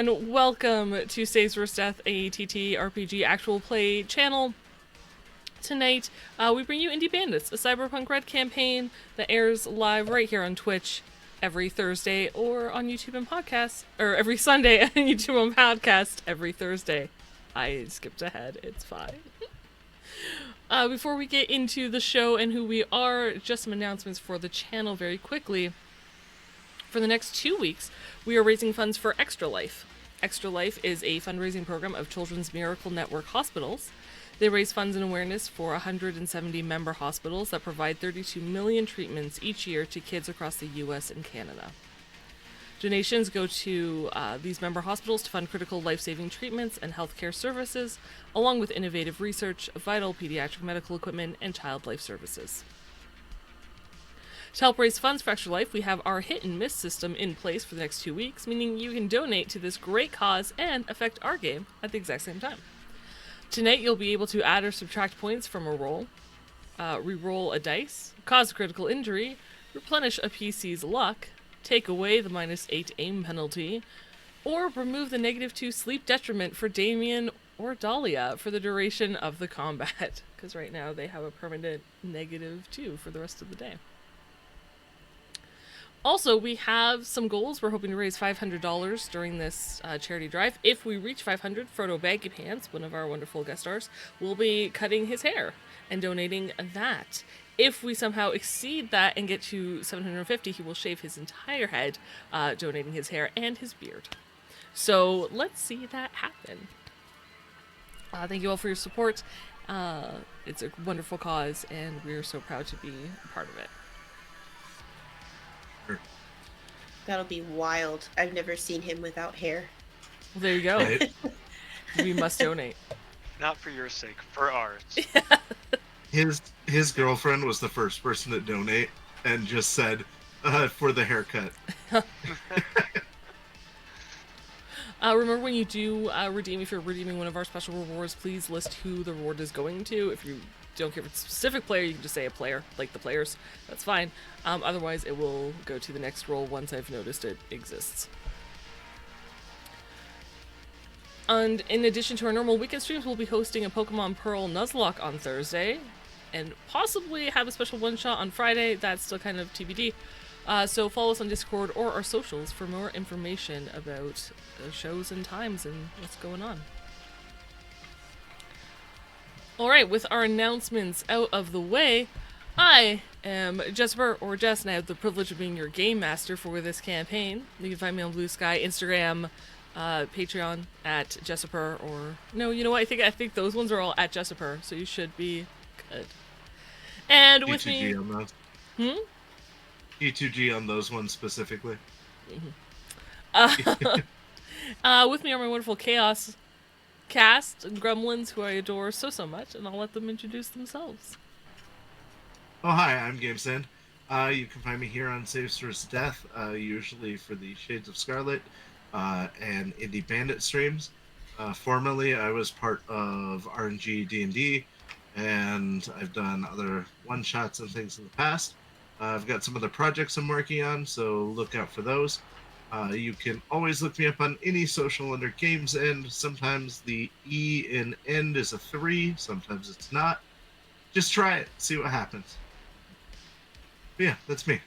everyone, welcome to Saves vs. Death, a TT RPG actual play channel. Tonight, we bring you Indie Bandits, a Cyberpunk Red campaign that airs live right here on Twitch every Thursday or on YouTube and podcast, or every Sunday on YouTube and podcast every Thursday. I skipped ahead, it's fine. Before we get into the show and who we are, just some announcements for the channel very quickly. For the next 2 weeks, we are raising funds for Extra Life. Extra Life is a fundraising program of Children's Miracle Network hospitals. They raise funds and awareness for 170 member hospitals that provide 32 million treatments each year to kids across the US and Canada. Donations go to these member hospitals to fund critical life-saving treatments and healthcare services, along with innovative research, vital pediatric medical equipment, and child life services. To help raise funds for Extra Life, we have our hit and miss system in place for the next 2 weeks, meaning you can donate to this great cause and affect our game at the exact same time. Tonight, you'll be able to add or subtract points from a roll, re-roll a dice, cause a critical injury, replenish a PC's luck, take away the -8 aim penalty, or remove the -2 sleep detriment for Damien or Dahlia for the duration of the combat, because right now they have a permanent -2 for the rest of the day. Also, we have some goals. We're hoping to raise $500 during this charity drive. If we reach 500, Frodo Baggy Pants, one of our wonderful guest stars, will be cutting his hair and donating that. If we somehow exceed that and get to 750, he will shave his entire head, donating his hair and his beard. So let's see that happen. Thank you all for your support. It's a wonderful cause, and we're so proud to be a part of it. That'll be wild. I've never seen him without hair. Well, there you go. Right. We must donate. Not for your sake, for ours. His girlfriend was the first person to donate and just said, for the haircut. Remember when you do redeem, if you're redeeming one of our special rewards, please list who the reward is going to. If you don't care if it's a specific player, you can just say a player, like the players. That's fine. Otherwise, it will go to the next roll once I've noticed it exists. And in addition to our normal weekend streams, we'll be hosting a Pokemon Pearl Nuzlocke on Thursday, and possibly have a special one-shot on Friday. That's still kind of TBD. So follow us on Discord or our socials for more information about shows and times and what's going on. Alright, with our announcements out of the way, I am Jesper, or Jess, and I have the privilege of being your game master for this campaign. You can find me on Blue Sky, Instagram, Patreon, at Jesper, or... No, you know what? I think those ones are all at Jesper, so you should be good. And with me... E2G on those. E2G on those ones specifically. With me are my wonderful Chaos cast and gremlins who I adore so much, and I'll let them introduce themselves. Oh, hi, I'm GameSend. You can find me here on Saves vs. Death, usually for the Shades of Scarlet and Indie Bandit streams. Formerly, I was part of RNG D&D, and I've done other one-shots and things in the past. I've got some other projects I'm working on, so look out for those. You can always look me up on any social under Games End. Sometimes the E in end is a 3, sometimes it's not. Just try it, see what happens. But yeah, that's me.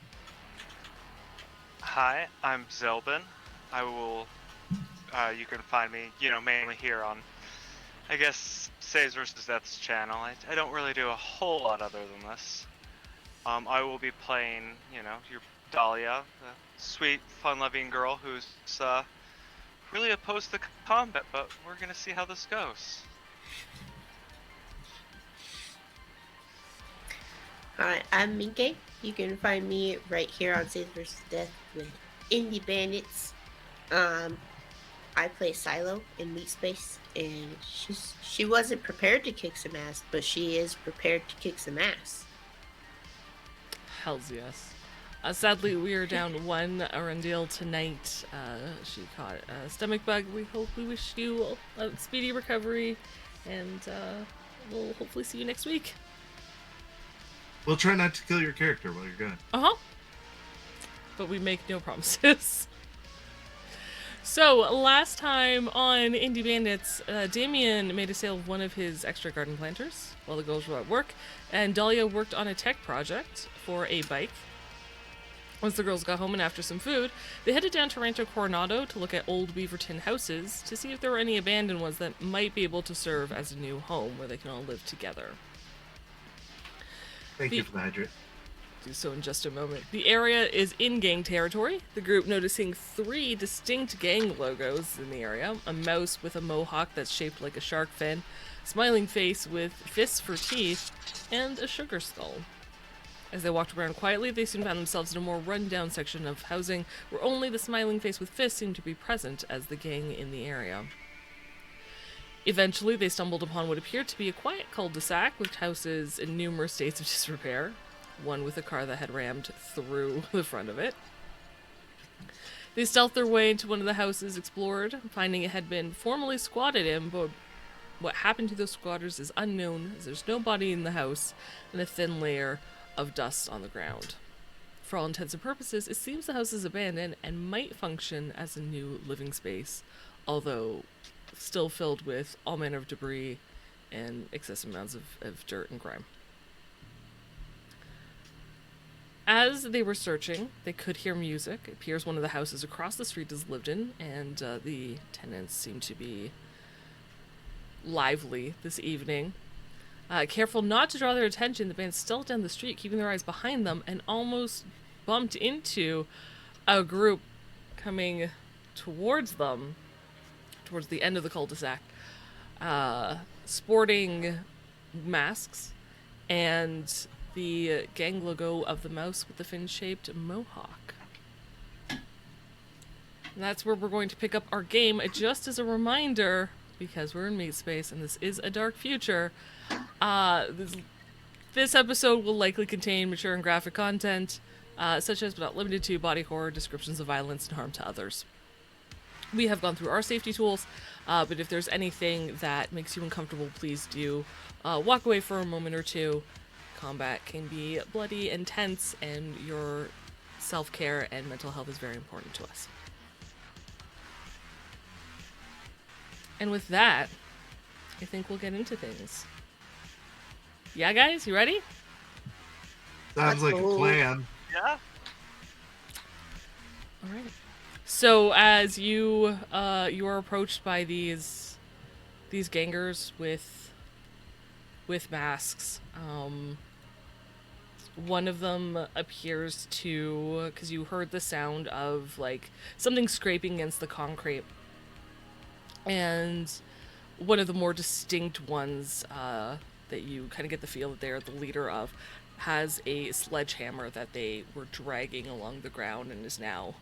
Hi, I'm Zelbin. I will, you can find me, mainly here on, I guess, Saves vs. Death's channel. I don't really do a whole lot other than this. I will be playing, your Dahlia, the sweet, fun-loving girl who's really opposed to combat, but we're gonna see how this goes. Hi, I'm Minke. You can find me right here on Saves vs. Death with Indie Bandits. I play Silo in Meat Space, and she wasn't prepared to kick some ass, but she is prepared to kick some ass. Hells yes. Sadly, we are down one Arundel tonight. She caught a stomach bug. We wish you a speedy recovery, and we'll hopefully see you next week. We'll try not to kill your character while you're gone. Uh-huh. But we make no promises. So, last time on Indie Bandits, Damien made a sale of one of his extra garden planters while the girls were at work, and Dahlia worked on a tech project for a bike. Once the girls got home and after some food, they headed down to Rancho Coronado to look at old beaver tin houses to see if there were any abandoned ones that might be able to serve as a new home where they can all live together. Thank you for the hydrate. Do so in just a moment. The area is in gang territory, the group noticing 3 distinct gang logos in the area: a mouse with a mohawk that's shaped like a shark fin, a smiling face with fists for teeth, and a sugar skull. As they walked around quietly, they soon found themselves in a more run-down section of housing where only the smiling face with fists seemed to be present as the gang in the area. Eventually, they stumbled upon what appeared to be a quiet cul-de-sac with houses in numerous states of disrepair, one with a car that had rammed through the front of it. They stealthed their way into one of the houses explored, finding it had been formerly squatted in, but what happened to those squatters is unknown, as there's no body in the house and a thin layer of dust on the ground. For all intents and purposes, it seems the house is abandoned and might function as a new living space, although still filled with all manner of debris and excessive amounts of dirt and grime. As they were searching, they could hear music. It appears one of the houses across the street is lived in, and the tenants seem to be lively this evening. Careful not to draw their attention, the band stealthed down the street, keeping their eyes behind them, and almost bumped into a group coming towards them, towards the end of the cul-de-sac, sporting masks and the gang logo of the mouse with the fin-shaped mohawk. And that's where we're going to pick up our game. Just as a reminder, because we're in Meat Space and this is a dark future, this episode will likely contain mature and graphic content, such as but not limited to body horror, descriptions of violence, and harm to others. We have gone through our safety tools, but if there's anything that makes you uncomfortable, please do walk away for a moment or two. Combat can be bloody and tense, and your self-care and mental health is very important to us. And with that, I think we'll get into things. Yeah, guys, you ready? Sounds like a plan. Yeah. All right. So as you are approached by these gangers with masks, one of them appears to, because you heard the sound of like something scraping against the concrete, and one of the more distinct ones that you kind of get the feel that they're the leader of has a sledgehammer that they were dragging along the ground and is now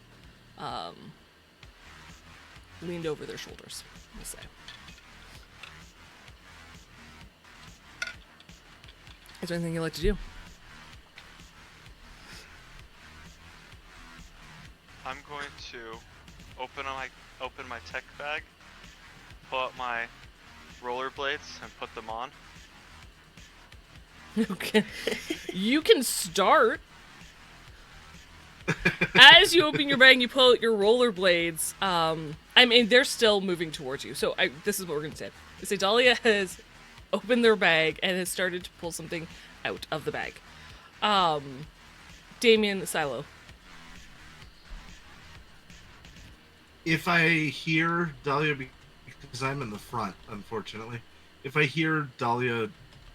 leaned over their shoulders, we'll say. Is there anything you'd like to do? I'm going to open my tech bag, pull out my rollerblades, and put them on. Okay. You can start. As you open your bag and you pull out your rollerblades, I mean, they're still moving towards you. So this is what we're going to say. We say Dahlia has opened their bag and has started to pull something out of the bag. Damien, Silo. If I hear Dahlia, because I'm in the front, unfortunately, if I hear Dahlia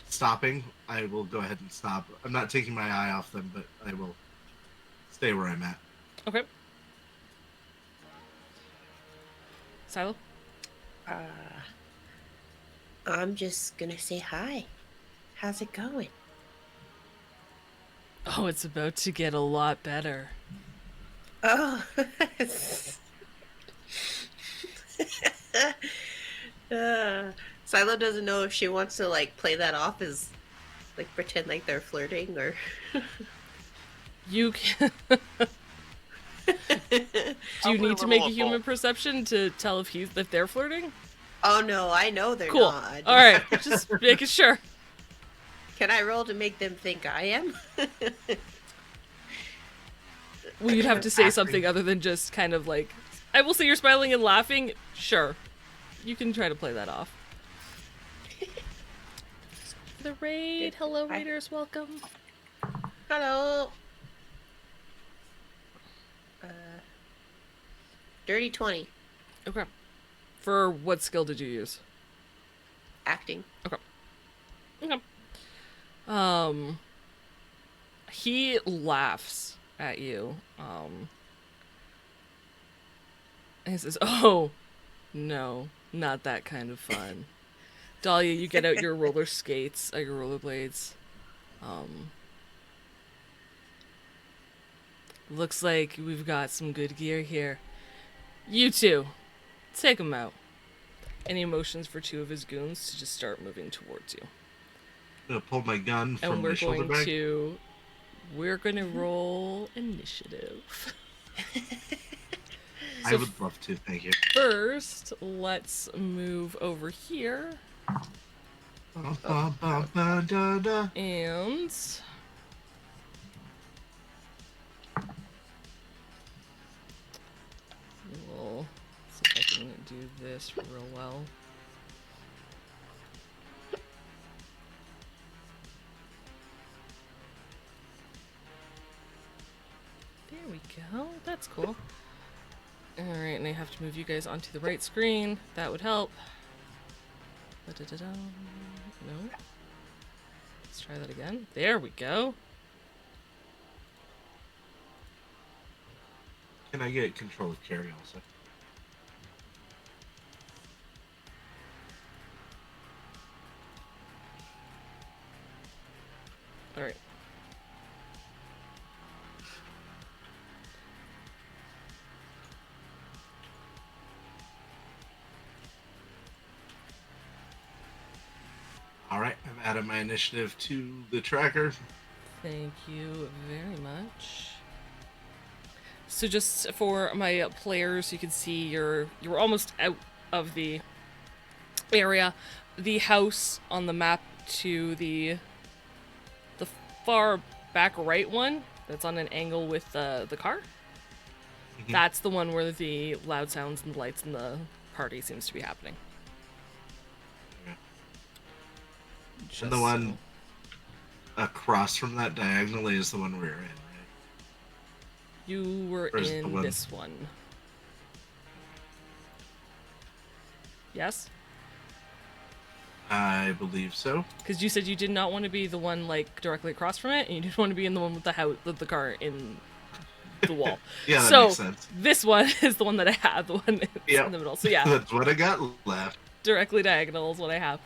stopping, I will go ahead and stop. I'm not taking my eye off them, but I will stay where I'm at. Okay. Silo? I'm just gonna say hi. How's it going? Oh, it's about to get a lot better. Oh. Silo doesn't know if she wants to like play that off as like pretend like they're flirting or You can. Do you need to make a human perception to tell if they're flirting? Oh no, I know they're Cool. not. All right, just making sure. Can I roll to make them think I am? Well, you'd have to say something other than just kind of like I will say you're smiling and laughing. Sure. You can try to play that off. The raid. Hello, raiders. Welcome. Hello. Dirty 20. Okay. For what skill did you use? Acting. Okay. He laughs at you. And he says, "Oh, no, not that kind of fun." Dahlia, you get out your roller skates, your rollerblades. Looks like we've got some good gear here. You two, take him out. And he motions for two of his goons to just start moving towards you. I'm gonna pull my gun from And my we're shoulder going bag. to... We're going to roll initiative. I would love to, thank you. First, let's move over here. Ba-ba-ba-ba-da-da. And... we'll see if I can do this real well. There we go. That's cool. Alright, and I have to move you guys onto the right screen. That would help. Da-da-da-da. No. Let's try that again. There we go. Can I get control of Carrie also? Alright. Alright, I've added my initiative to the tracker. Thank you very much. So just for my players, you can see you're almost out of the area. The house on the map to the far back right one that's on an angle with the car. Mhm. That's the one where the loud sounds and the lights and the party seems to be happening. Okay. Just And the one across from that diagonally is the one we're in, right? you were Or is it the in one- this one. Yes? I believe so. Because you said you did not want to be the one like directly across from it, and you didn't want to be in the one with the house, with the car in the wall. Yeah, that So makes sense. this one is the one that I have, the one that's Yep. in the middle. So yeah, That's what I got left. directly diagonal is what I have.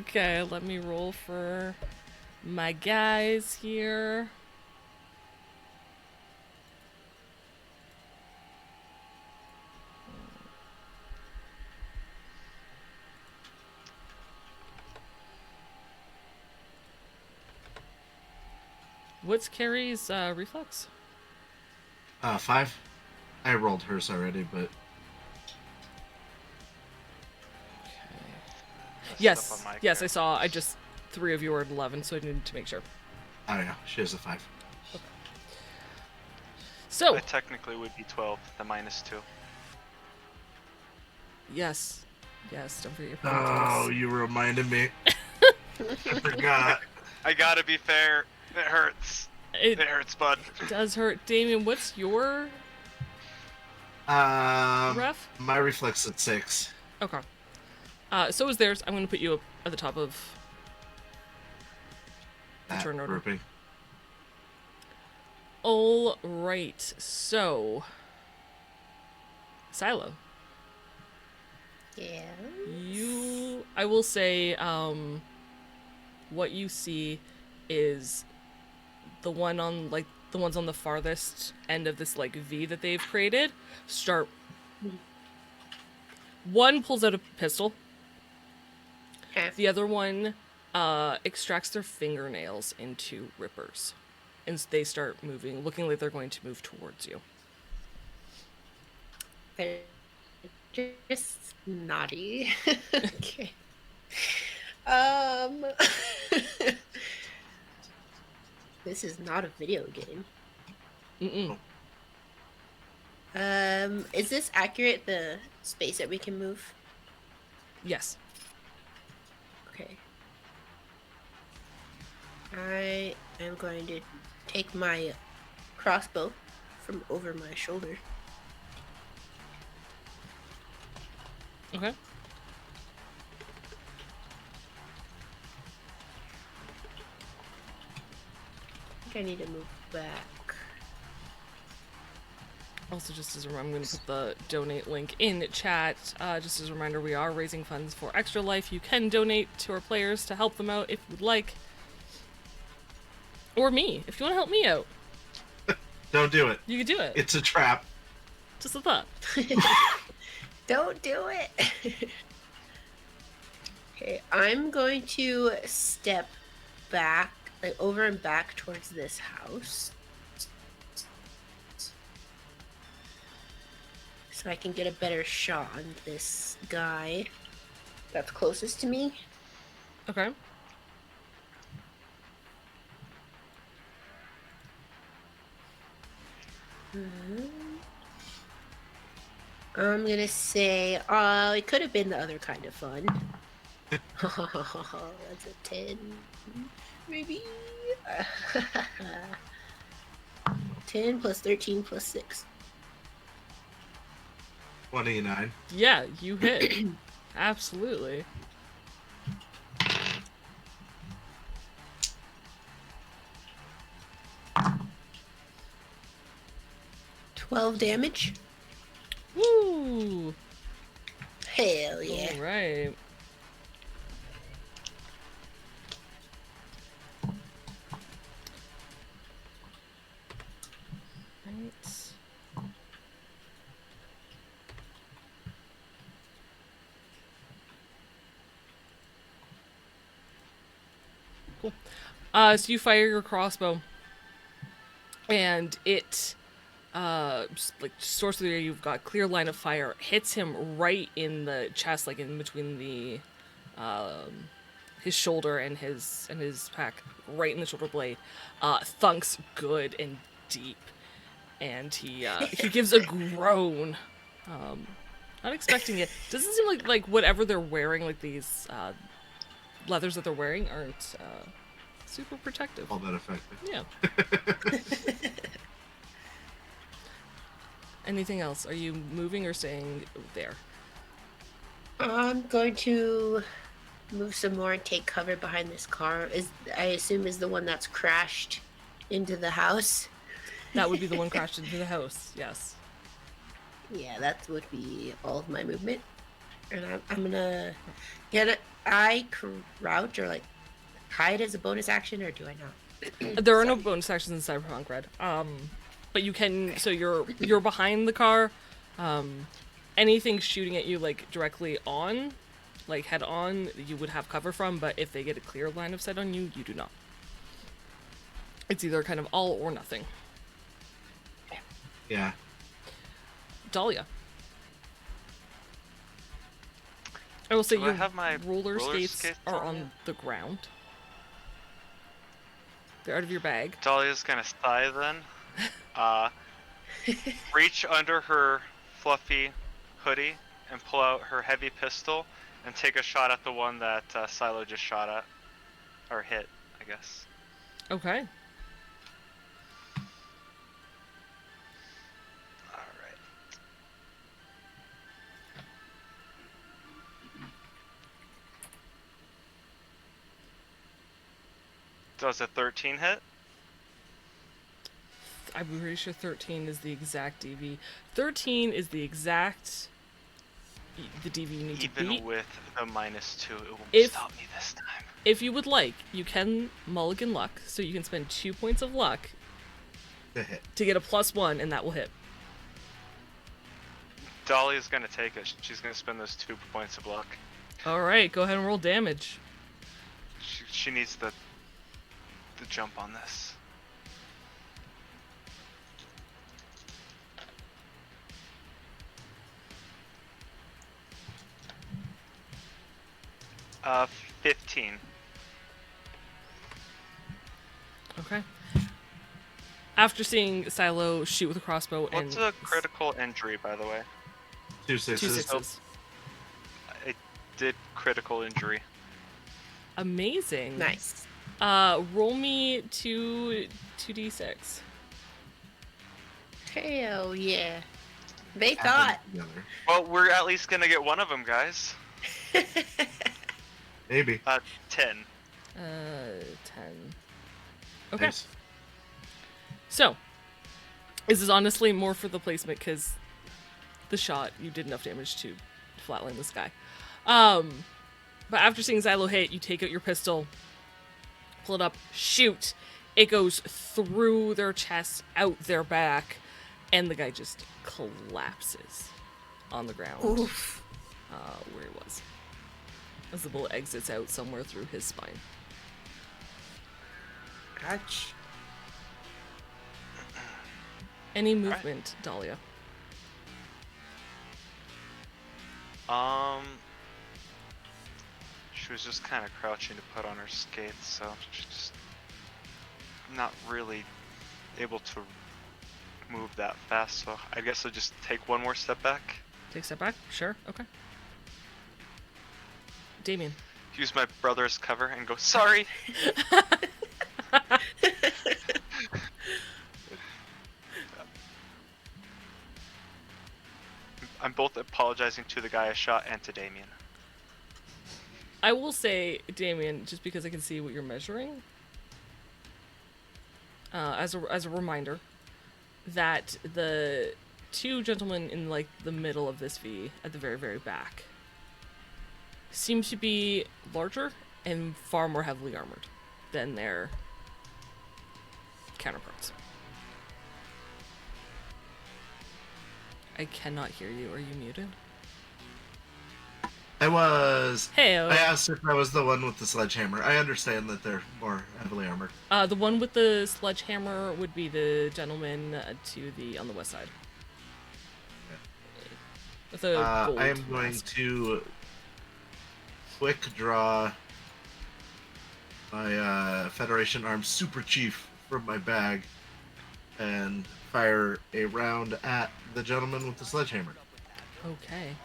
Okay, let me roll for my guys here. What's Carrie's reflex? 5. I rolled hers already, but Stuff Yes, on my yes, I character. saw. I just 3 of you were at 11, so I needed to make sure. I don't know. She has a 5. So I technically would be 12, the -2. yes, don't forget your Oh, practice. you reminded me. I forgot. I gotta be fair. It hurts. It It hurts, bud. does hurt. Damien, what's your ref? My reflex at 6. Okay. So is theirs. I'm going to put you up at the top of the That turn order. grouping. All right. So, Silo, Yeah. I will say, what you see is the one on the ones on the farthest end of this V that they've created start. One pulls out a pistol. Okay. The other one extracts their fingernails into rippers. And they start moving, looking like they're going to move towards you. They're just naughty. Okay. This is not a video game. Mm-mm. Is this accurate? The space that we can move? Yes. Okay. I am going to take my crossbow from over my shoulder. Okay. I think I need to move back. Also, just as a reminder, I'm going to put the donate link in chat. Just as a reminder, we are raising funds for Extra Life. You can donate to our players to help them out if you'd like. Or me, if you want to help me out. Don't do it. You could do it. It's a trap. Just a thought. Don't do it. Okay, I'm going to step back, like over and back towards this house. So I can get a better shot on this guy that's closest to me. Okay. I'm gonna say, it could have been the other kind of fun. That's a 10, maybe. 10 plus 13 plus 6. 29. Yeah, you hit. Absolutely. $12 damage. Woo! Hell yeah. All right. Cool. So you fire your crossbow, and it just like soars through the air. You've got clear line of fire. Hits him right in the chest, like in between the his shoulder and his pack, right in the shoulder blade. Thunks good and deep, and he gives a groan. Not expecting it. Doesn't seem like whatever they're wearing, like these leathers that they're wearing, aren't super protective. All that effective. Yeah. Anything else? Are you moving or staying there? I'm going to move some more and take cover behind this car. I assume is the one that's crashed into the house. That would be the one crashed into the house. Yes. Yeah, that would be all of my movement. And I'm gonna get it. I crouch or like hide as a bonus action, or do I not? There are no bonus actions in Cyberpunk Red. But you can. So you're behind the car. Anything shooting at you like directly on, like head on, you would have cover from. But if they get a clear line of sight on you, you do not. It's either kind of all or nothing. Yeah. Dahlia. I will say Do I your have my roller roller skates skates are on on you? the ground. They're out of your bag. Dahlia's gonna sigh then. Reach under her fluffy hoodie and pull out her heavy pistol and take a shot at the one that Silo just shot at. Or hit, I guess. Okay. Alright. Does a 13 hit? I'm pretty sure 13 is the exact DV. 13 is the exact the DV you need to beat. Even with the -2, it won't If- stop me this time. If you would like, you can mulligan luck, so you can spend 2 points of luck The hit. to get a +1, and that will hit. Dahlia's gonna take it. She's gonna spend those 2 points of luck. Alright, go ahead and roll damage. She needs the jump on this. Uh, 15. Okay. After seeing Silo shoot with a crossbow What's and a critical injury, by the way? 2 2 sixes. sixes. I did critical injury. Amazing. Nice. Roll me 2d6. Hell yeah. They Add them thought. together. Well, we're at least gonna get one of them, guys. Maybe. 10. 10. Okay. Nice. So, this is honestly more for the placement because the shot, you did enough damage to flatline this guy. But after seeing Xylo hit, you take out your pistol, pull it up, shoot. It goes through their chest, out their back, and the guy just collapses on the ground. Oof. Where he was. As the bullet exits out somewhere through his spine. Ouch. Any movement, Dahlia? She was just kind of crouching to put on her skates, so she's just not really able to move that fast. So I guess I'll just take one more step back. Take a step back? Sure. Okay. Damien. Use my brother as cover and go, sorry! I'm both apologizing to the guy I shot and to Damien. I will say, Damien, just because I can see what you're measuring, as a reminder, that the two gentlemen in like the middle of this V at the very, very back seem to be larger and far more heavily armored than their counterparts. I cannot hear you. Are you muted? I was. Hey. I asked if I was the one with the sledgehammer. I understand that they're more heavily armored. The one with the sledgehammer would be the gentleman on the west side. With a gold I am going mask. to quick draw my Federation Arms Super Chief from my bag and fire a round at the gentleman with the sledgehammer. Okay.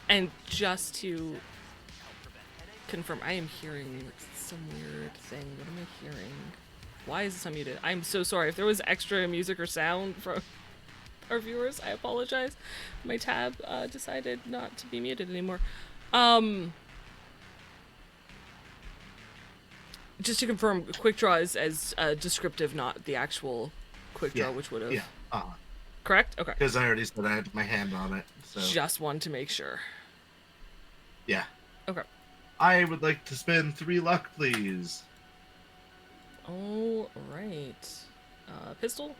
And just to confirm, I am hearing some weird thing. What am I hearing? Why is this unmuted? I'm so sorry. If there was extra music or sound from our viewers, I apologize. My tab decided not to be muted anymore. Just to confirm, quick draw is as descriptive, not the actual quick draw, which would have... Yeah. Correct? Okay. Because I already said I had my hand on it. So. Just wanted to make sure. Yeah. Okay. I would like to spend 3 luck, please. All right. Pistol?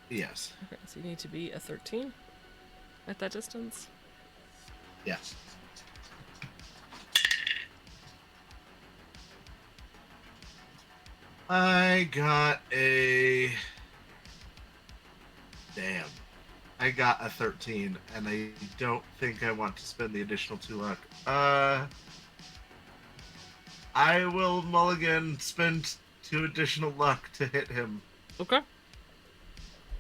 Yes. Okay, so you need to be a 13 at that distance. Yes. I got a... Damn. I got a 13, and I don't think I want to spend the additional 2 luck. I will mulligan spend 2 additional luck to hit him. Okay.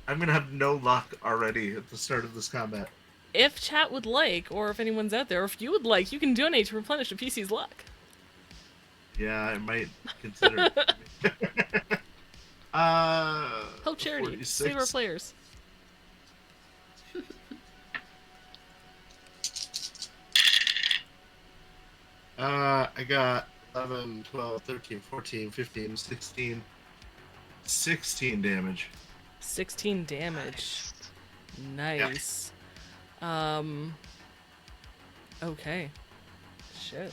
I'm gonna have no luck already at the start of this combat. If chat would like, or if anyone's out there, or if you would like, you can donate to replenish a PC's luck. Yeah, I might consider it. Help charity. 46. Save our players. I got 11, 12, 13, 14, 15, 16. 16 damage. 16 damage. Nice. Okay. Shit.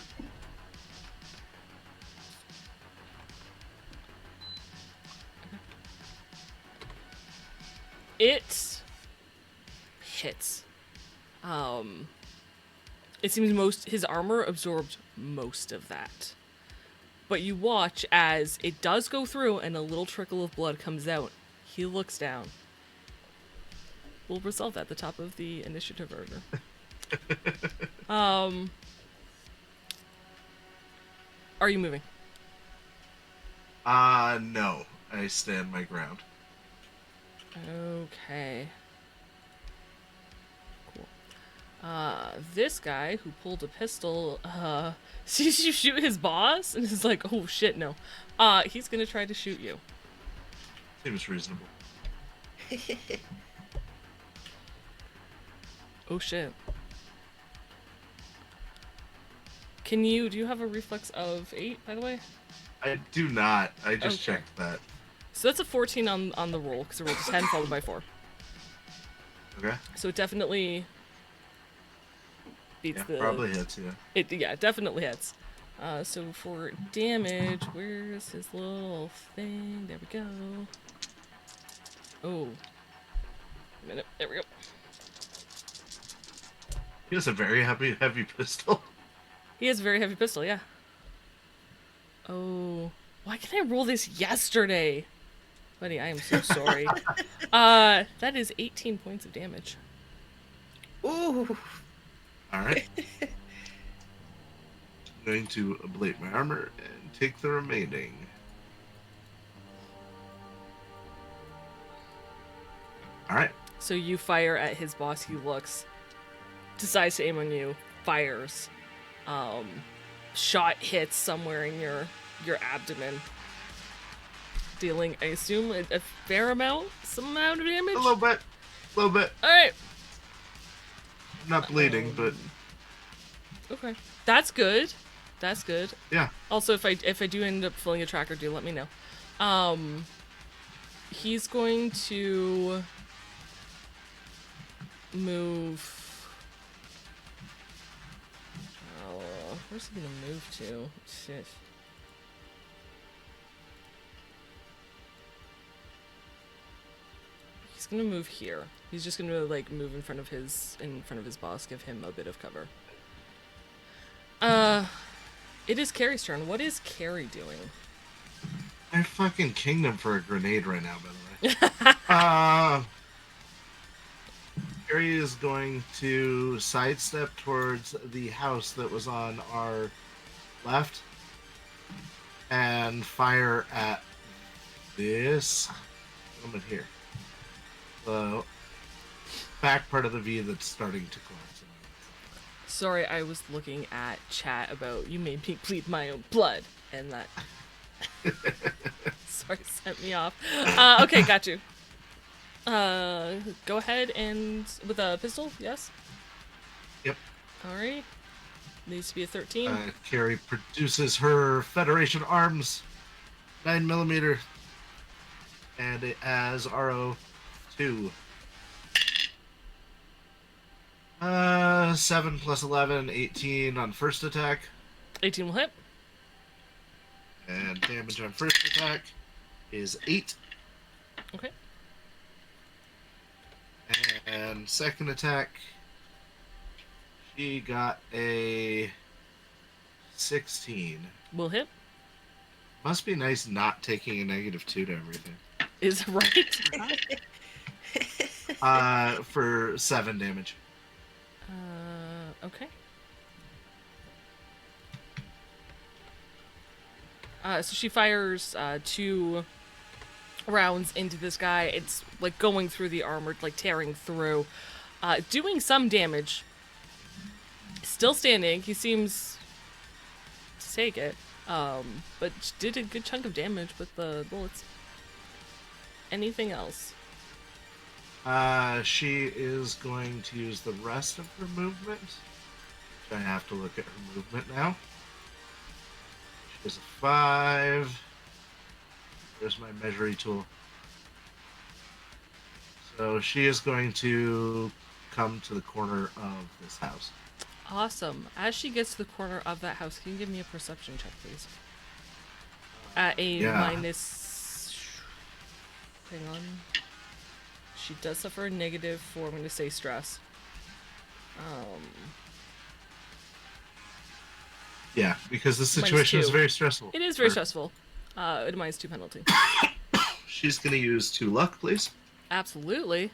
It hits. It seems his armor absorbed most of that. But you watch as it does go through and a little trickle of blood comes out. He looks down. We'll resolve that at the top of the initiative order. No. I stand my ground. Okay. Cool. This guy who pulled a pistol, sees you shoot his boss and is like, oh shit, no. He's gonna try to shoot you. Seems reasonable. Oh shit. Do you have a reflex of 8, by the way? I do not. I just Okay. checked that. So that's a 14 on the roll, because it rolled a 10 followed by 4. Okay. So it definitely beats Yeah, the... probably hits, yeah. It definitely hits. So for damage, where's his little thing? There we go. Oh. A minute. There we go. He has a very heavy pistol. He has a very heavy pistol, yeah. Oh. Why can't I roll this yesterday? Buddy, I am so sorry. That is 18 points of damage. Ooh. Alright. I'm going to ablate my armor and take the remaining. Alright. So you fire at his boss, he looks, decides to aim on you, fires. Shot hits somewhere in your abdomen. Dealing, I assume, a fair amount? Some amount of damage? A little bit. Alright. I'm not bleeding, but Okay. That's good. That's good. yeah. Also, if I do end up filling a tracker, do let me know. He's going to move. Where's he gonna move to? Shit. He's gonna move here. He's just gonna like move in front of his boss, give him a bit of cover. It is Carrie's turn. What is Carrie doing? I'm fucking kingdom for a grenade right now, by the way. Carrie is going to sidestep towards the house that was on our left and fire at this element here. The back part of the V that's starting to collapse. Sorry, I was looking at chat about you made me bleed my own blood, and that sorry sent me off. Okay, got you. Go ahead and with a pistol, yes. Yep. All right. Needs to be a 13. Carrie produces her Federation Arms 9mm, and it has RO2. 7 plus 11, 18 on first attack. 18 will hit. And damage on first attack is 8. Okay. And second attack, she got a 16. Will hit. Must be nice not taking a -2 to everything. Is right. For 7 damage. Okay. So she fires 2 rounds into this guy. It's like going through the armor, like tearing through, doing some damage. Still standing. He seems to take it, but did a good chunk of damage with the bullets. Anything else? She is going to use the rest of her movement. I have to look at her movement now. She has a 5. There's my measuring tool. So she is going to come to the corner of this house. Awesome. As she gets to the corner of that house, can you give me a perception check, please? At a minus... Hang on. She does suffer a negative for, I'm going to say, stress. Yeah, because the situation is -2. very stressful. It is very stressful. A -2 penalty. She's going to use 2 luck, please. Absolutely.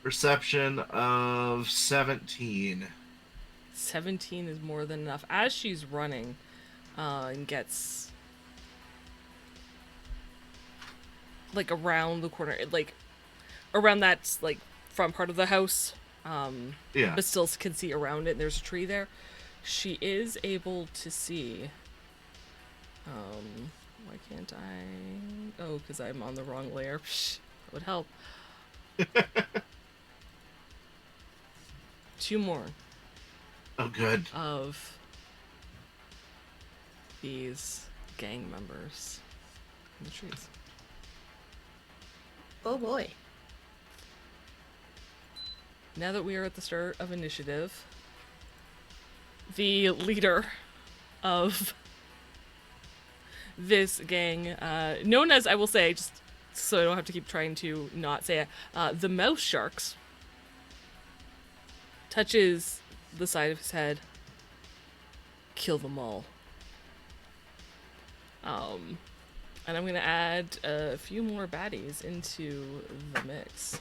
Perception of 17. 17 is more than enough. As she's running, and gets like around the corner, like around that like front part of the house, Yeah. but still can see around it. And there's a tree there. She is able to see. Why can't I? Oh, because I'm on the wrong layer. Psh, that would help. 2 more Oh, good. of these gang members in the trees. Oh boy. Now that we are at the start of initiative, the leader of this gang, known as, I will say, just so I don't have to keep trying to not say it, the Mouse Sharks, touches the side of his head. Kill them all. And I'm gonna add a few more baddies into the mix.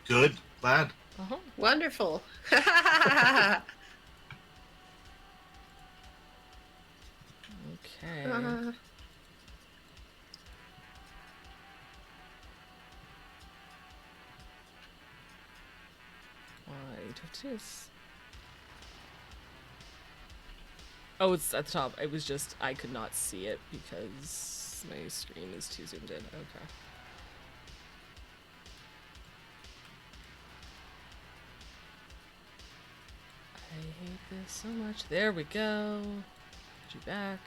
Good. Glad. Uh-huh. Wonderful. Okay. Oh, it's at the top. It was just, I could not see it because my screen is too zoomed in. Okay. I hate this so much. There we go. Put you back.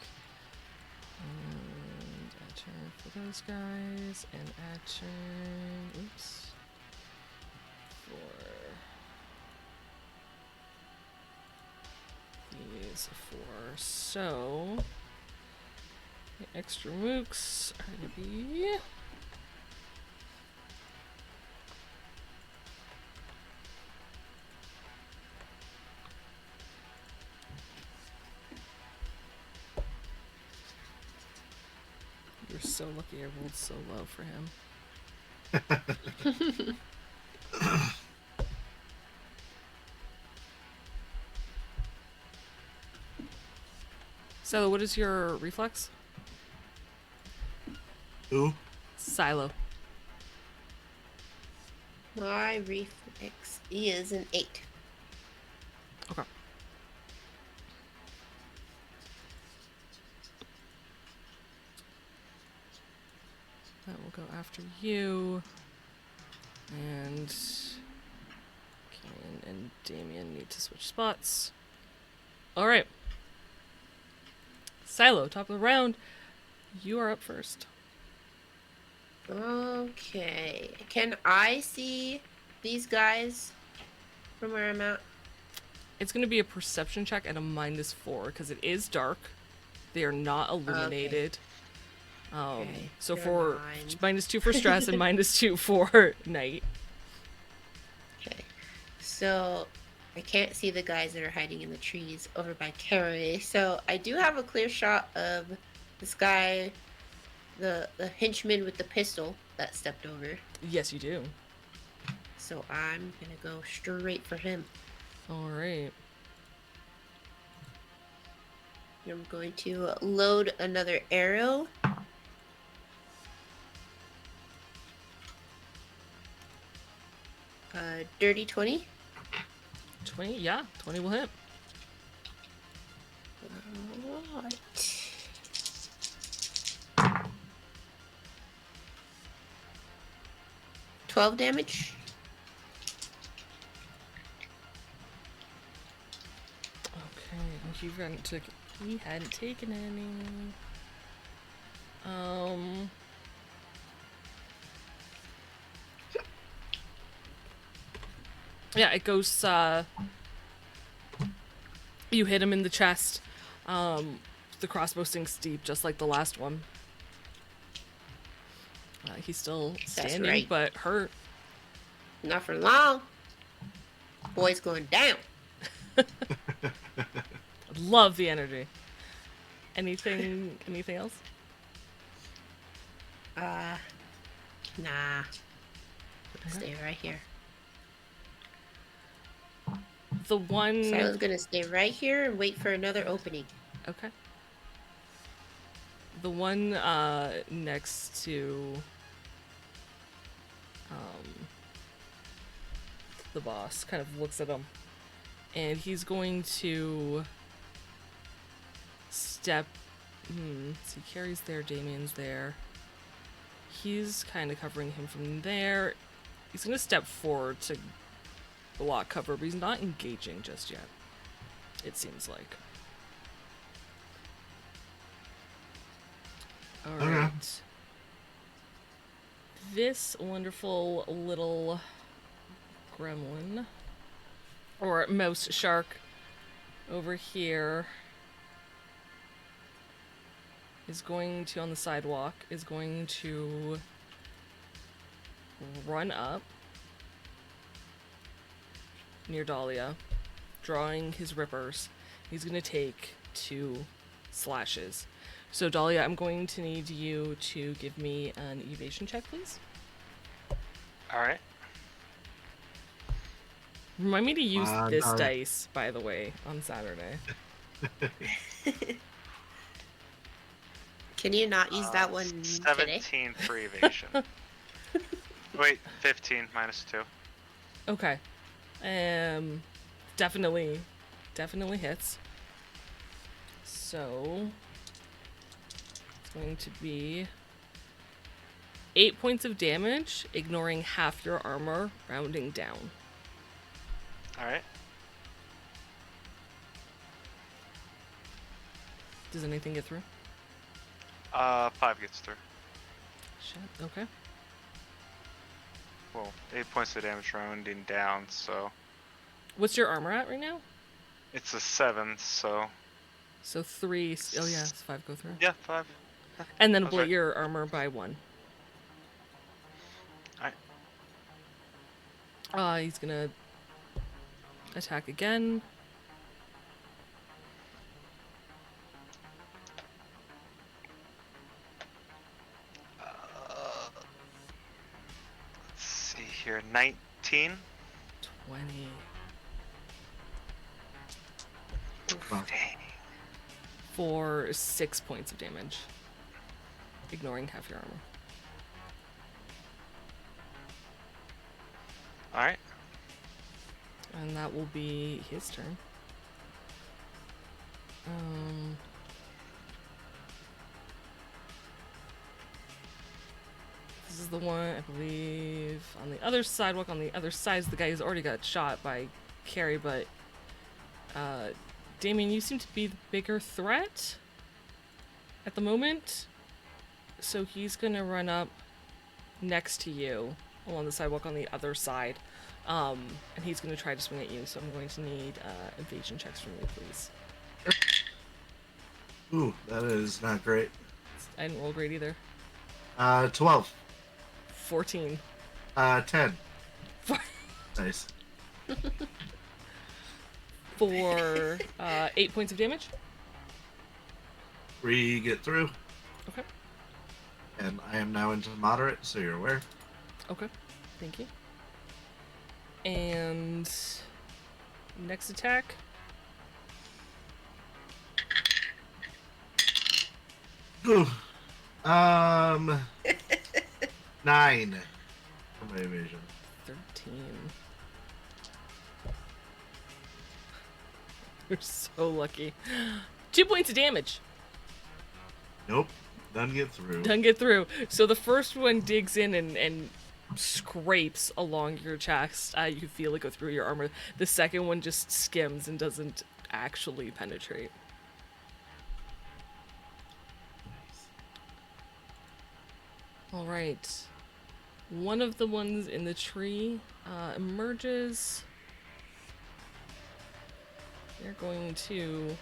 And add turn for those guys. And add turn. Oops. For these 4. So the extra mooks are gonna be You're so lucky I rolled so low for him. So, what is your reflex? Who? Silo. My reflex is an 8. Okay. That will go after you. And Kane and Damien need to switch spots. Alright. Silo, top of the round. You are up first. Okay. Can I see these guys from where I'm at? It's going to be a perception check at a -4 because it is dark. They are not illuminated. Okay, So never for mind. -2 for stress and -2 for night. Okay. So I can't see the guys that are hiding in the trees over by Caraway. So I do have a clear shot of this guy, the henchman with the pistol that stepped over. Yes, you do. So I'm gonna go straight for him. Alright. I'm going to load another arrow. Dirty 20. 20? Yeah, 20 will hit. Alright. 12 damage. Okay, he hadn't taken any. Yeah, it goes, you hit him in the chest. The crossbow sinks deep, just like the last one. He's still standing, right. but hurt. Not for long. Boy's going down. Love the energy. Anything else? Nah. Okay. Stay right here. The one. Silo's gonna stay right here and wait for another opening. Okay. The one next to the boss kind of looks at him, and he's going to step. So Carrie's there, Damien's there. He's kind of covering him from there. He's going to step forward to block cover, but he's not engaging just yet, it seems like. Alright. Okay. This wonderful little gremlin, or mouse shark, over here is going to, on the sidewalk, is going to run up near Dahlia, drawing his rippers. He's going to take 2 slashes. So Dahlia, I'm going to need you to give me an evasion check, please. Alright. Remind me to use this Dahlia. dice, by the way, on Saturday. Can you not use that one today? 17 for evasion. Wait, 15 minus 2. Okay. Definitely hits. So it's going to be 8 points of damage, ignoring half your armor, rounding down. Alright. Does anything get through? 5 gets through. Shit. Okay. Well, 8 points of damage rounding down, so What's your armor at right now? it's a 7, so So 3. Oh yeah, it's 5 go through. yeah, 5. And then That's ablate right. your armor by 1. Alright. He's gonna attack again. Let's see here. 19. 20. Wow. Dang. For 6 points of damage, ignoring half your armor. Alright. And that will be his turn. This is the one, I believe, on the other sidewalk. On the other side, the guy who's already got shot by Carrie, but Damien, you seem to be the bigger threat at the moment. So he's gonna run up next to you along the sidewalk on the other side. And he's going to try to swing at you, so I'm going to need evasion checks from you, please. Ooh, that is not great. I didn't roll great either. 12. 14. 10. For, Nice. for 8 points of damage. 3 get through, Okay. and I am now into moderate, so you're aware. Okay. Thank you. And next attack. Ooh. 9 for my evasion. 13. You're so lucky. 2 points of damage. Nope, none get through. Doesn't get through. So the first one digs in and scrapes along your chest. You can feel it go through your armor. The second one just skims and doesn't actually penetrate. All right. One of the ones in the tree emerges. They're going to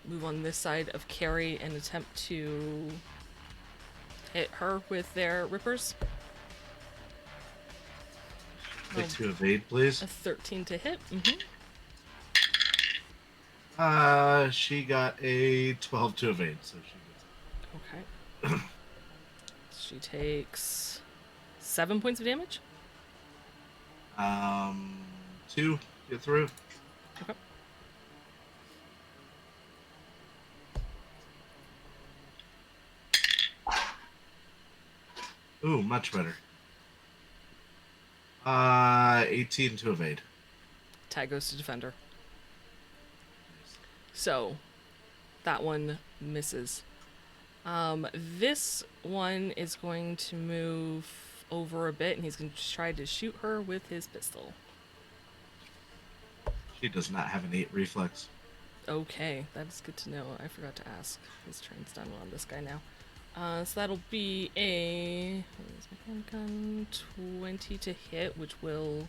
move on this side of Carrie and attempt to hit her with their rippers. Like to evade, please. A 13 to hit. She got a 12 to evade, so she gets Okay. She takes 7 points of damage. 2, get through. Okay. Ooh, much better. 18 to evade. Tag goes to defender. So, that one misses. This one is going to move over a bit, and he's going to try to shoot her with his pistol. She does not have an 8 reflex. Okay, that's good to know. I forgot to ask. His turn's done on this guy now. So that'll be a what is my handgun? 20 to hit, which will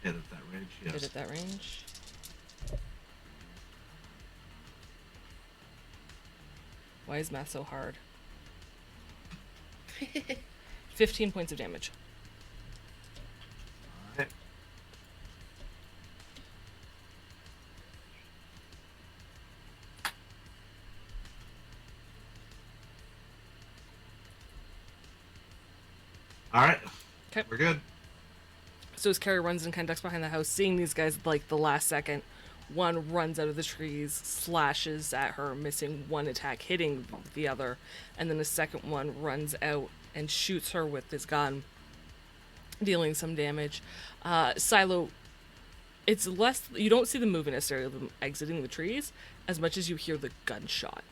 Hit at that range, yes. hit at that range. Why is math so hard? 15 points of damage. Alright. Alright. Okay. We're good. So as Carrie runs and kind of ducks behind the house, seeing these guys like the last second, one runs out of the trees, slashes at her, missing one attack, hitting the other, and then the second one runs out and shoots her with his gun, dealing some damage. Silo, it's less, you don't see the movement necessarily of them exiting the trees as much as you hear the gunshot.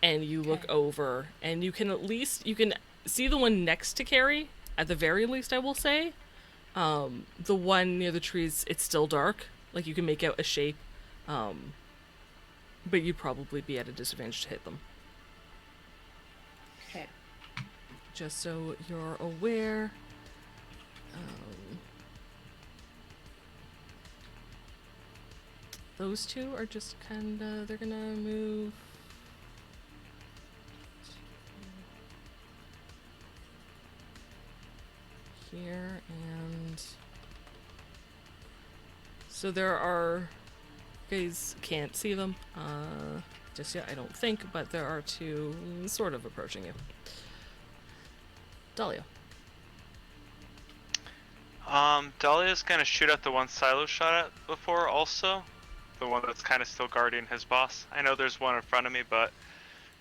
And you look over, and you can see the one next to Carrie, at the very least, I will say. The one near the trees, it's still dark. Like, you can make out a shape. But you'd probably be at a disadvantage to hit them. Okay. Just so you're aware. Those two are just kinda, they're gonna move... here, and so there are, you guys can't see them just yet, I don't think, but there are two sort of approaching you. Dahlia. Dahlia's gonna shoot at the one Silo shot at before also. The one that's kind of still guarding his boss. I know there's one in front of me, but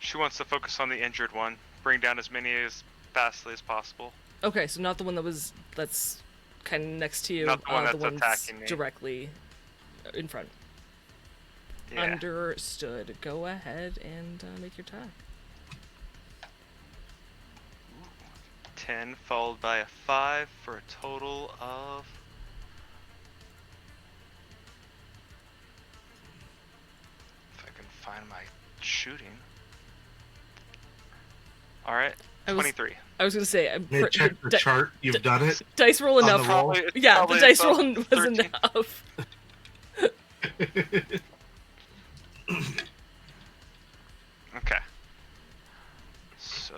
she wants to focus on the injured one. Bring down as many as fastly as possible. Okay, so not the one that's kind of next to you. Not the one that's one's attacking me. directly in front. Yeah. Understood. Go ahead and make your attack. 10 followed by a 5 for a total of... If I can find my shooting. Alright, 23. I was gonna say, Hey, check the chart. You've done it. Dice roll On the enough. roll? Yeah, the dice roll was 13. enough. Okay. So...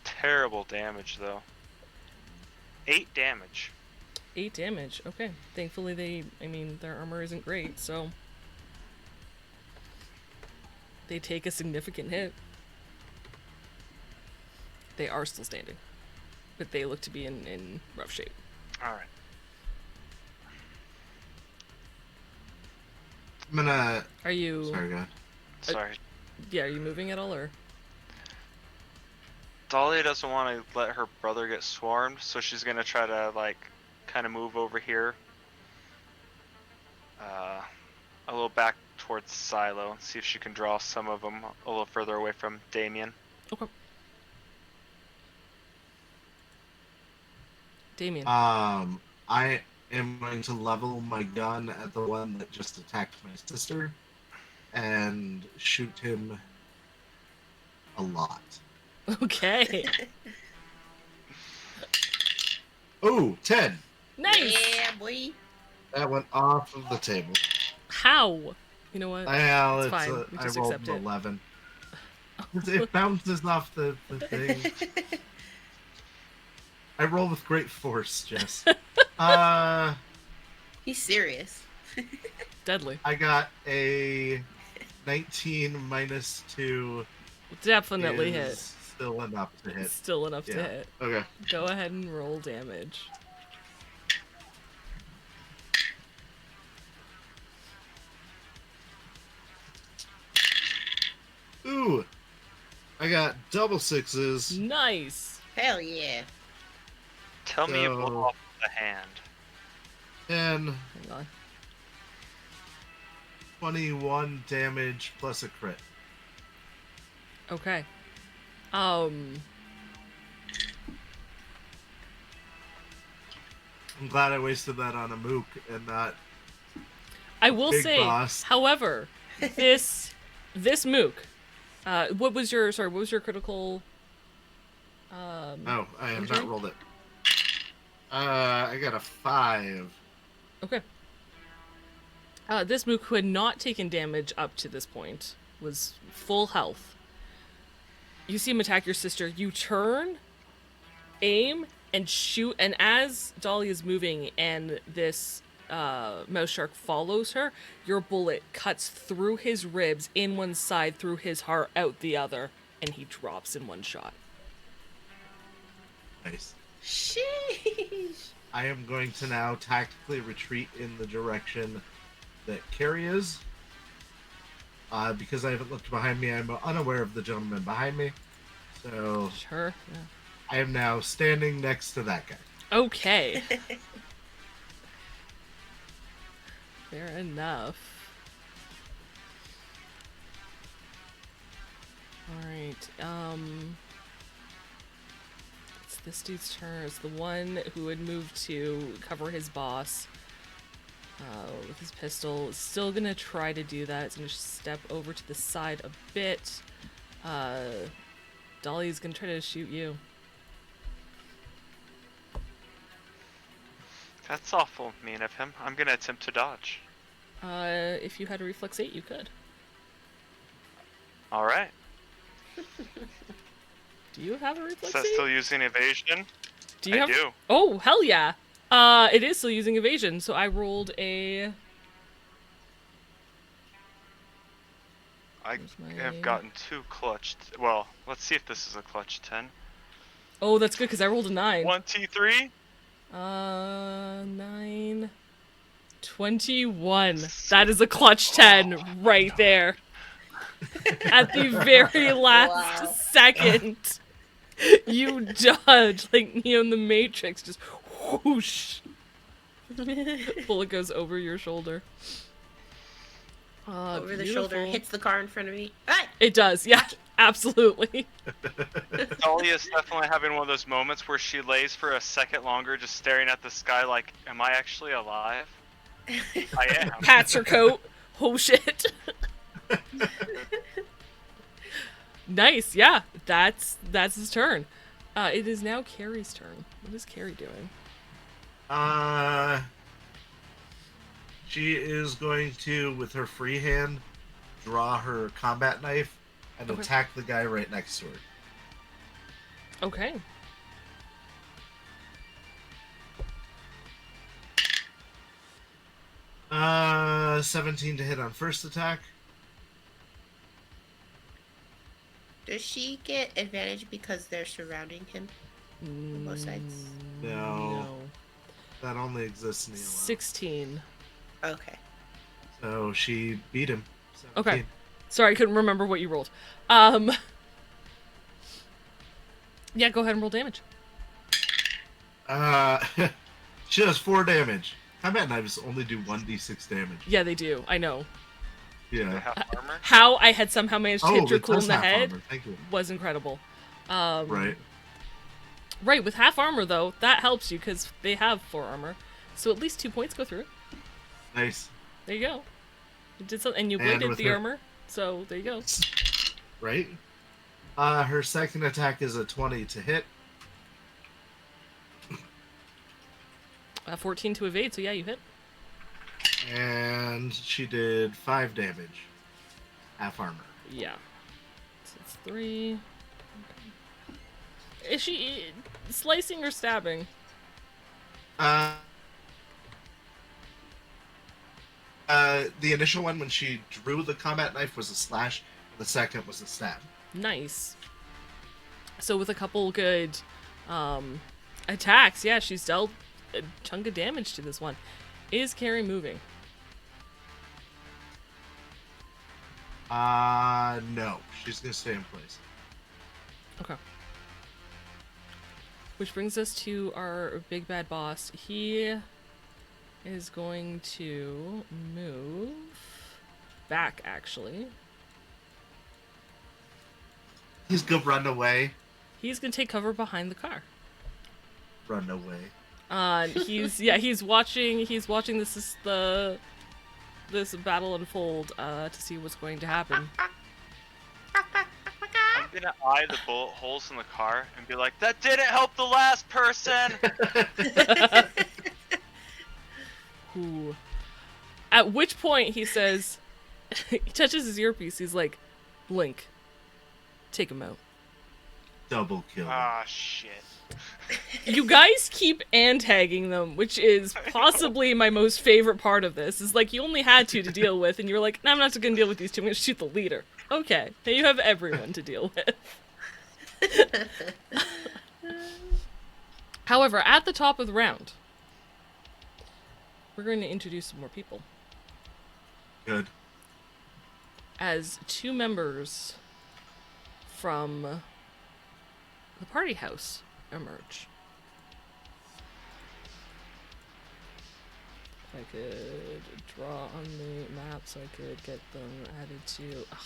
terrible damage, though. 8 damage. 8 damage. Okay. Thankfully, their armor isn't great, so they take a significant hit. They are still standing, but they look to be in rough shape. Alright. I'm gonna... Are you... Sorry, go ahead. Sorry. Yeah, are you moving at all, or...? Dahlia doesn't want to let her brother get swarmed, so she's gonna try to, like, kind of move over here. A little back towards Silo, and see if she can draw some of them a little further away from Damien. Okay. Damien. I am going to level my gun at the one that just attacked my sister and shoot him a lot. Okay. Oh, 10. Nice! Yeah, boy. That went off of the table. How? You know what? Well, It's fine. We I just rolled accept an it. 11. It bounces off the thing. I roll with great force, Jess. He's serious. Deadly. I got a 19 minus 2. Definitely hit. Still enough to hit. Still enough to Yeah. hit. Okay. Go ahead and roll damage. Ooh, I got double sixes. Nice. Hell yeah. Tell me you So- blow off the hand. And Hang on. 21 damage plus a crit. Okay. I'm glad I wasted that on a mook and not. I will Big say, boss. however, this mook. What was your critical? Oh, I have injury? not rolled it. I got a 5. Okay. This mook who had not taken damage up to this point was full health. You see him attack your sister. You turn, aim, and shoot. And as Dolly is moving and this mouse shark follows her, your bullet cuts through his ribs in one side, through his heart, out the other, and he drops in one shot. Nice. Sheesh. I am going to now tactically retreat in the direction that Carrie is. Because I haven't looked behind me, I'm unaware of the gentleman behind me. So Sure. Yeah. I am now standing next to that guy. Okay. Fair enough. Alright, it's this dude's turn. It's the one who had moved to cover his boss with his pistol. Is still gonna try to do that. It's gonna step over to the side a bit. Dolly's gonna try to shoot you. That's awful mean of him. I'm gonna attempt to dodge. If you had a reflex 8, you could. Alright. Do you have a Is reflex that 8? still using evasion? Do you I have? do. Oh, hell yeah! It is still using evasion. So I rolled a. I Where's my- have gotten 2 clutched. Well, let's see if this is a clutch 10. Oh, that's good because I rolled a 9. 1 T3. 9. 21. That is a clutch 10 right there. At the very last Wow. second, you dodge like Neo in the Matrix, just whoosh. Bullet goes over your shoulder. Over the shoulder, Beautiful. hits the car in front of me. Ah! It does, yeah, absolutely. Dolly is definitely having one of those moments where she lays for a second longer just staring at the sky like, am I actually alive? I am. Pats her coat. Oh shit. Nice, yeah. That's his turn. It is now Carrie's turn. What is Carrie doing? She is going to, with her free hand, draw her combat knife and Okay. attack the guy right next to her. Okay. Uh, 17 to hit on first attack. Does she get advantage because they're surrounding him? Both sides? No. That only exists in the 16. Okay. So she beat him. Okay. 17. Sorry, I couldn't remember what you rolled. Yeah, go ahead and roll damage. She does 4 damage. Combat knives only do 1d6 damage. Yeah, they do. I know. They Yeah. have armor? How I had somehow managed to hit it Dracul does in the have head armor. Thank you. was incredible. Right. Right, with half armor, though, that helps you because they have 4 armor. So at least 2 points go through. Nice. There you go. You did something, and you And bladed with the her- armor. So there you go. Right? Her second attack is a 20 to hit. 14 to evade, so yeah, you hit. And she did 5 damage. Half armor. Yeah. So it's 3. Is she slicing or stabbing? The initial one, when she drew the combat knife, was a slash. The second was a stab. Nice. So with a couple good attacks, yeah, she's dealt a chunk of damage to this one. Is Carrie moving? No. She's gonna stay in place. Okay. Which brings us to our big bad boss. He is going to move back, actually. He's gonna run away. He's gonna take cover behind the car. Run away. He's watching this battle unfold to see what's going to happen. I'm gonna eye the bullet holes in the car and be like, that didn't help the last person! Ooh. At which point he says, he touches his earpiece, he's like, Blink. Take him out. Double kill. Ah, shit. You guys keep tagging them, which is possibly my most favorite part of this. Is like, you only had two to deal with, and you're like, no, I'm not gonna deal with these two, I'm gonna shoot the leader. Okay, now you have everyone to deal with. However, at the top of the round, we're going to introduce some more people. Good. As two members from the party house emerge. If I could draw on the map so I could get them added to... Ugh.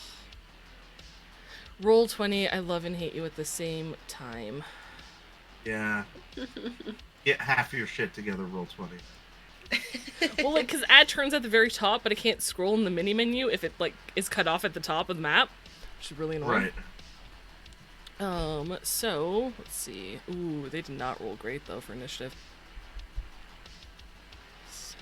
Roll 20, I love and hate you at the same time. Yeah. Get half of your shit together, roll 20. Well, like, because add turns at the very top, but I can't scroll in the mini menu if it, like, is cut off at the top of the map, which is really annoying. Right. So, let's see. Ooh, they did not roll great, though, for initiative. So,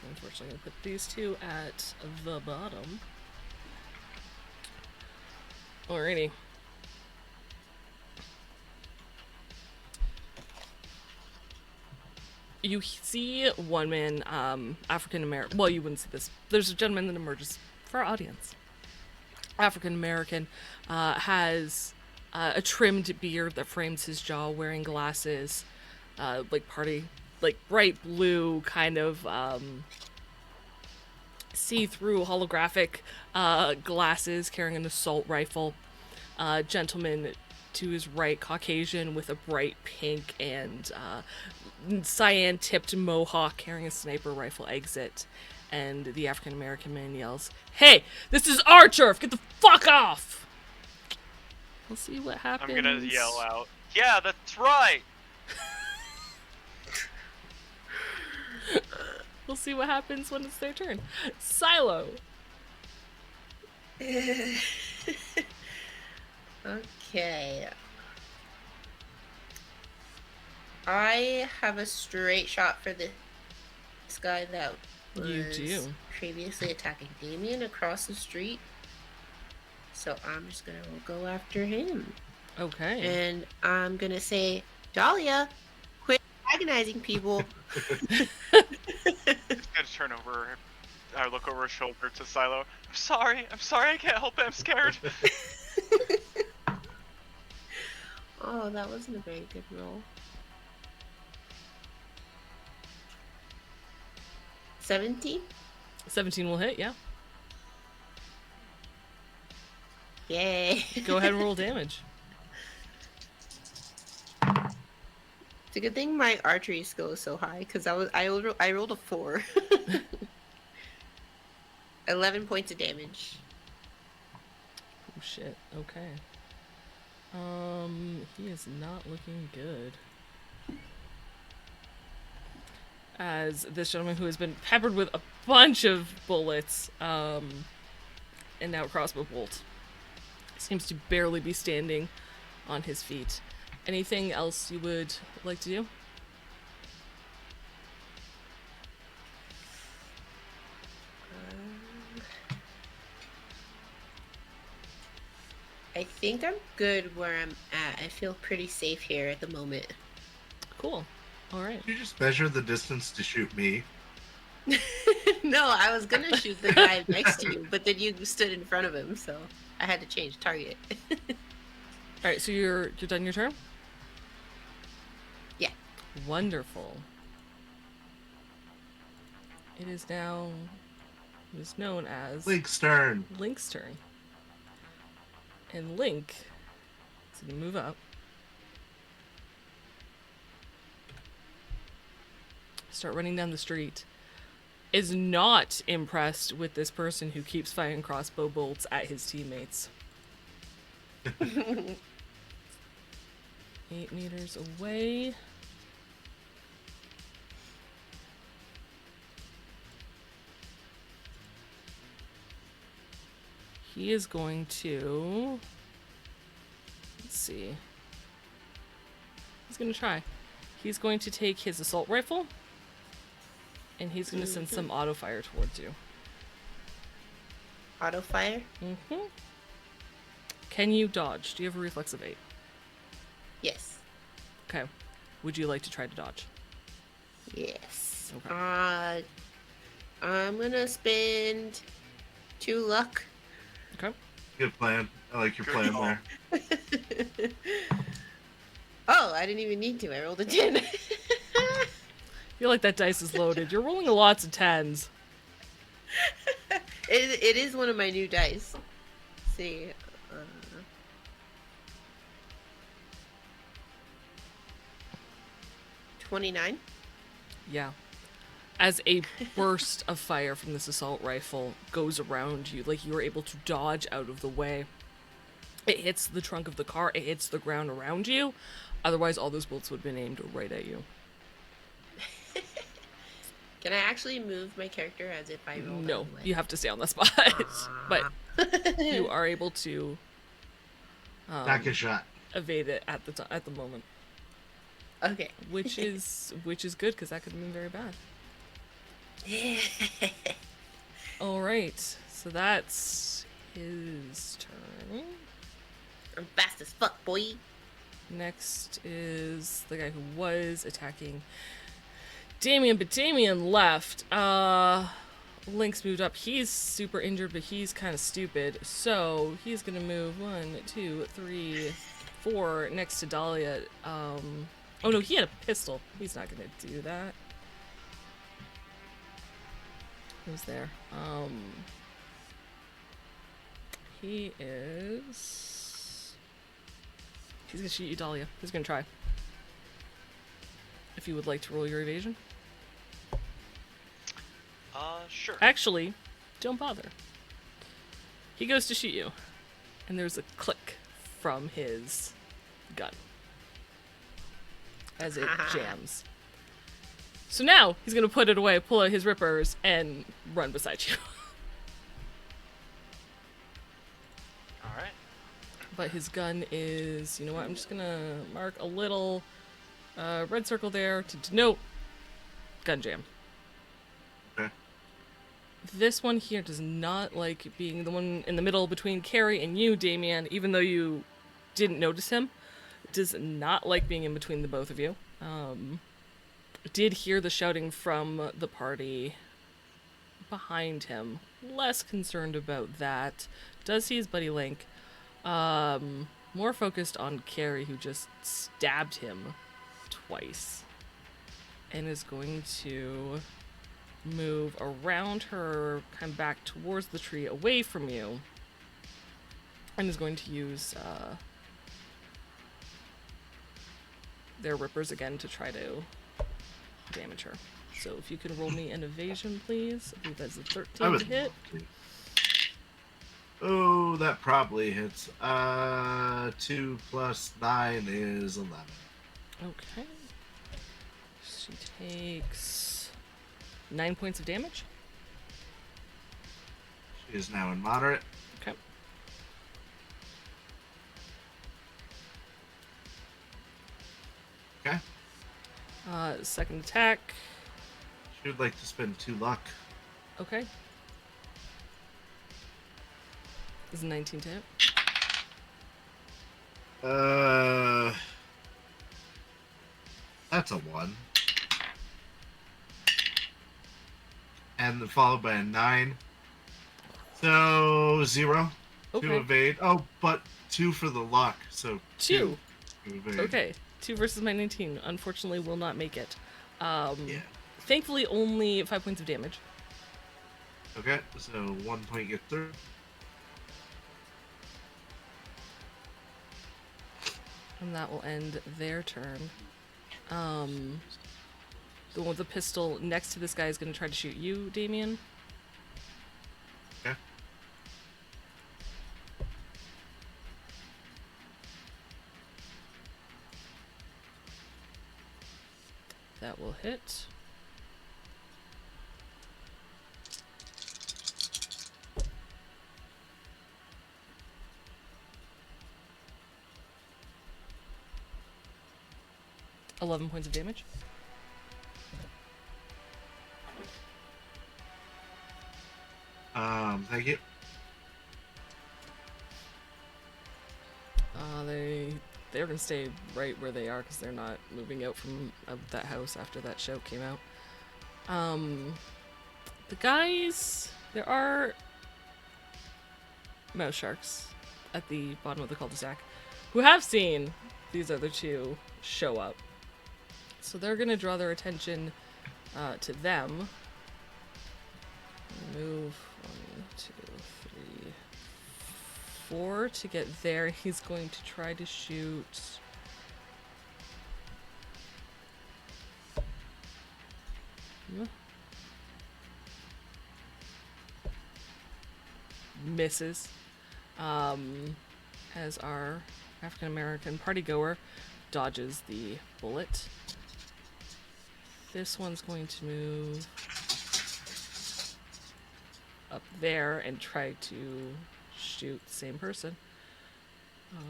unfortunately, I'm going to put these two at the bottom. Alrighty. You see one man, African American. Well, you wouldn't see this. There's a gentleman that emerges for our audience. African American, has a trimmed beard that frames his jaw, wearing glasses, like bright blue kind of see-through holographic glasses, carrying an assault rifle. Gentleman to his right, Caucasian, with a bright pink and cyan-tipped mohawk, carrying a sniper rifle, exit. And the African-American man yells, "Hey, this is our turf! Get the fuck off!" We'll see what happens. I'm gonna yell out, yeah, that's right! We'll see what happens when it's their turn. Silo! Okay. I have a straight shot for this guy that was You do. previously attacking Damien across the street. So I'm just gonna go after him. Okay. And I'm gonna say, Dahlia, quit agonizing people. He's gonna turn over. I look over his shoulder to Silo. I'm sorry, I can't help it, I'm scared. Oh, that wasn't a very good roll. 17? 17 will hit, yeah. Yay. Go ahead and roll damage. It's a good thing my archery skill is so high, because I rolled a 4. 11 points of damage. Oh shit, okay. He is not looking good. As this gentleman who has been peppered with a bunch of bullets, and now crossbow bolt, seems to barely be standing on his feet. Anything else you would like to do? I think I'm good where I'm at. I feel pretty safe here at the moment. Cool. Alright. Did you just measure the distance to shoot me? No, I was gonna shoot the guy next to you, but then you stood in front of him, so. I had to change target. All right, so you're done your turn? Yeah. Wonderful. It is now known as Link's turn. Link's turn. And Link is going to move up. Start running down the street. Is not impressed with this person who keeps firing crossbow bolts at his teammates. 8 meters away. He is going to... Let's see. He's going to try. He's going to take his assault rifle, and he's going to send some auto fire towards you. Auto fire? Mm-hmm. Can you dodge? Do you have a reflex of 8? Yes. Okay. Would you like to try to dodge? Yes. Okay. I'm gonna spend 2 luck. Okay. Good plan. I like your Good plan call. there. Oh, I didn't even need to. I rolled a 10. I feel like that dice is loaded. You're rolling lots of 10s. It is one of my new dice. Let's see. 29. Yeah. As a burst of fire from this assault rifle goes around you, like you are able to dodge out of the way. It hits the trunk of the car, it hits the ground around you. Otherwise, all those bullets would have been aimed right at you. Can I actually move my character as if I rolled No, out of the way? you have to stay on the spot. But you are able to Back a shot. evade it at the moment, Okay. which is good because that could have been very bad. All right, so that's his turn. I'm fast as fuck, boy. Next is the guy who was attacking Damien, but Damien left. Link's moved up. He's super injured, but he's kind of stupid. So he's gonna move 1, 2, 3, 4 next to Dahlia. Oh no, he had a pistol. He's not gonna do that. Who's there? He is... He's gonna shoot you, Dahlia. He's gonna try. If you would like to roll your evasion. Sure. Actually, don't bother. He goes to shoot you, and there's a click from his gun as it jams. So now he's gonna put it away, pull out his rippers, and run beside you. Alright. But his gun is, you know what, I'm just gonna mark a little red circle there to denote gun jam. Okay. This one here does not like being the one in the middle between Carrie and you, Damien, even though you didn't notice him. Does not like being in between the both of you. Did hear the shouting from the party behind him. Less concerned about that. Does see his buddy Link. More focused on Carrie, who just stabbed him twice. And is going to move around her, kind of back towards the tree, away from you. And is going to use their rippers again to try to damage her. So if you can roll me an evasion, please. I believe that's a 13 to hit. Oh, that probably hits. 2 plus 9 is 11. Okay. She takes 9 points of damage. She is now in moderate. Okay. Okay. Second attack. She would like to spend 2 luck. Okay. Is 19 to hit? That's a 1. And then followed by a 9. So 0. Okay. 2 evade. Oh, but 2 for the lock, so 2. to evade. Okay. 2 versus my 19. Unfortunately, will not make it. Yeah. Thankfully, only 5 points of damage. Okay, so 1 point get through. And that will end their turn. The one with the pistol next to this guy is going to try to shoot you, Damien. Okay. That will hit. $11 points of damage. Thank you. They're gonna stay right where they are because they're not moving out from that house after that shout came out. The guys, there are mouse sharks at the bottom of the cul-de-sac who have seen these other two show up. So they're gonna draw their attention to them. Move 1, 2, 3, 4 to get there. He's going to try to shoot. Misses. As our African American party goer dodges the bullet. This one's going to move up there and try to shoot the same person.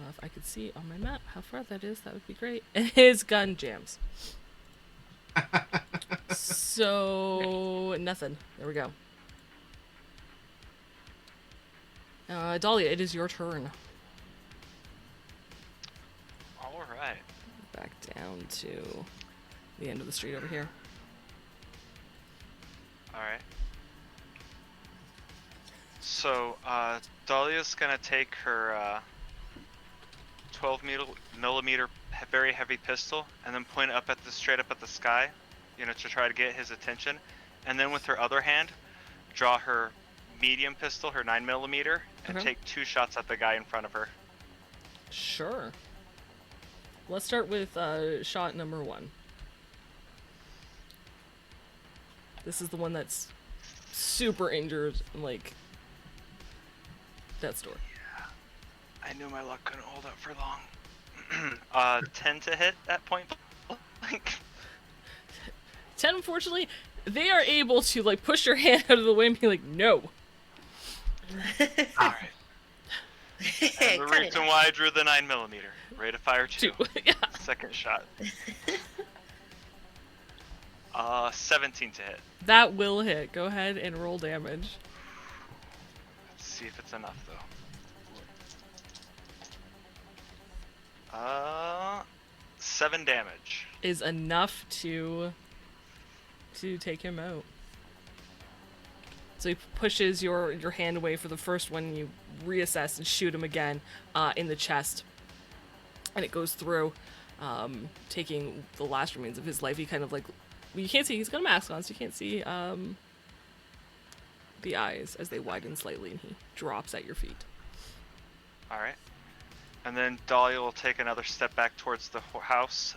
If I could see on my map how far that is, that would be great. And his gun jams. So, nothing. There we go. Dahlia, it is your turn. Alright. Back down to the end of the street over here. Alright. So, Dahlia's gonna take her 12mm very heavy pistol and then point it straight up at the sky, you know, to try to get his attention. And then with her other hand, draw her medium pistol, her 9mm, and take 2 shots at the guy in front of her. Sure. Let's start with shot number 1. This is the one that's super injured and like death's door. Yeah. I knew my luck couldn't hold up for long. 10 to hit at point blank. 10, unfortunately, they are able to like push your hand out of the way and be like, no. Alright. And the reason why I drew the 9mm. Rate of fire 2. Yeah. Second shot. 17 to hit. That will hit. Go ahead and roll damage. Let's see if it's enough though. 7 damage. Is enough to take him out. So he pushes your hand away for the first one. You reassess and shoot him again in the chest, and it goes through, taking the last remains of his life. He kind of like, well, you can't see. He's got a mask on, so you can't see the eyes as they widen slightly, and he drops at your feet. All right. And then Dahlia will take another step back towards the house,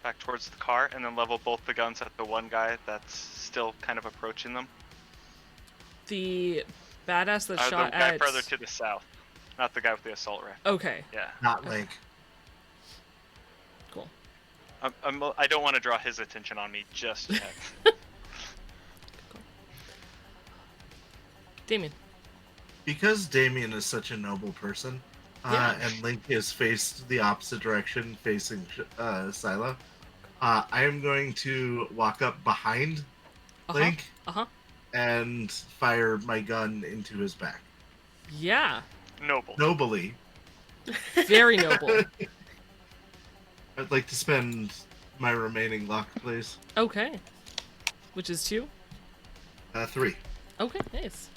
back towards the car, and then level both the guns at the one guy that's still kind of approaching them. The badass that shot the guy at... further to the south, not the guy with the assault rifle. Okay. Yeah. Not Link. Cool. I don't want to draw his attention on me just yet. Cool. Damien. Because Damien is such a noble person, and Link is faced the opposite direction, facing Silo, I am going to walk up behind Link and fire my gun into his back. Yeah. Nobly. Very noble. I'd like to spend my remaining luck, please. Okay. Which is 2? 3. Okay, nice.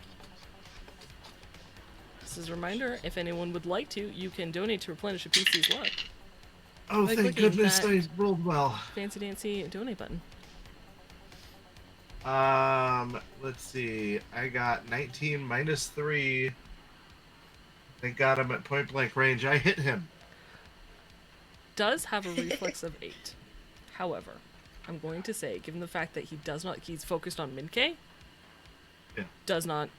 This is a reminder, if anyone would like to, you can donate to replenish a PC's luck. Oh, By thank clicking goodness that- I rolled well. Fancy dancy donate button. Let's see. I got 19 minus 3. Thank God I'm at point blank range. I hit him. Does have a reflex of 8. However, I'm going to say, given the fact that he's focused on Minkei, Yeah. does not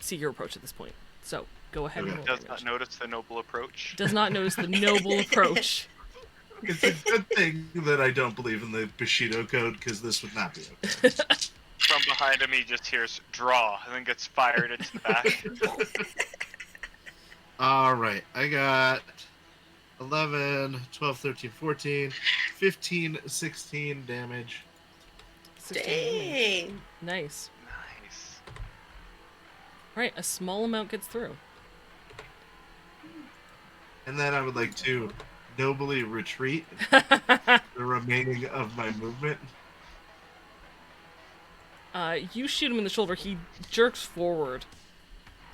see your approach at this point. So, go ahead and Okay. roll Does damage. not notice the noble approach. Does not notice the noble approach. It's a good thing that I don't believe in the Bushido code, because this would not be okay. From behind him, he just hears draw, and then gets fired into the back. Alright, I got 11, 12, 13, 14, 15, 16 damage. 16 damage. Dang. Nice. Nice. Alright, a small amount gets through. And then I would like to nobly retreat the remaining of my movement. You shoot him in the shoulder, he jerks forward.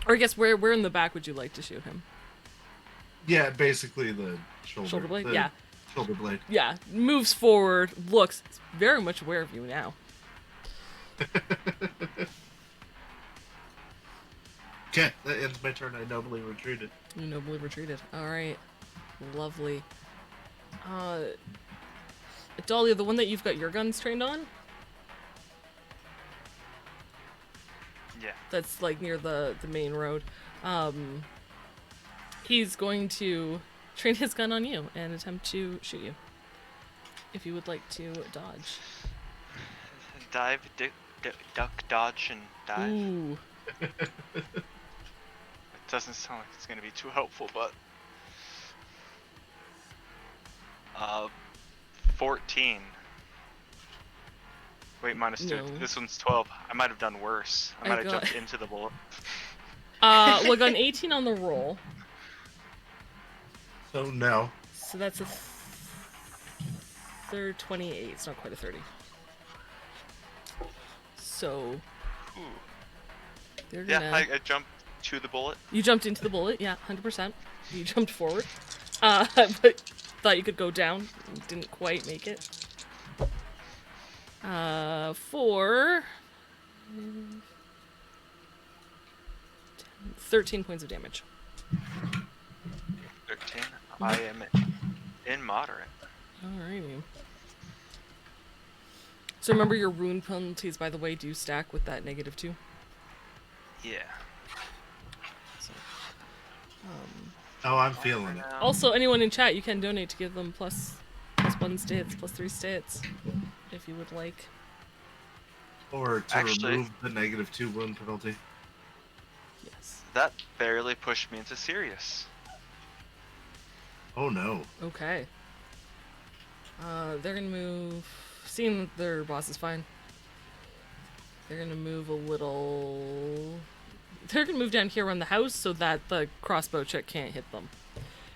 Or I guess where in the back would you like to shoot him? Yeah, basically the shoulder. Shoulder blade? the Yeah. Shoulder blade. Yeah, moves forward, looks very much aware of you now. Okay, that ends my turn. I nobly retreated. You nobly retreated. Alright. Lovely. Dahlia, the one that you've got your guns trained on? Yeah. That's like near the main road. He's going to train his gun on you and attempt to shoot you. If you would like to dodge. Dive, duck, dodge, and dive. Ooh. It doesn't sound like it's gonna be too helpful, but 14. Wait, minus 2. No. This one's 12. I might have done worse. I I might have got- jumped into the bullet. Well, I got an 18 on the roll. So no. So that's a third 28. It's not quite a 30. So Ooh. they're gonna. Yeah, I jumped to the bullet. You jumped into the bullet, yeah, 100%. You jumped forward. But thought you could go down. Didn't quite make it. For 13 points of damage. 13. I am in moderate. Alrighty. So remember your wound penalties, by the way, do stack with that -2. Yeah. So, Oh, I'm feeling it. also, anyone in chat, you can donate to give them plus 1 stats, plus 3 stats, if you would like. Or to Actually- remove the -2 wound penalty. Yes. That barely pushed me into serious. Oh no. Okay. They're gonna move. Seeing that their boss is fine, they're gonna move a little. They're gonna move down here around the house so that the crossbow check can't hit them.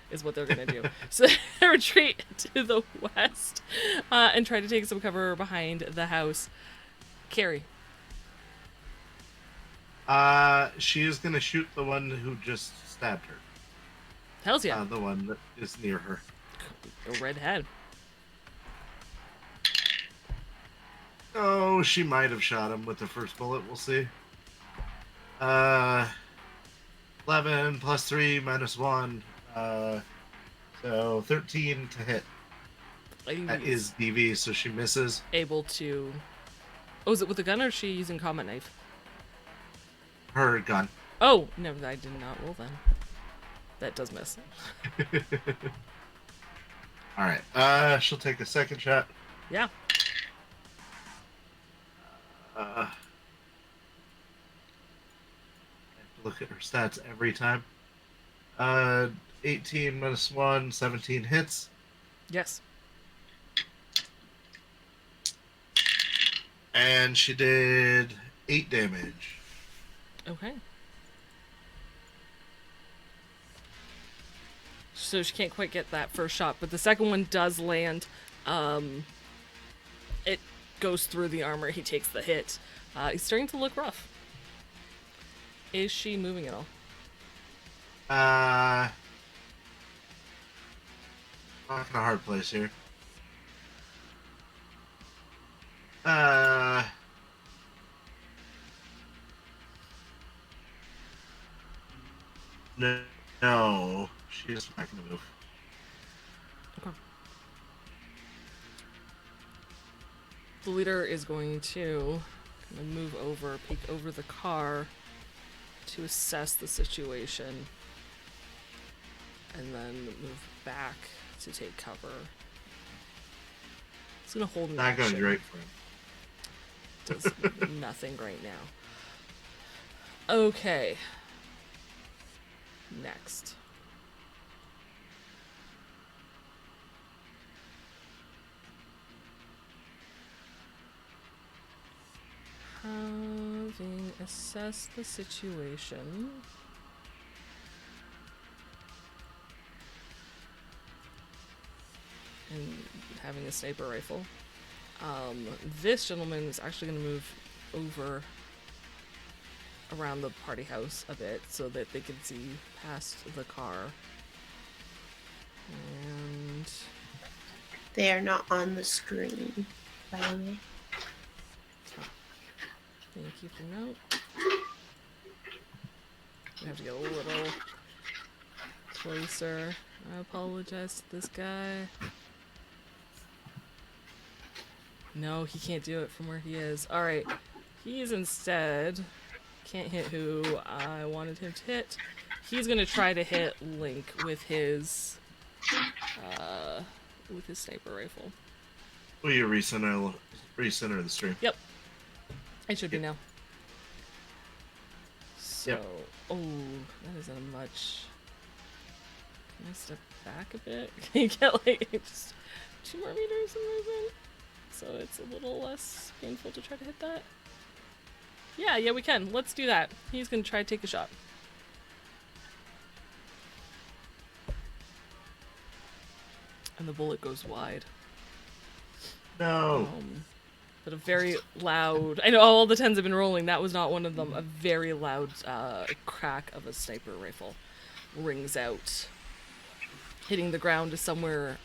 Is what they're gonna do. So they retreat to the west and try to take some cover behind the house. Carrie. She is gonna shoot the one who just stabbed her. Hells yeah. The one that is near her. A red head. Oh, she might have shot him with the first bullet. We'll see. 11 plus 3 minus 1. So 13 to hit. That is DV, so she misses. able to. Oh, is it with a gun or is she using combat knife? Her gun. Oh, no, I did not roll then. That does miss. Alright, she'll take a second shot. Yeah. I have to look at her stats every time. 18 minus 1, 17 hits. Yes. And she did 8 damage. Okay. So she can't quite get that first shot, but the second one does land. It goes through the armor. He takes the hit. He's starting to look rough. Is she moving at all? Uh, Not in a hard place here. Uh, no, no. She's not gonna move. Okay. The leader is going to kind of move over, peek over the car to assess the situation, and then move back to take cover. It's gonna hold an Not action. going great for him. Does nothing right now. Okay. Next. Having assessed the situation, and having a sniper rifle, this gentleman is actually going to move over around the party house a bit so that they can see past the car. And They are not on the screen, by the way. thank you for note. I have to get a little closer. I apologize to this guy. No, he can't do it from where he is. Alright. He's instead can't hit who I wanted him to hit. He's gonna try to hit Link with his sniper rifle. Will you recenter the stream? Yep. It should be now. So, Yep. oh, that isn't a much. Can I step back a bit? Can you get like just 2 more meters of movement? So it's a little less painful to try to hit that. Yeah, we can. Let's do that. He's gonna try to take a shot. And the bullet goes wide. No. But a very loud. I know all the 10s have been rolling. That was not one of them. A very loud crack of a sniper rifle rings out, hitting the ground to somewhere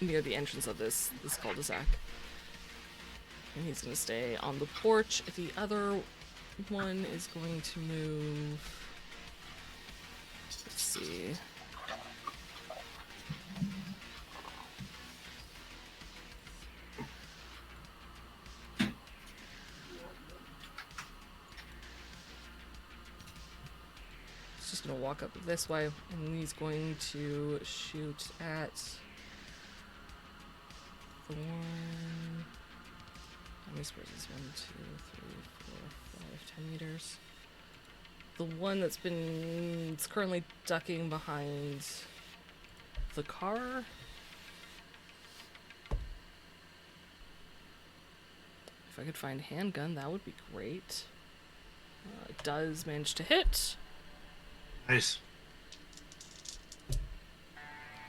near the entrance of this cul-de-sac. And he's going to stay on the porch. The other one is going to move. Let's see. He's just going to walk up this way, and he's going to shoot at the one. How many squares is 1, 2, 3, 4, 5, 10 meters? The one that's been it's currently ducking behind the car. If I could find a handgun, that would be great. It does manage to hit. Nice.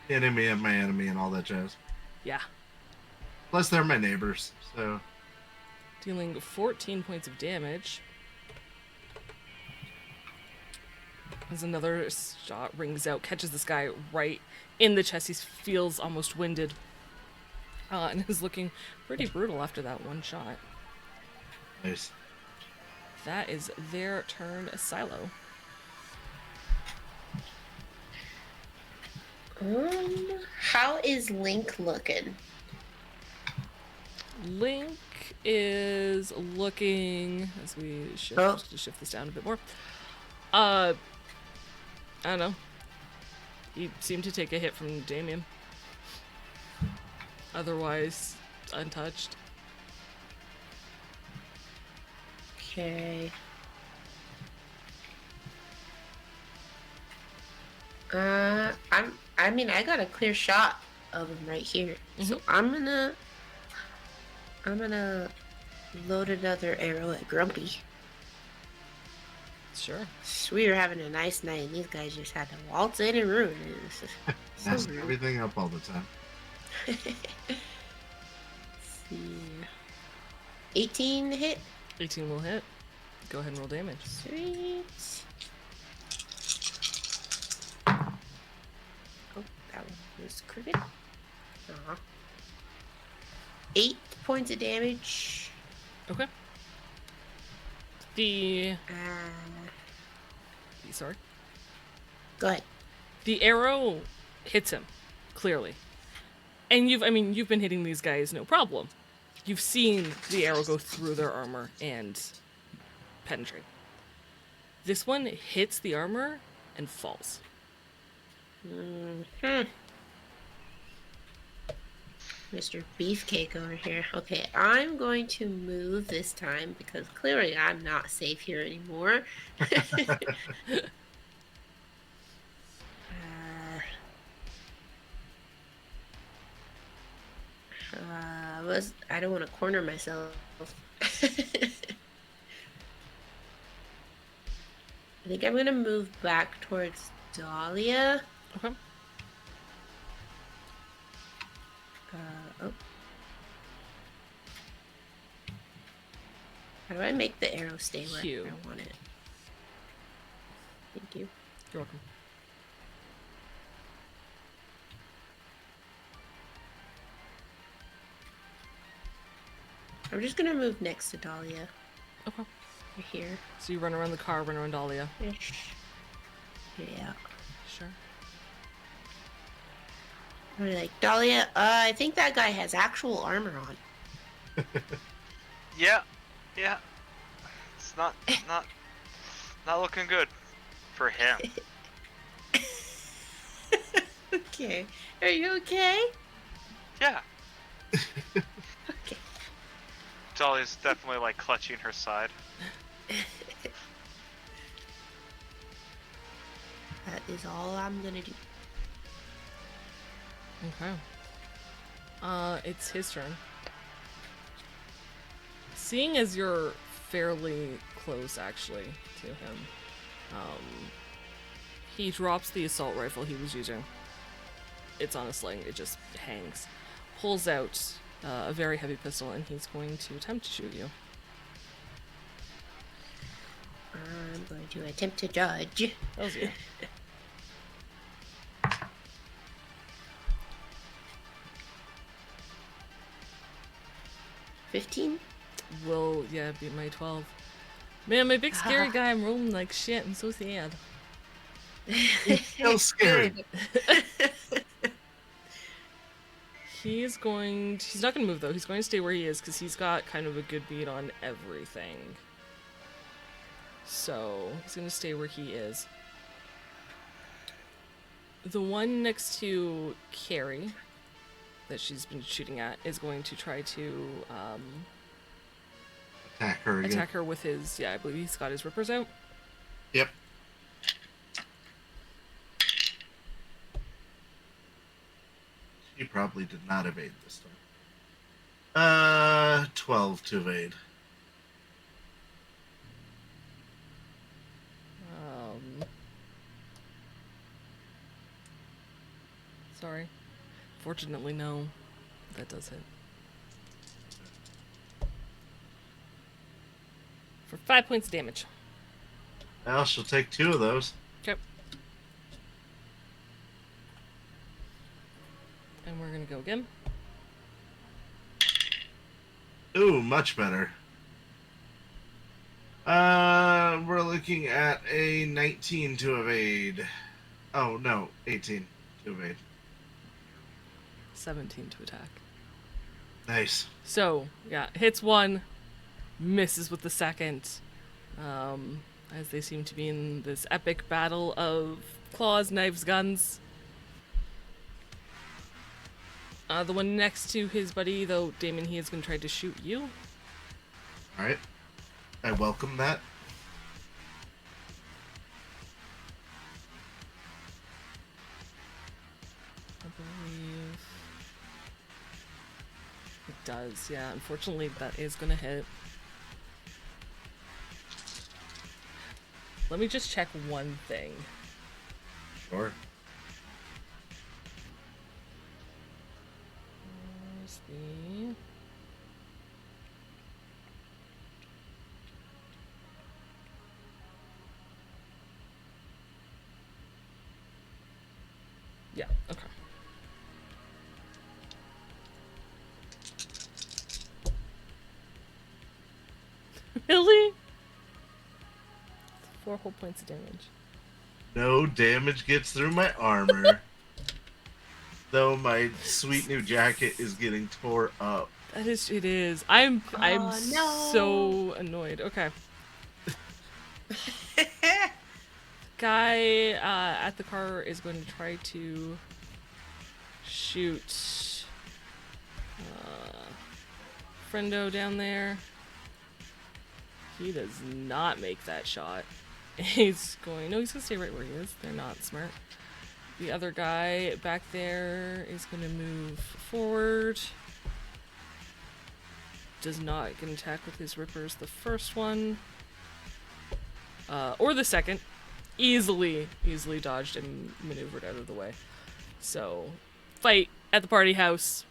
Enemy of my enemy and all that jazz. Yeah. Plus, they're my neighbors, so. Dealing 14 points of damage. As another shot rings out, catches this guy right in the chest. He feels almost winded. And is looking pretty brutal after that one shot. Nice. That is their turn, Silo. How is Link looking? Link is looking, as we shift, shift this down a bit more. I don't know. He seemed to take a hit from Damien. Otherwise, untouched. Okay. I mean, I got a clear shot of him right here. So I'm gonna load another arrow at Grumpy. Sure. So we were having a nice night, and these guys just had to waltz in and ruin it. Mess everything up all the time. Let's see. 18 to hit. 18 will hit. Go ahead and roll damage. Sweet. This cricket. 8 points of damage. Okay. Sorry. Go ahead. The arrow hits him, clearly. And you've been hitting these guys no problem. You've seen the arrow go through their armor and penetrate. This one hits the armor and falls. Mr. Beefcake over here. Okay, I'm going to move this time because clearly I'm not safe here anymore. I don't want to corner myself. I think I'm going to move back towards Dahlia. Okay. Oh. How do I make the arrow stay where Q. I want it? Thank you. You're welcome. I'm just gonna move next to Dahlia. Okay. Right here. So you run around the car, run around Dahlia. Ish. Yeah. Sure. I'm like, Dahlia, I think that guy has actual armor on. Yeah. It's not looking good for him. Okay. Are you okay? Yeah. Okay. Dolly's definitely like clutching her side. That is all I'm gonna do. Okay. It's his turn. Seeing as you're fairly close, actually, to him, he drops the assault rifle he was using. It's on a sling, it just hangs. Pulls out a very heavy pistol, and he's going to attempt to shoot you. I'm going to attempt to judge. That was you. $15? Will, yeah, beat my 12. Man, my big scary guy, I'm rolling like shit. I'm so sad. Still scared. He's not going to move, though. He's going to stay where he is, because he's got kind of a good beat on everything. So, he's going to stay where he is. The one next to Carrie, that she's been shooting at, is going to try to Attack her again. attack her with his, I believe he's got his rippers out. Yep. She probably did not evade this time. 12 to evade. Sorry. Fortunately, no. That does hit. For 5 points of damage. Well, she'll take 2 of those. Okay. And we're gonna go again. Ooh, much better. We're looking at a 19 to evade. Oh, no, 18 to evade. 17 to attack. Nice. So, yeah, hits one, misses with the second, as they seem to be in this epic battle of claws, knives, guns. The one next to his buddy, though, Damon, he is going to try to shoot you. Alright. I welcome that. I believe it does, yeah. Unfortunately, that is gonna hit. Let me just check one thing. Sure. Where's the... Yeah, okay. 4 whole points of damage. No damage gets through my armor. Though my sweet new jacket is getting tore up. It is. I'm no. so annoyed. Okay. Guy at the car is going to try to shoot Friendo down there. He does not make that shot. He's going to stay right where he is. They're not smart. The other guy back there is going to move forward. Does not get an attack with his rippers. The first one. Or the second. Easily dodged and maneuvered out of the way. So, fight at the party house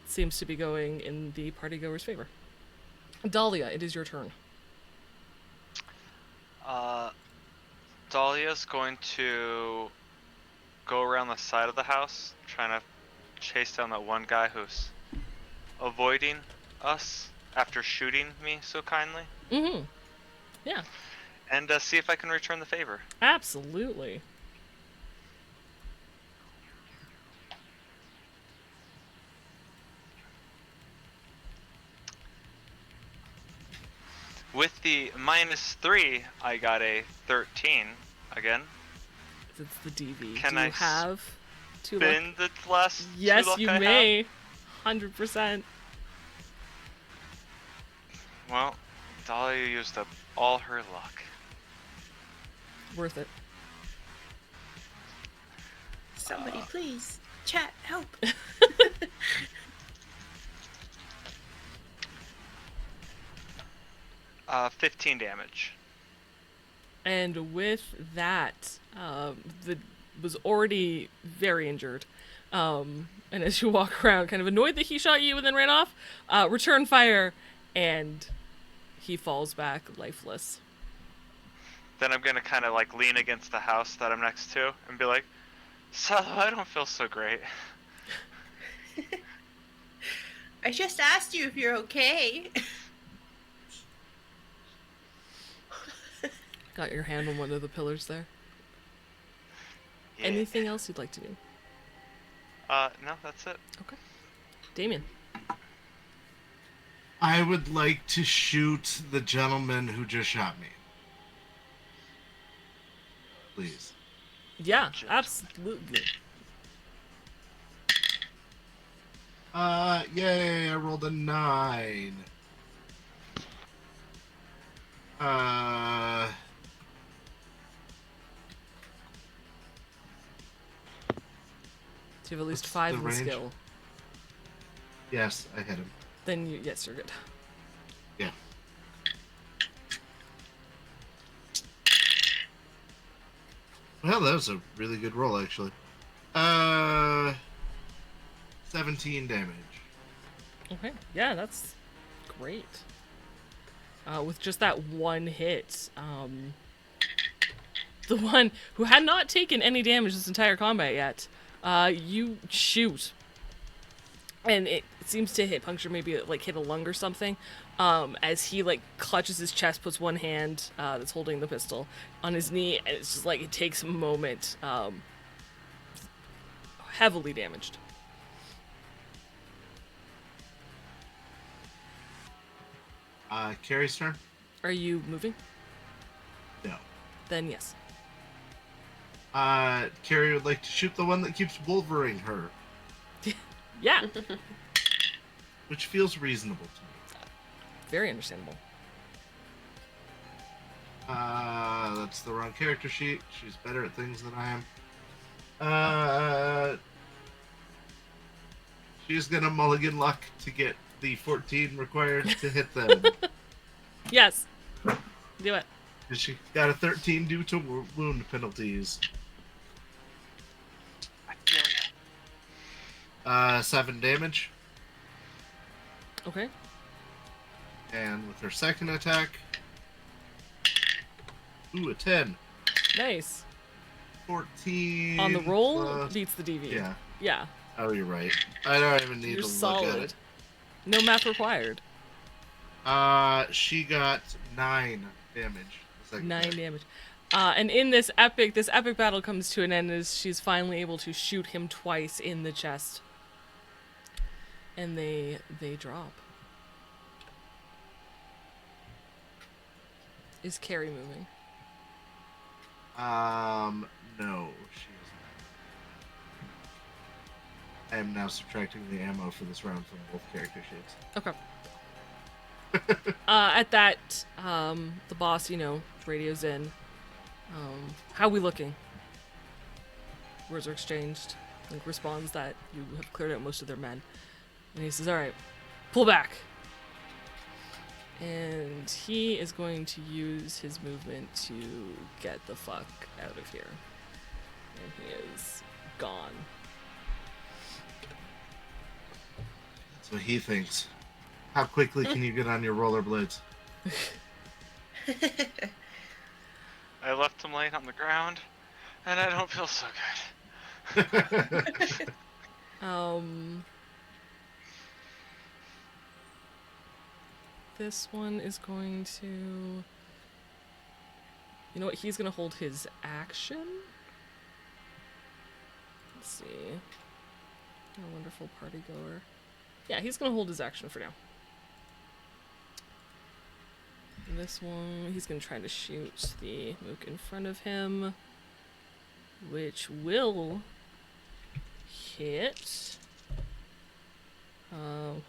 seems to be going in the partygoer's favor. Dahlia, it is your turn. Dahlia's going to go around the side of the house, trying to chase down that one guy who's avoiding us after shooting me so kindly. Mm-hmm. Yeah. And see if I can return the favor. Absolutely. With the -3, I got a 13 again. It's the DV. Can Do you I have 2 luck? Spin the last Yes, 2 luck you I may. 100%. have? Well, Dahlia used up all her luck. Worth it. Somebody please. Chat, help. 15 damage. And with that, was already very injured. And as you walk around, kind of annoyed that he shot you and then ran off, return fire, and he falls back lifeless. Then I'm gonna kind of like lean against the house that I'm next to and be like, "Salo, I don't feel so great." I just asked you if you're okay. Got your hand on one of the pillars there. Yeah. Anything else you'd like to do? No, that's it. Okay. Damien. I would like to shoot the gentleman who just shot me. Please. Yeah, Just- absolutely. Yay, I rolled a 9. Do you have at least What's 5 the in range? skill? Yes, I hit him. Then yes, you're good. Yeah. Well, that was a really good roll, actually. 17 damage. Okay. Yeah, that's great. With just that one hit, the one who had not taken any damage this entire combat yet, you shoot, and it seems to puncture, maybe like hit a lung or something, as he like clutches his chest, puts one hand that's holding the pistol on his knee, and it's just like it takes a moment. Heavily damaged. Carrie's turn? Are you moving? No. Then yes. Carrie would like to shoot the one that keeps wolvering her, Yeah. which feels reasonable to me. Very understandable. That's the wrong character sheet. She's better at things than I am. She's gonna mulligan luck to get the 14 required to hit them. Yes. Do it. She got a 13 due to wound penalties. I feel ya. 7 damage. Okay. And with her second attack, ooh, a 10. Nice. 14. On the roll, plus- beats the DV. Yeah. Yeah. Oh, you're right. I don't even need You're to look solid. at it. No math required. She got 9 damage the Second 9 hit. damage. And in this epic battle comes to an end as she's finally able to shoot him twice in the chest. And they drop. Is Carrie moving? No, she is not. I am now subtracting the ammo for this round from both character sheets. Okay. At that, the boss, radios in. How we looking? Words are exchanged. Link responds that you have cleared out most of their men. And he says, alright, pull back. And he is going to use his movement to get the fuck out of here. And he is gone. That's what he thinks. How quickly can you get on your rollerblades? I left him laying on the ground, and I don't feel so good. This one is going to... You know what? He's going to hold his action. Let's see. A wonderful party goer. Yeah, he's going to hold his action for now. And this one, he's going to try to shoot the mook in front of him, which will hit.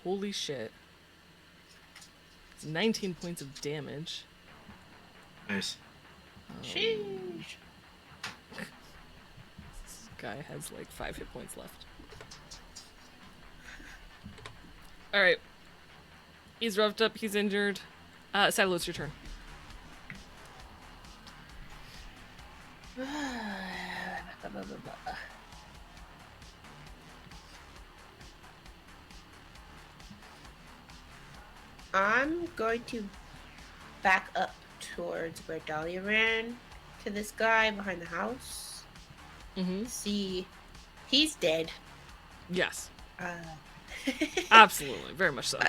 Holy shit. 19 points of damage. Nice. Sheesh. This guy has like 5 hit points left. Alright. He's roughed up, he's injured. Silo, it's your turn. I'm going to back up towards where Dahlia ran to this guy behind the house. Mm-hmm. See, he's dead. Yes. Uh, Absolutely. Very much so.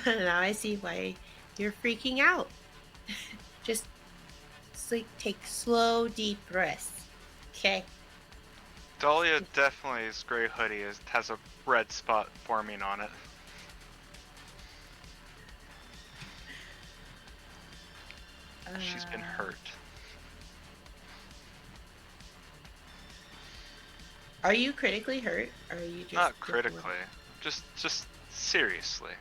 Now I see why you're freaking out. Just take slow, deep breaths. Okay. Dahlia definitely's gray hoodie has a red spot forming on it. She's been hurt. Are you critically hurt? Or are you just Not critically, just seriously.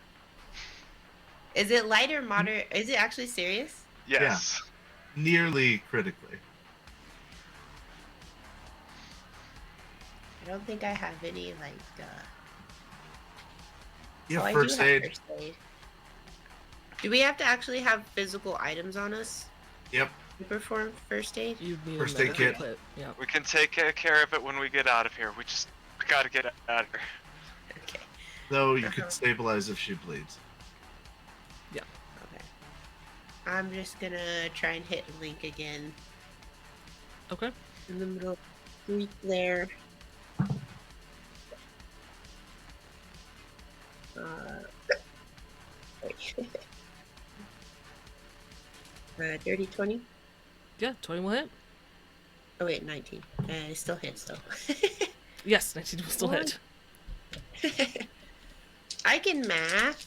Is it light or moderate? Is it actually serious? Yes. Yeah. Nearly critically. I don't think I have any You have I first do have aid. first aid. Do we have to actually have physical items on us Yep. to perform first aid? You'd need First a aid medical kit. kit. Yeah. We can take care of it when we get out of here. We gotta get out of here. Okay. Though you could stabilize if she bleeds. Okay. I'm just gonna try and hit Link again Okay. in the middle of the street there. Dirty 20. Yeah, 20 will hit. Oh wait, 19. It still hits though. Yes, 19 will still hit. I can math.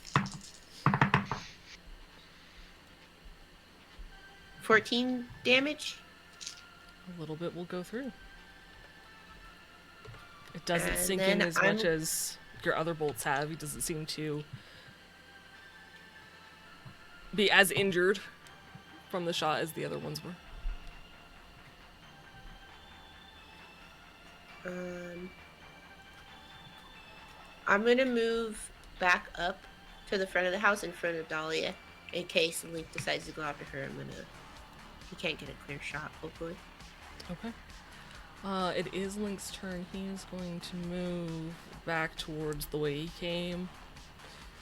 14 damage. A little bit will go through. It doesn't And sink then in as much as your other bolts have. He doesn't seem to be as injured from the shot as the other ones were. I'm gonna move back up to the front of the house in front of Dahlia in case Link decides to go after her. He can't get a clear shot, hopefully. Okay. It is Link's turn. He is going to move back towards the way he came.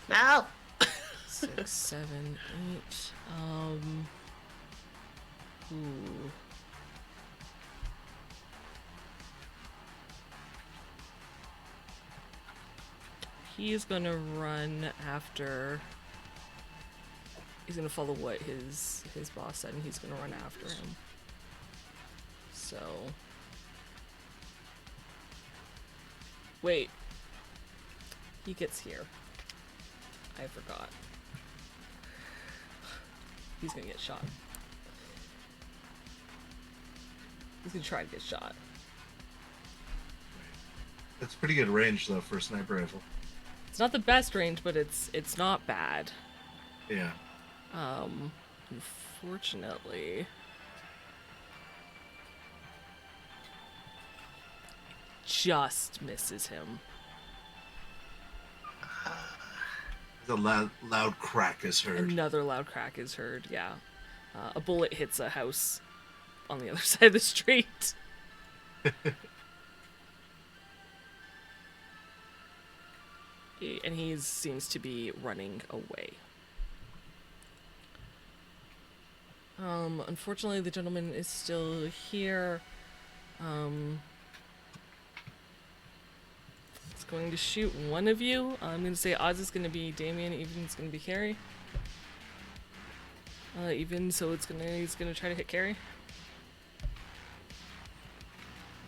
No! 6, 7, 8. Ooh. He's gonna run after He's gonna follow what his boss said, and he's gonna run after him. So, wait. He gets here. I forgot. He's gonna get shot. He's gonna try to get shot. That's pretty good range though for a sniper rifle. It's not the best range, but it's not bad. Yeah. Unfortunately, just misses him. The loud crack is heard. Another loud crack is heard. Yeah, a bullet hits a house on the other side of the street. And he seems to be running away. Unfortunately, the gentleman is still here. It's going to shoot one of you. I'm going to say odds is going to be Damien, even is going to be Carrie. Even, so he's going to try to hit Carrie.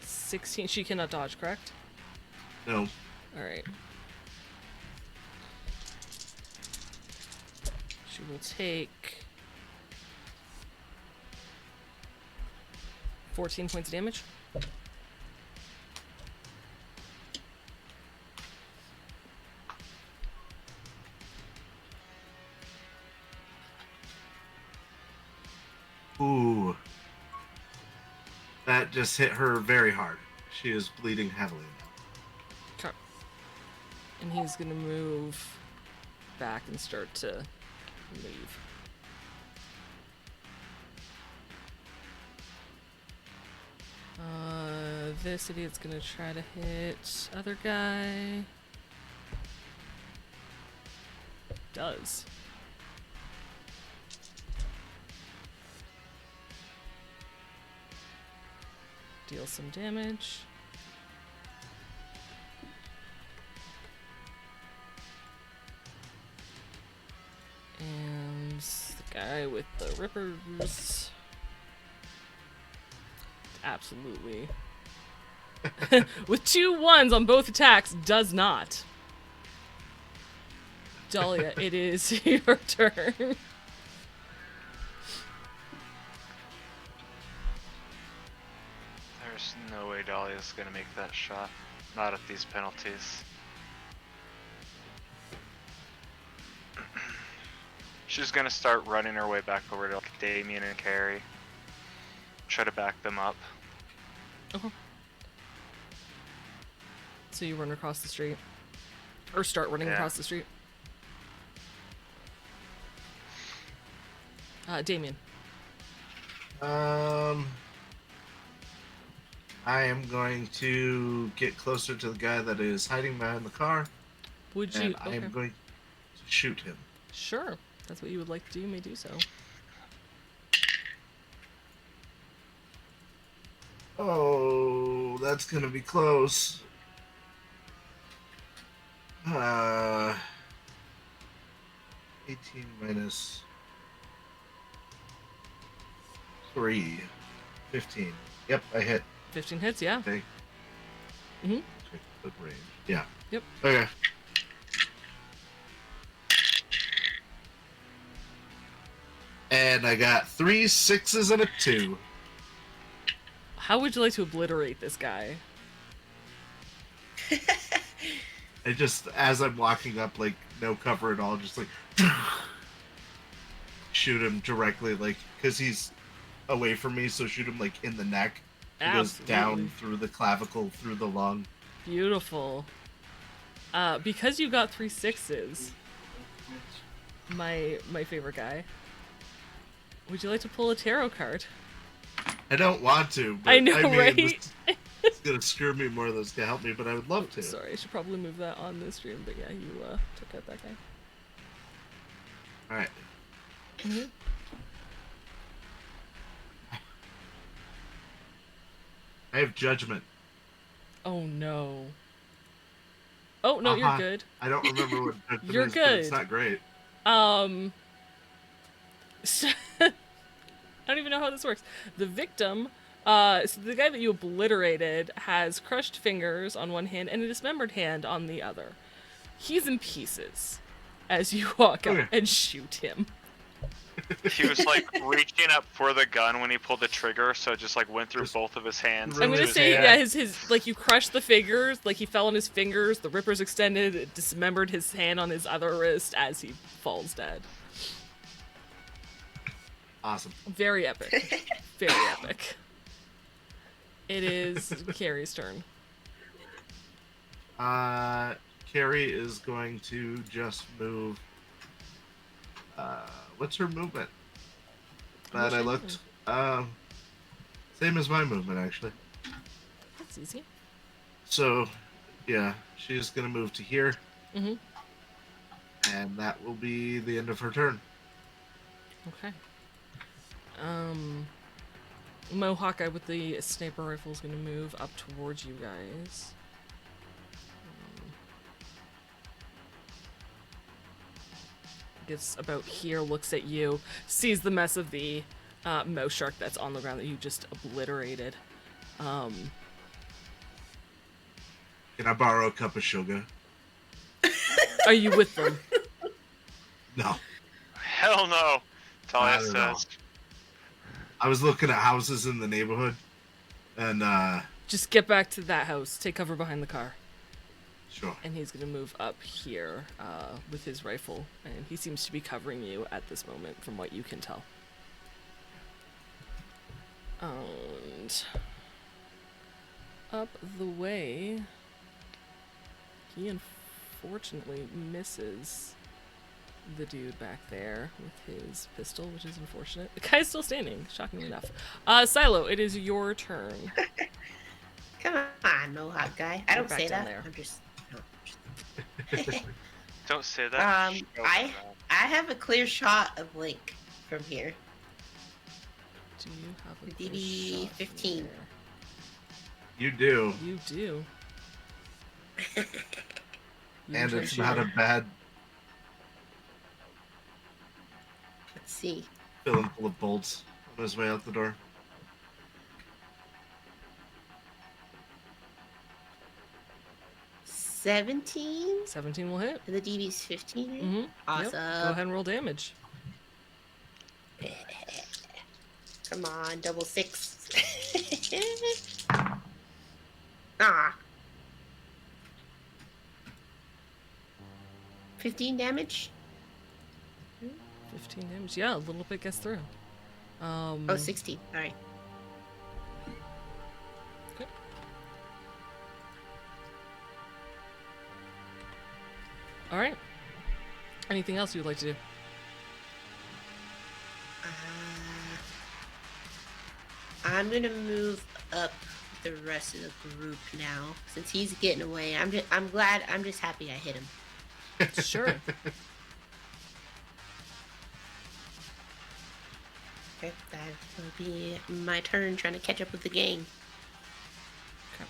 16, she cannot dodge, correct? No. Alright. She will take 14 points of damage. Ooh. That just hit her very hard. She is bleeding heavily now. Okay. And he's gonna move back and start to leave. This idiot's gonna try to hit other guy. Does. Deal some damage. And the guy with the rippers. Absolutely. With 2 1s on both attacks, does not. Dahlia, it is your turn. There's no way Dahlia's gonna make that shot. Not at these penalties. She's gonna start running her way back over to Damien and Carrie. Try to back them up. Okay. So you run across the street? Or start running across the street? Damien. I am going to get closer to the guy that is hiding behind the car. Would you? And I am going to shoot him. Sure. That's what you would like to do. You may do so. Oh, that's gonna be close. 18 minus 3. 15. Yep, I hit. 15 hits, yeah. Okay. Mhm. Good range. Yeah. Yep. Okay. And I got 3 6s and a 2. How would you like to obliterate this guy? I just, as I'm walking up, like, no cover at all, just like, shoot him directly, like, because he's away from me, so shoot him, like, in the neck. He goes down through the clavicle, through the lung. Beautiful. Because you got 3 6s, my favorite guy, would you like to pull a tarot card? I don't want to, but I know, right? It's gonna screw me more than it's gonna help me, but I would love to. Sorry, I should probably move that on the stream, but yeah, you took out that guy. Alright. Mm-hmm. I have judgment. Oh no. Oh no, you're good. I don't remember what judgment You're is, good. but it's not great. So, I don't even know how this works. The victim, so the guy that you obliterated has crushed fingers on one hand and a dismembered hand on the other. He's in pieces as you walk up Okay. and shoot him. He was like reaching up for the gun when he pulled the trigger, so it just like went through Just both of his hands. really I'm into gonna his say, hand. yeah, his like you crushed the fingers, like he fell on his fingers, the rippers extended, it dismembered his hand on his other wrist as he falls dead. Awesome. Very epic. Very epic. It is Carrie's turn. Carrie is going to just move. What's her movement? That I looked. Same as my movement, actually. That's easy. So, yeah, she's gonna move to here, Mm-hmm. and that will be the end of her turn. Okay. Mohawk guy with the sniper rifle is gonna move up towards you guys. Gets about here, looks at you, sees the mess of the mouse shark that's on the ground that you just obliterated. Can I borrow a cup of sugar? Are you with them? No. Hell no. Talia I don't know. says. I was looking at houses in the neighborhood, and Just get back to that house. Take cover behind the car. sure. And he's gonna move up here with his rifle, and he seems to be covering you at this moment, from what you can tell. And up the way, he unfortunately misses the dude back there with his pistol, which is unfortunate. The guy's still standing, shockingly enough. Silo, it is your turn. Come on, Mohawk guy. I You're don't back say down that. there. I'm just. Don't say that. Show I him that. I have a clear shot of Link from here. Do you have a DB clear shot 15. here? You do, You do. You and can it's shoot not a her. bad Let's see. filling full of bolts on his way out the door. $17? 17 will hit. And the DB's 15? right? Mm-hmm. Awesome. Go ahead and roll damage. Come on, double six. Ah. 15 damage? 15 damage. Yeah, a little bit gets through. Oh, 16. Alright. Okay. All right. Anything else you'd like to do? I'm gonna move up the rest of the group now. Since he's getting away. I'm just happy I hit him. Sure. Okay, that will be my turn trying to catch up with the gang. Okay.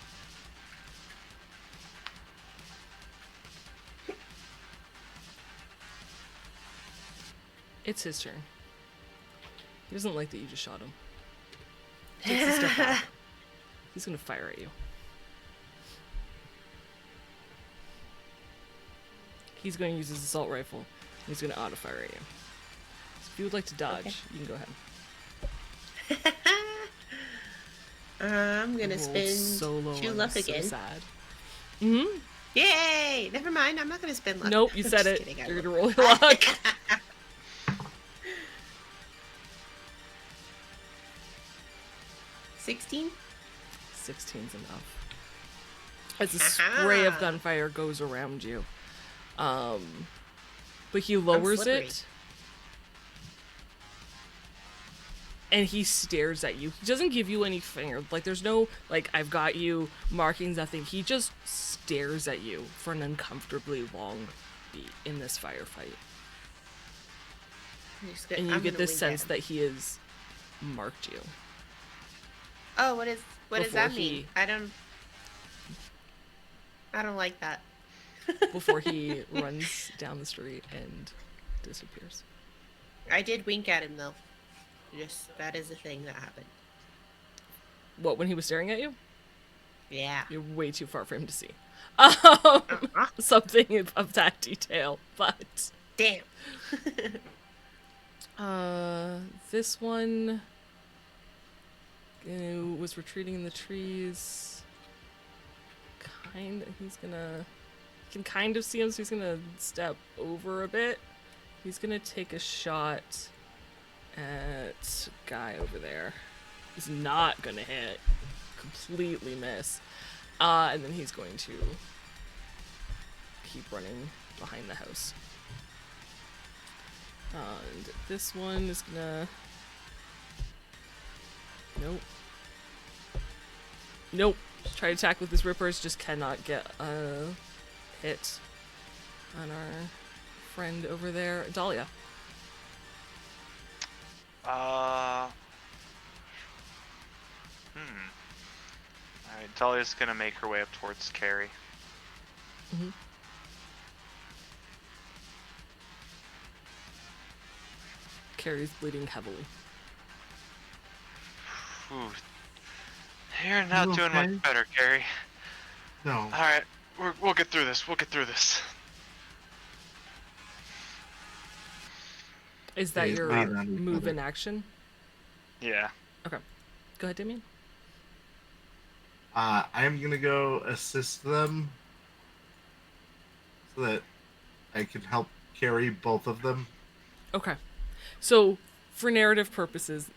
It's his turn. He doesn't like that you just shot him. Takes a step back. He's gonna fire at you. He's going to use his assault rifle. And he's going to auto fire at you. So if you would like to dodge, Okay. you can go ahead. I'm gonna Rolled spend so low, 2 I'm luck so again. sad. Mm-hmm. Yay! Never mind. I'm not gonna spend luck. Nope, you I'm said just it. kidding, I You're will. gonna roll your luck. 16? 16's enough. As a spray of Aha. gunfire goes around you. But he lowers slippery. it. And he stares at you. He doesn't give you any finger. Like, there's no, like, I've got you markings, nothing. He just stares at you for an uncomfortably long beat in this firefight. And you I'm get gonna this wink sense at him. that he has marked you. Oh, what does before that he- mean? I don't like that. Before he runs down the street and disappears. I did wink at him though. Just that is a thing that happened. What, when he was staring at you? Yeah. You're way too far for him to see. Uh-huh. Something of that detail, but Damn. this one was retreating in the trees. He's gonna. You can kind of see him, so he's gonna step over a bit. He's gonna take a shot at guy over there. He's not gonna hit. Completely miss. And then he's going to keep running behind the house. And this one is gonna... Nope. Nope. Try to attack with his rippers, just cannot get a hit on our friend over there. Dahlia. Alright, Dahlia's gonna make her way up towards Carrie. Mm-hmm. Carrie's bleeding heavily. Ooh. You're not doing okay? much better, Carrie. No. Alright, we'll get through this. We'll get through this. Is that He's your bleeding on each move other. in action? Yeah. Okay. Go ahead, Damien. I'm gonna go assist them so that I can help carry both of them. Okay. So, for narrative purposes,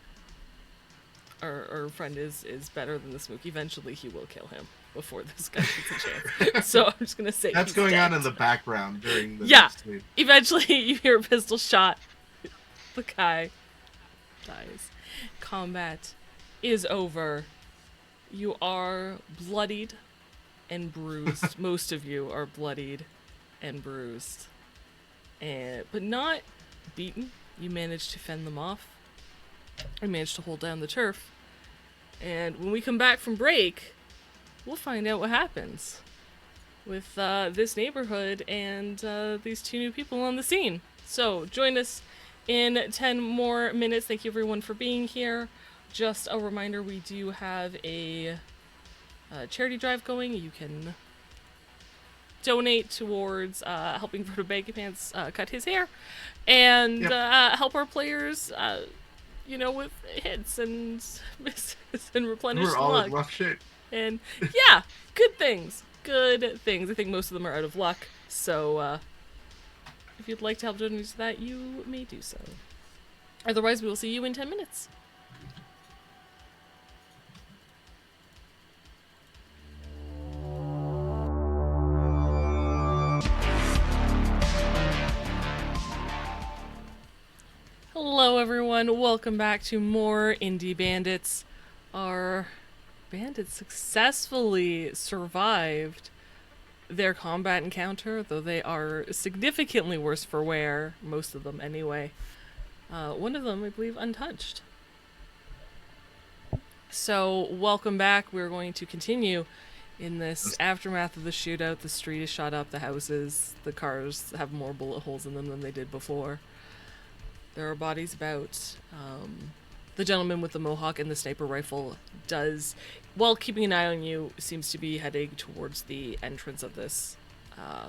our friend is better than the Smook. Eventually, he will kill him before this guy gets a chance. So, I'm just going to say That's he's going dead. on in the background during the Yeah. next scene. Eventually, you hear a pistol shot. The guy dies. Combat is over. You are bloodied and bruised. Most of you are bloodied and bruised. But not beaten. You managed to fend them off. You managed to hold down the turf. And when we come back from break, we'll find out what happens with this neighborhood and these two new people on the scene. So join us in 10 more minutes. Thank you everyone for being here. Just a reminder, we do have a charity drive going. You can donate towards helping Verto Baggy Pants cut his hair and help our players, with hits and misses and replenish We're all luck. in rough shape. And yeah, good things. Good things. I think most of them are out of luck. So if you'd like to help donate to that, you may do so. Otherwise, we will see you in 10 minutes. Hello everyone, welcome back to more Indie Bandits. Our bandits successfully survived their combat encounter, though they are significantly worse for wear, most of them anyway. One of them, I believe, untouched. So, welcome back. We're going to continue in this aftermath of the shootout. The street is shot up, the houses, the cars have more bullet holes in them than they did before. There are bodies about. The gentleman with the mohawk and the sniper rifle does, while keeping an eye on you, seems to be heading towards the entrance of this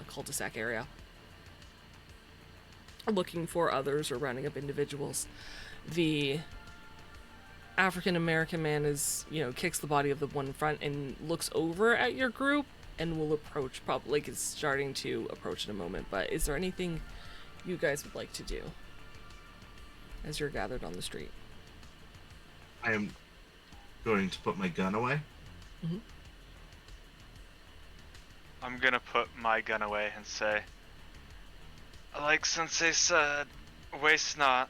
cul-de-sac area, looking for others or rounding up individuals. The African-American man kicks the body of the one in front and looks over at your group and will approach, probably is starting to approach in a moment. But is there anything you guys would like to do as you're gathered on the street? I am going to put my gun away. Mm-hmm. I'm gonna put my gun away and say, like Sensei said, waste not,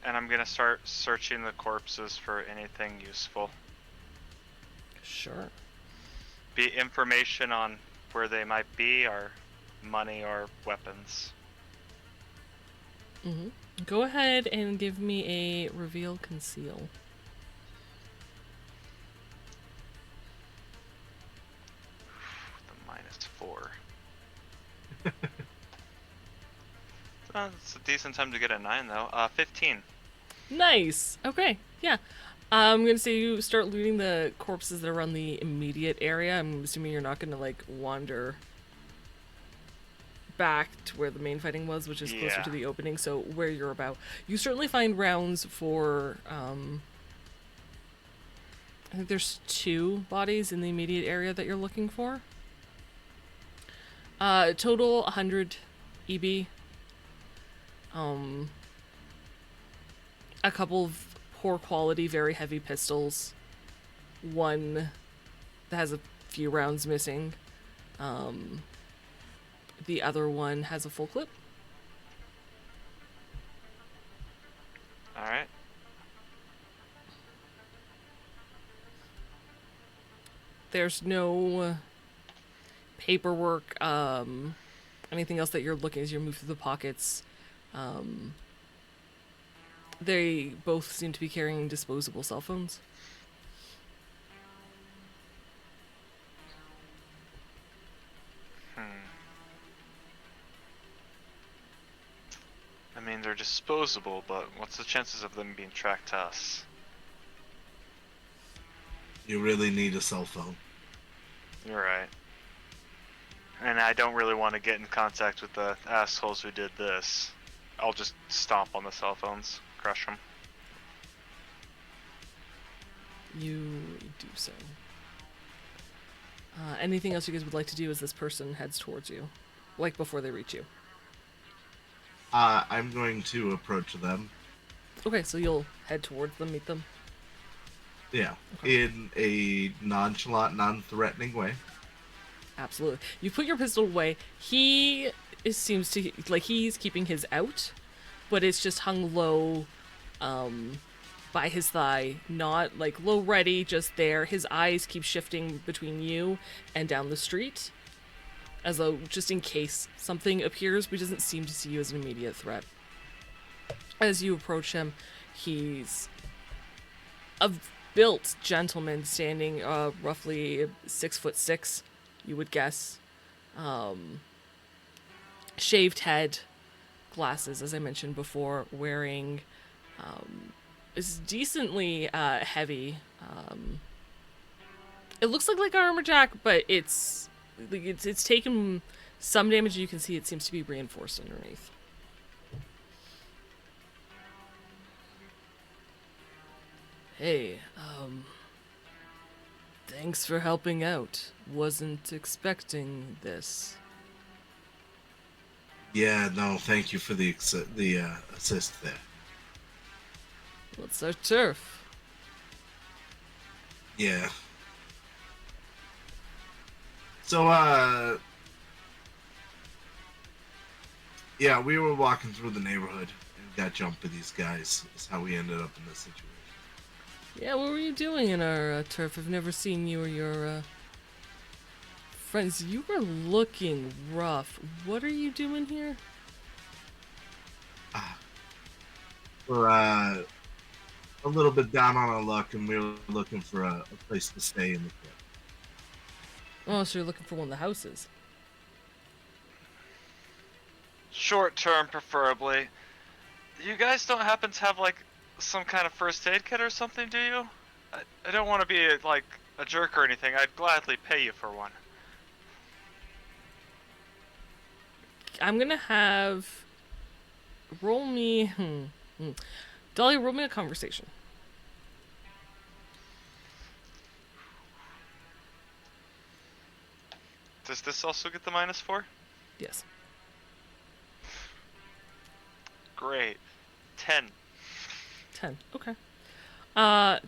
and I'm gonna start searching the corpses for anything useful. Sure. Be it information on where they might be, or money, or weapons. Mm-hmm. Go ahead and give me a reveal conceal. The -4. It's a decent time to get a 9 though. 15. Nice. Okay. Yeah. I'm gonna say you start looting the corpses that are around the immediate area. I'm assuming you're not gonna like wander back to where the main fighting was, which is closer Yeah. to the opening. So where you're about, you certainly find rounds for. I think there's 2 bodies in the immediate area that you're looking for. Total 100 EB. A couple of poor quality, very heavy pistols. One that has a few rounds missing. The other one has a full clip. Alright. There's no paperwork, anything else that you're looking as you move through the pockets. They both seem to be carrying disposable cell phones. I mean, they're disposable, but what's the chances of them being tracked to us? You really need a cell phone. You're right. And I don't really want to get in contact with the assholes who did this. I'll just stomp on the cell phones, crush them. You do so. Anything else you guys would like to do as this person heads towards you? Like before they reach you? I'm going to approach them. Okay, so you'll head towards them, meet them? Yeah, Okay. in a nonchalant, non-threatening way. Absolutely. You put your pistol away. Seems to, like, he's keeping his out, but it's just hung low, by his thigh. Not, like, low ready, just there. His eyes keep shifting between you and down the street, as though, just in case something appears, but he doesn't seem to see you as an immediate threat. As you approach him, he's a built gentleman standing, roughly 6'6", you would guess. Shaved head, glasses, as I mentioned before, wearing is decently heavy. It looks like an armor jack, but it's taken some damage. You can see it seems to be reinforced underneath. Hey, thanks for helping out. Wasn't expecting this. Yeah, no, thank you for the assist there. What's our turf? Yeah. So, yeah, we were walking through the neighborhood and got jumped by these guys. Is how we ended up in this situation. Yeah, what were you doing in our turf? I've never seen you or your friends. You were looking rough. What are you doing here? We're a little bit down on our luck, and we were looking for a place to stay in the club. Oh, so you're looking for one of the houses. Short term, preferably. You guys don't happen to have, like, some kind of first aid kit or something, do you? I don't want to be, like, a jerk or anything. I'd gladly pay you for one. I'm gonna have... Roll me... Dolly, roll me a conversation. Does this also get the -4? Yes. Great. 10. 10. Okay. Not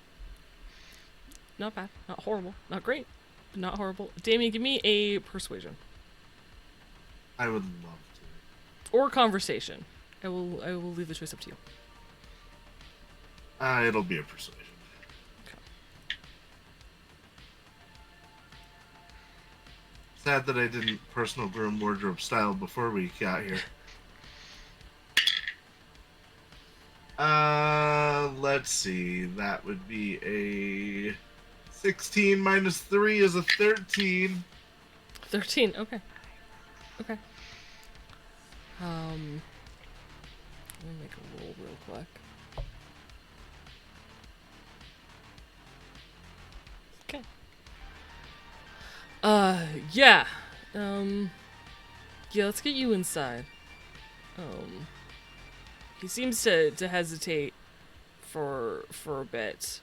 bad. Not horrible. Not great. But not horrible. Damien, give me a persuasion. I would love to. Or conversation. I will leave the choice up to you. It'll be a persuasion. Okay. Sad that I didn't personal groom wardrobe style before we got here. Let's see. That would be a 16 minus 3 is a 13. 13. Okay. Okay. Let me make a roll real quick. Okay. Yeah. Yeah, let's get you inside. He seems to hesitate for a bit.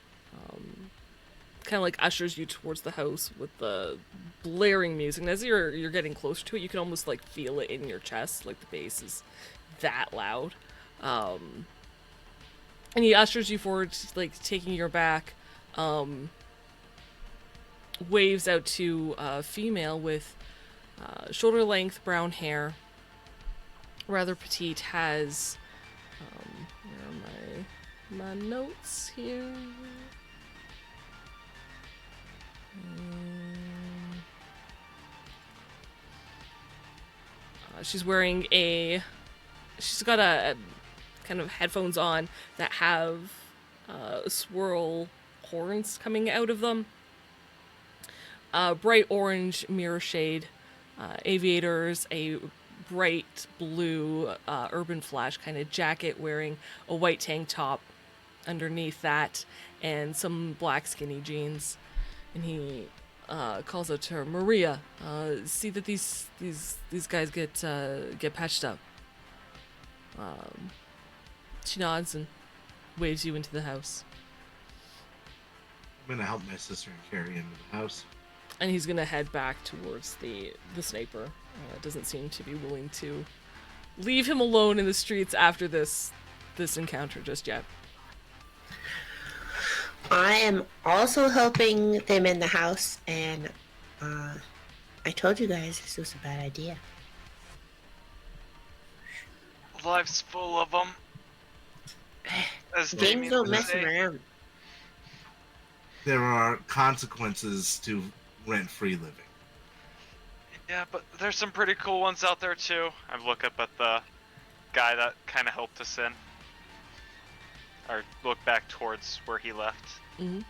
Kind of like ushers you towards the house with the blaring music. And as you're getting closer to it, you can almost like feel it in your chest, like the bass is that loud. And he ushers you forward, like taking your back. Waves out to a female with shoulder-length brown hair, rather petite. Has where are my notes here? She's wearing she's got a kind of headphones on that have swirl horns coming out of them. Bright orange mirror shade, aviators, a bright blue urban flash kind of jacket, wearing a white tank top underneath that, and some black skinny jeans. And he calls out to her, Maria, see that these guys get patched up. She nods and waves you into the house. I'm gonna help my sister and carry into the house. And he's gonna head back towards the sniper. Doesn't seem to be willing to leave him alone in the streets after this encounter just yet. I am also helping them in the house, and I told you guys this was a bad idea. Life's full of them. As Games Damien don't would mess say. around. There are consequences to rent-free living. Yeah, but there's some pretty cool ones out there too. I look up at the guy that kind of helped us in. Or look back towards where he left. Mm-hmm.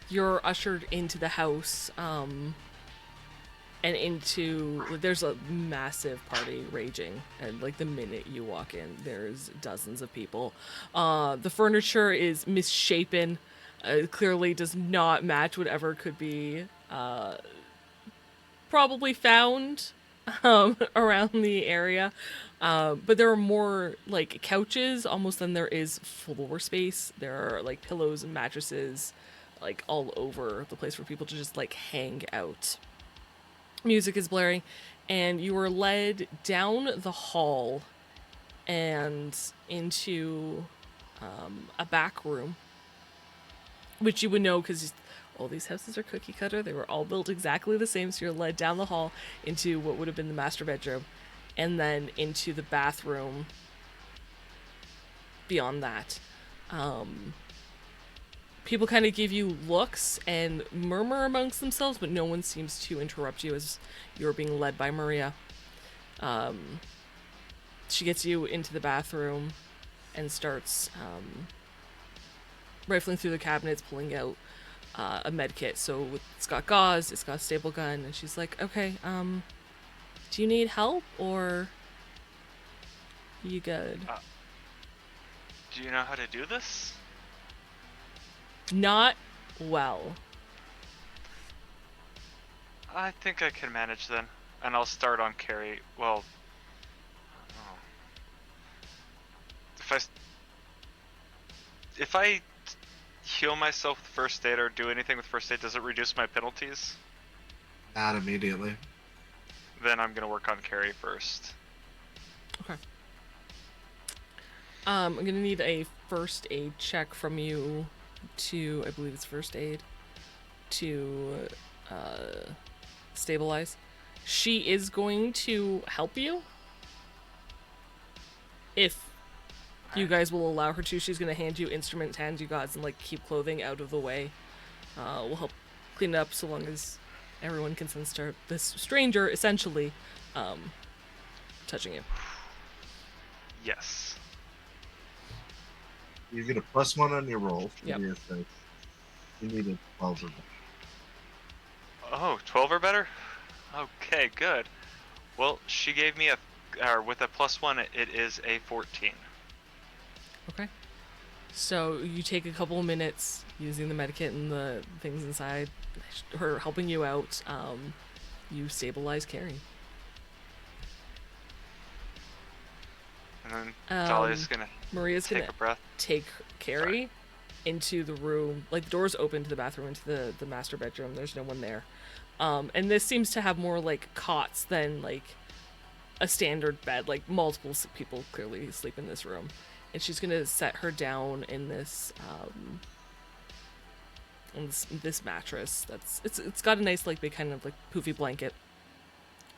You're ushered into the house, and there's a massive party raging, and like the minute you walk in, there's dozens of people. The furniture is misshapen, clearly does not match whatever could be probably found around the area. But there are more like couches almost than there is floor space. There are like pillows and mattresses like all over the place for people to just like hang out. Music is blaring, and you are led down the hall and into a back room, which you would know because all these houses are cookie cutter. They were all built exactly the same, so you're led down the hall into what would have been the master bedroom, and then into the bathroom beyond that. People kind of give you looks and murmur amongst themselves, but no one seems to interrupt you as you're being led by Maria. She gets you into the bathroom and starts rifling through the cabinets, pulling out a med kit. So it's got gauze, it's got a staple gun, and she's like, okay, do you need help, or you good? Do you know how to do this? Not well. I think I can manage then. And I'll start on carry. Well, oh. If I heal myself with first aid or do anything with first aid, does it reduce my penalties? Not immediately. Then I'm gonna work on carry first. Okay. I'm gonna need a first aid check from you to, I believe it's first aid, to stabilize. She is going to help you if you guys will allow her to. She's gonna hand you instruments, hand you gauze, and like keep clothing out of the way. We'll help clean it up so long as everyone consents to this stranger essentially touching you. Yes. You get a +1 on your roll. Yep. You need a 12 or better. Oh, 12 or better? Okay, good. Well, she gave me with a +1, it is a 14. Okay. So you take a couple of minutes using the medikit and the things inside, her helping you out. You stabilize Carrie. And then Dahlia's gonna Maria's take gonna a breath. take Carrie into the room. Like, the door's open to the bathroom, into the master bedroom. There's no one there. And this seems to have more like cots than like a standard bed. Like, multiple people clearly sleep in this room. And she's gonna set her down in this on this mattress. It's got a nice like big kind of like poofy blanket.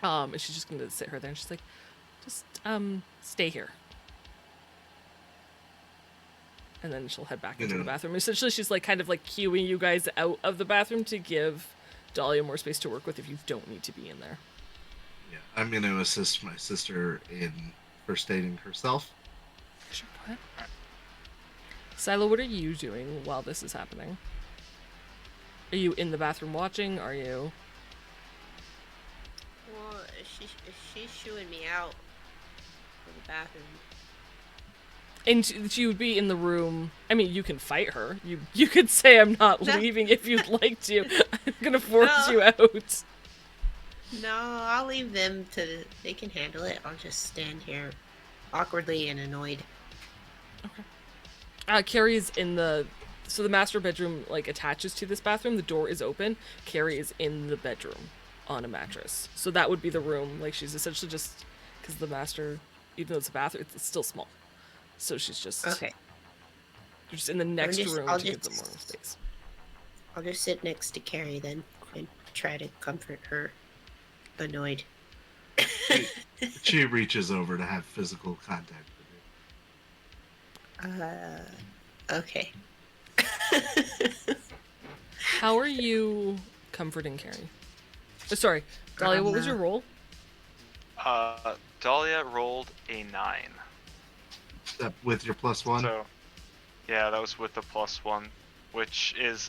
And she's just gonna sit her there, and she's like, just stay here. And then she'll head back into the bathroom. Essentially, she's like kind of like cueing you guys out of the bathroom to give Dahlia more space to work with if you don't need to be in there. Yeah, I'm going to assist my sister in first aiding herself. Sure, go ahead. Silo, what are you doing while this is happening? Are you in the bathroom watching? Are you... Well, she's shooing me out of the bathroom. And she would be in the room. I mean, you can fight her. You could say, I'm not leaving if you'd like to. I'm going to force you out. No, I'll leave them to... They can handle it. I'll just stand here awkwardly and annoyed. Okay. Carrie's in the... So the master bedroom, like, attaches to this bathroom. The door is open. Carrie is in the bedroom on a mattress. So that would be the room. Like, she's essentially just... Because the master, even though it's a bathroom, it's still small. So she's just... Okay. You're just in the next room to give them more space. I'll just sit next to Carrie then and try to comfort her annoyed. She reaches over to have physical contact with you. Okay. How are you comforting Carrie? Sorry, Dahlia, what was your roll? Dahlia rolled a 9. With your +1? So, yeah, that was with the +1, which is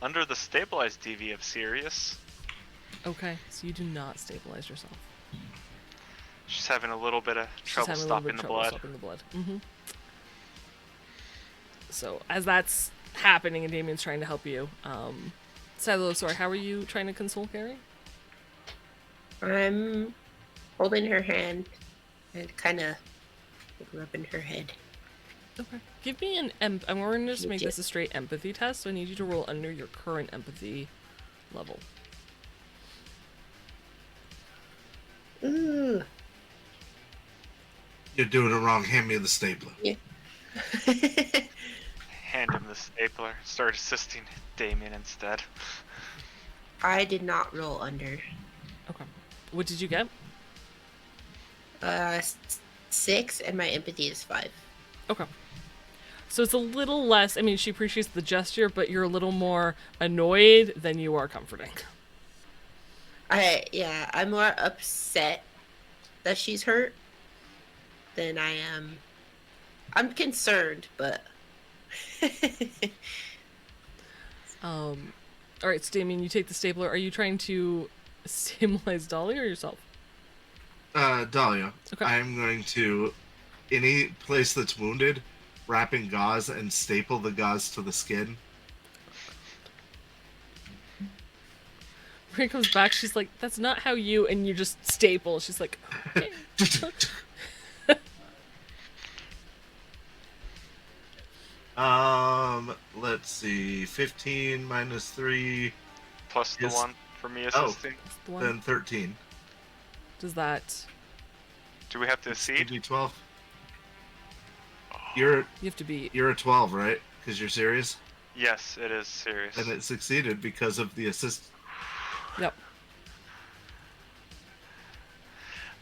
under the stabilized DV of serious. Okay, so you do not stabilize yourself. She's having a little bit of trouble stopping the blood. Mm-hmm. So as that's happening and Damien's trying to help you, Silo, sorry, how are you trying to console Carrie? I'm holding her hand and kind of rubbing her head. Okay. Give me an I'm going to just make this a straight empathy test, so I need you to roll under your current empathy level. Ooh. You're doing it wrong. Hand me the stapler. Yeah. Hand him the stapler. Start assisting Damien instead. I did not roll under. Okay. What did you get? 6, and my empathy is 5. Okay. So it's a little less, I mean, she appreciates the gesture, but you're a little more annoyed than you are comforting. I'm more upset that she's hurt than I am. I'm concerned, but... Alright, so Damien, you take the stapler. Are you trying to stabilize Dahlia or yourself? Dahlia. Okay. I'm going to, any place that's wounded, wrap in gauze and staple the gauze to the skin. Maria comes back, she's like, that's not how you, and you just staple. She's like, okay. Let's see. 15 minus 3 Plus the 1 for me assisting. then 13. Does that... Do we have to accede? D12. Oh. You're a 12, right? Because you're serious? Yes, it is serious. And it succeeded because of the assist. Yep.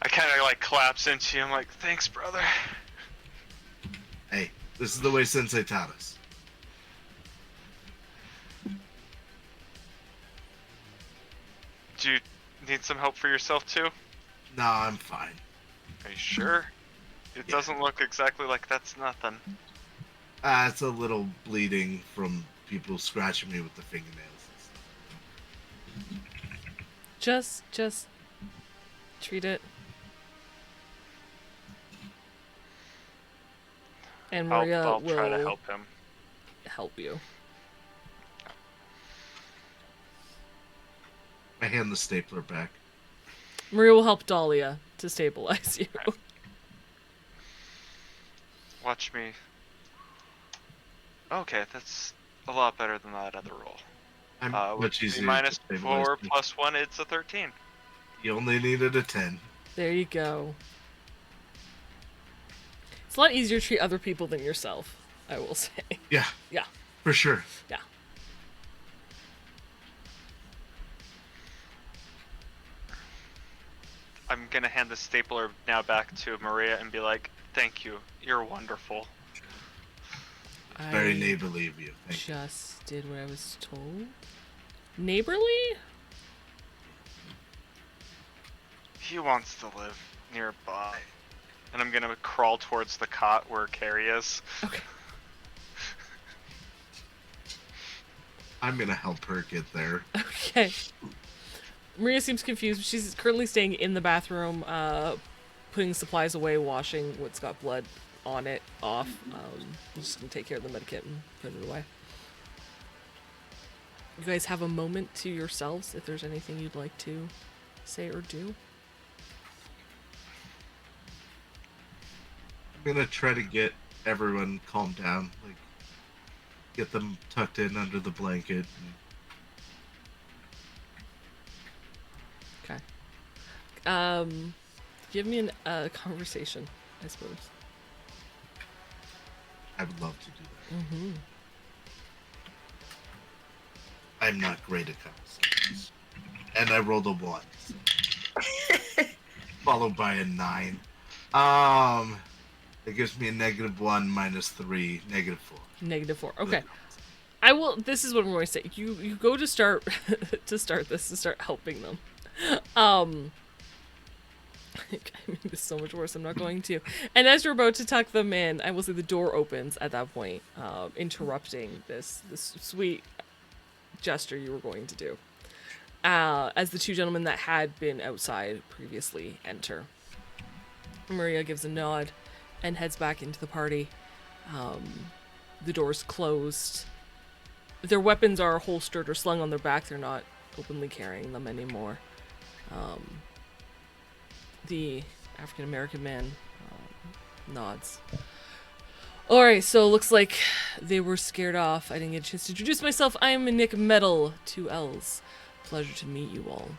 I kind of like collapse into you. I'm like, thanks, brother. Hey, this is the way Sensei taught us. Do you need some help for yourself too? No, I'm fine. Are you sure? It doesn't look exactly like that's nothing. It's a little bleeding from people scratching me with the fingernails and stuff. Just treat it. And Maria I'll will try to help him. help you. I hand the stapler back. Maria will help Dahlia to stabilize you. Right. Watch me. Okay, that's a lot better than that other roll. I'm With much the easier. minus to stabilize 4 me. plus 1, it's a 13. You only needed a 10. There you go. It's a lot easier to treat other people than yourself, I will say. Yeah, Yeah, for sure. yeah. I'm gonna hand the stapler now back to Maria and be like, "Thank you. You're wonderful." Very I neighborly of you. Thank you. just did what I was told. Neighborly? He wants to live nearby. And I'm gonna crawl towards the cot where Carrie is. Okay. I'm gonna help her get there. Okay. Maria seems confused. She's currently staying in the bathroom, putting supplies away, washing what's got blood on it off. I'm just gonna take care of the medikit and put it away. You guys have a moment to yourselves if there's anything you'd like to say or do. I'm gonna try to get everyone calmed down, like get them tucked in under the blanket. Okay. Give me a conversation, I suppose. I would love to do that. Mm-hmm. I'm not great at conversations, and I rolled a 1, followed by a 9. That gives me a -1 minus 3, -4. -4. Okay. I will. This is what I'm going to say. You go to start to start helping them. I mean, this is so much worse. I'm not going to. And as you're about to tuck them in, I will say the door opens at that point, interrupting this sweet gesture you were going to do. As the two gentlemen that had been outside previously enter. Maria gives a nod and heads back into the party. The door's closed. Their weapons are holstered or slung on their back. They're not openly carrying them anymore. The African-American man nods. Alright, so looks like they were scared off. I didn't get a chance to introduce myself. I'm Nick Metal, 2 L's. Pleasure to meet you all.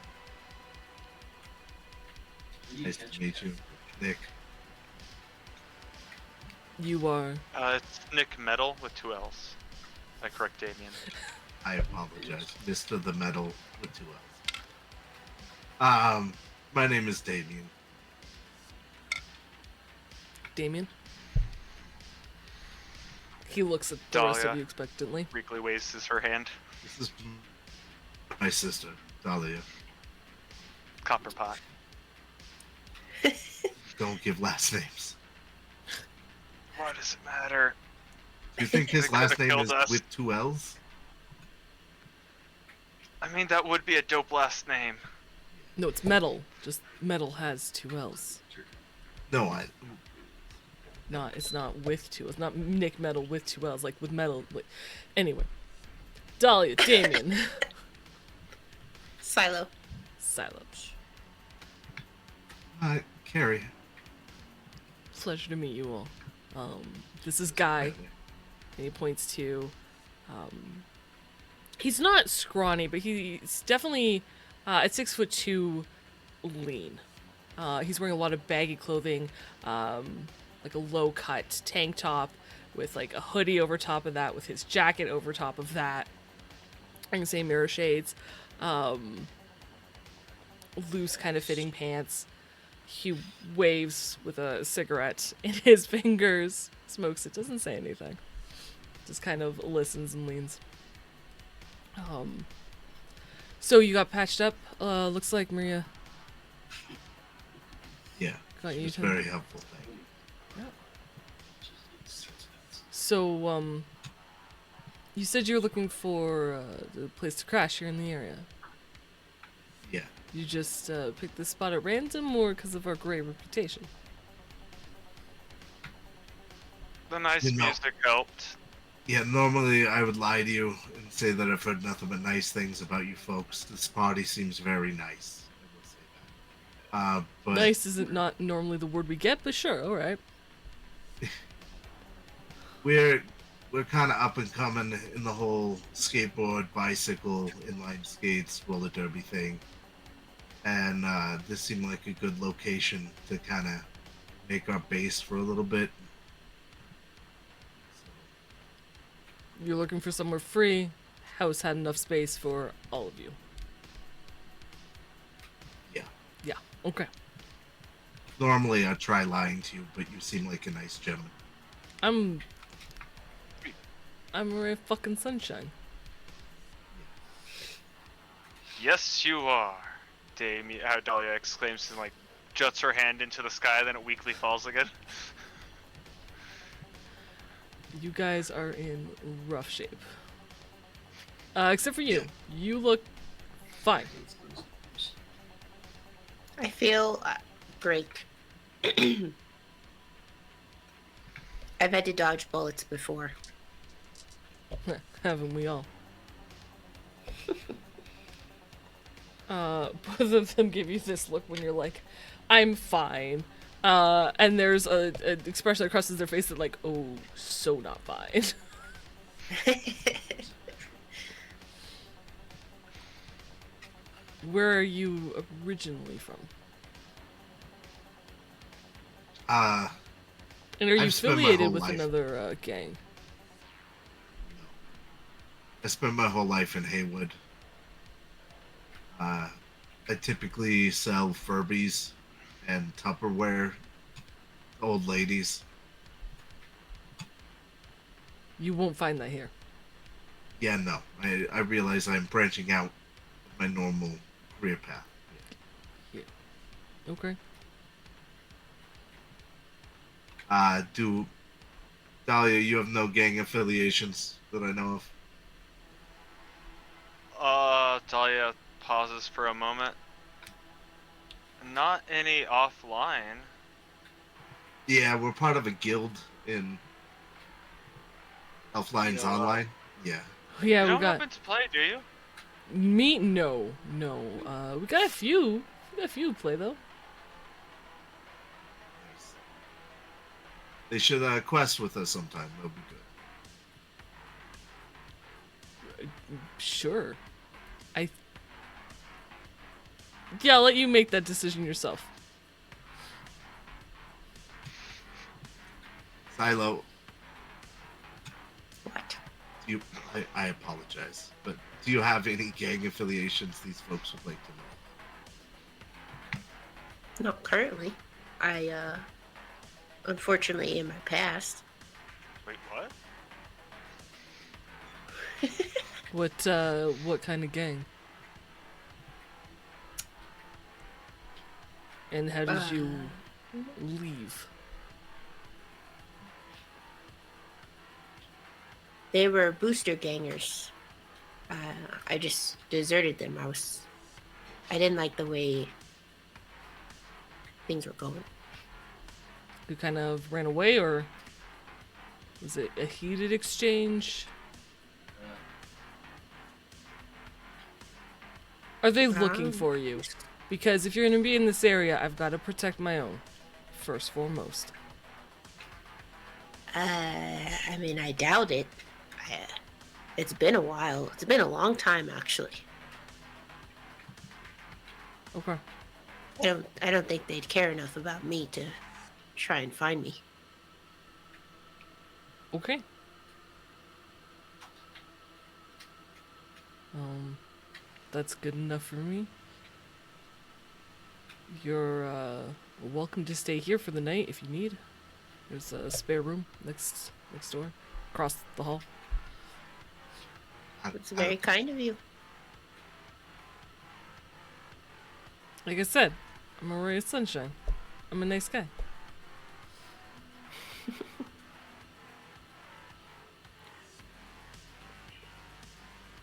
Nice to meet you, Nick. You are... It's Nick Metal with 2 L's. I correct Damien. I apologize, Mr. the Metal with 2 L's. My name is Damien. Damien? He looks at the rest of Dahlia. you expectantly. Weakly waves her hand. This is my sister, Dahlia. Copper pot. Don't give last names. What does it matter? Do you think his They could've last name killed is us. with 2 L's? I mean, that would be a dope last name. No, it's Metal. Just Metal has 2 L's. No, It's not with 2 L's. Not Nick Metal with 2 L's. Like with Metal. Like... Anyway. Dahlia, Damien. Silo. Silo. Carrie. Pleasure to meet you all. This is Guy. And he points to... he's not scrawny, but he's definitely at 6'2", lean. He's wearing a lot of baggy clothing, like a low-cut tank top with like a hoodie over top of that, with his jacket over top of that. I can say mirror shades, loose kind of fitting pants. He waves with a cigarette in his fingers, smokes it, doesn't say anything. Just kind of listens and leans. So you got patched up, looks like Maria. Yeah, Got you it's to- very helpful. Thank you. So, you said you were looking for the place to crash here in the area. Yeah, You just picked this spot at random or because of our great reputation? The nice You know- music helped. Yeah, normally I would lie to you and say that I've heard nothing but nice things about you folks. This party seems very nice. I will say that. But Nice isn't not normally the word we get, but sure, alright. we're kind of up and coming in the whole skateboard, bicycle, inline skates, roller derby thing, and this seemed like a good location to kind of make our base for a little bit. You're looking for somewhere free. House had enough space for all of you. Yeah. Yeah, okay. Normally I'd try lying to you, but you seem like a nice gentleman. I'm a ray of fucking sunshine. Yes, you are. Dahlia exclaims and like juts her hand into the sky, then it weakly falls again. You guys are in rough shape. Except for you. You look fine. I feel great. I've had to dodge bullets before. Haven't we all? Both of them give you this look when you're like, I'm fine. And there's an expression that crosses their face that like, oh, so not fine. Where are you originally from? And are you I've spent my affiliated whole with life- another gang? I spent my whole life in Haywood. I typically sell Furbies and Tupperware to old ladies. You won't find that here. Yeah, no. I realize I'm branching out my normal career path. Okay. Dahlia, you have no gang affiliations that I know of? Dahlia pauses for a moment. Not any offline. Yeah, we're part of a guild in Elflines Yeah. Online. Yeah. Yeah, You we don't got happen to play, do you? me. No. We got a few. We got a few to play though. Nice. They should quest with us sometime. That'll be good. Sure. Yeah, I'll let you make that decision yourself. Silo, What? I apologize, but do you have any gang affiliations these folks would like to know? Not currently. I, unfortunately, in my past. Wait, what? What kind of gang? And how did you leave? They were booster gangers. I just deserted them. I didn't like the way things were going. You kind of ran away, or was it a heated exchange? Are they looking for you? Because if you're gonna be in this area, I've got to protect my own, first foremost. I mean, I doubt it. It's been a while. It's been a long time, actually. Okay. I don't think they'd care enough about me to try and find me. Okay. That's good enough for me. You're welcome to stay here for the night if you need. There's a spare room next door, across the hall. It's very kind of you. Like I said, I'm a ray of sunshine. I'm a nice guy.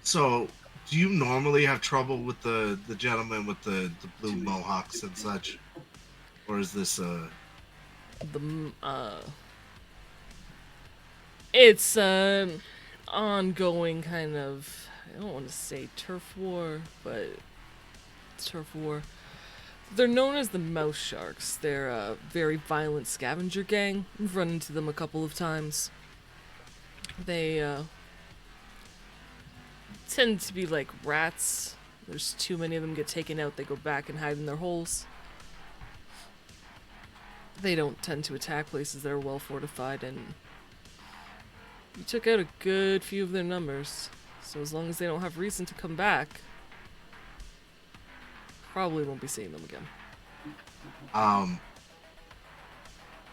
So, Do you normally have trouble with the gentleman with the blue mohawks and such, or is this It's ongoing kind of, I don't want to say turf war, but it's turf war. They're known as the Mouse Sharks. They're a very violent scavenger gang. We've run into them a couple of times. They tend to be like rats. There's too many of them get taken out, they go back and hide in their holes. They don't tend to attack places that are well fortified, and you took out a good few of their numbers. So as long as they don't have reason to come back, probably won't be seeing them again.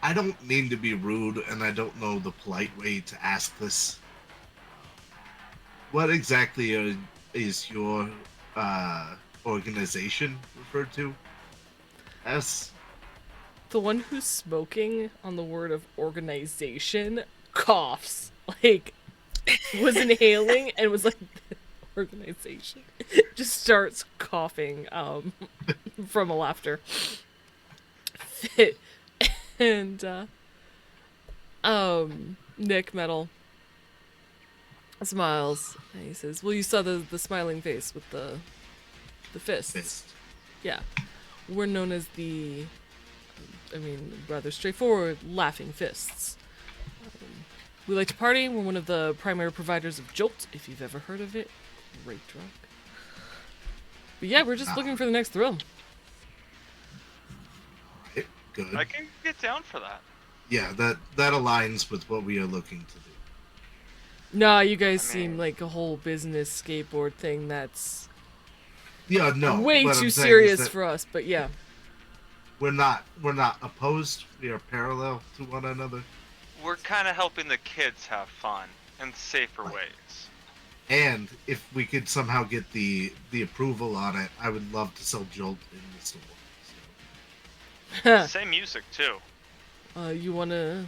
I don't mean to be rude, and I don't know the polite way to ask this. What exactly is your organization referred to as? The one who's smoking on the word of organization coughs. Like, was inhaling and was like, organization. Just starts coughing from a laughter fit. And Nick Metal smiles and he says, well, you saw the smiling face with the fists. Fist. Yeah. We're known as the, rather straightforward, laughing fists. We like to party. We're one of the primary providers of Jolt, if you've ever heard of it. Great drug. But yeah, we're just looking for the next thrill. Right, good. I can get down for that. Yeah, that aligns with what we are looking to do. Nah, you guys seem like a whole business skateboard thing that's Yeah, no. way what too I'm saying is serious that for us, but yeah. We're not opposed. We are parallel to one another. We're kind of helping the kids have fun in safer ways. And if we could somehow get the approval on it, I would love to sell Jolt in the store. So. Same music too. You're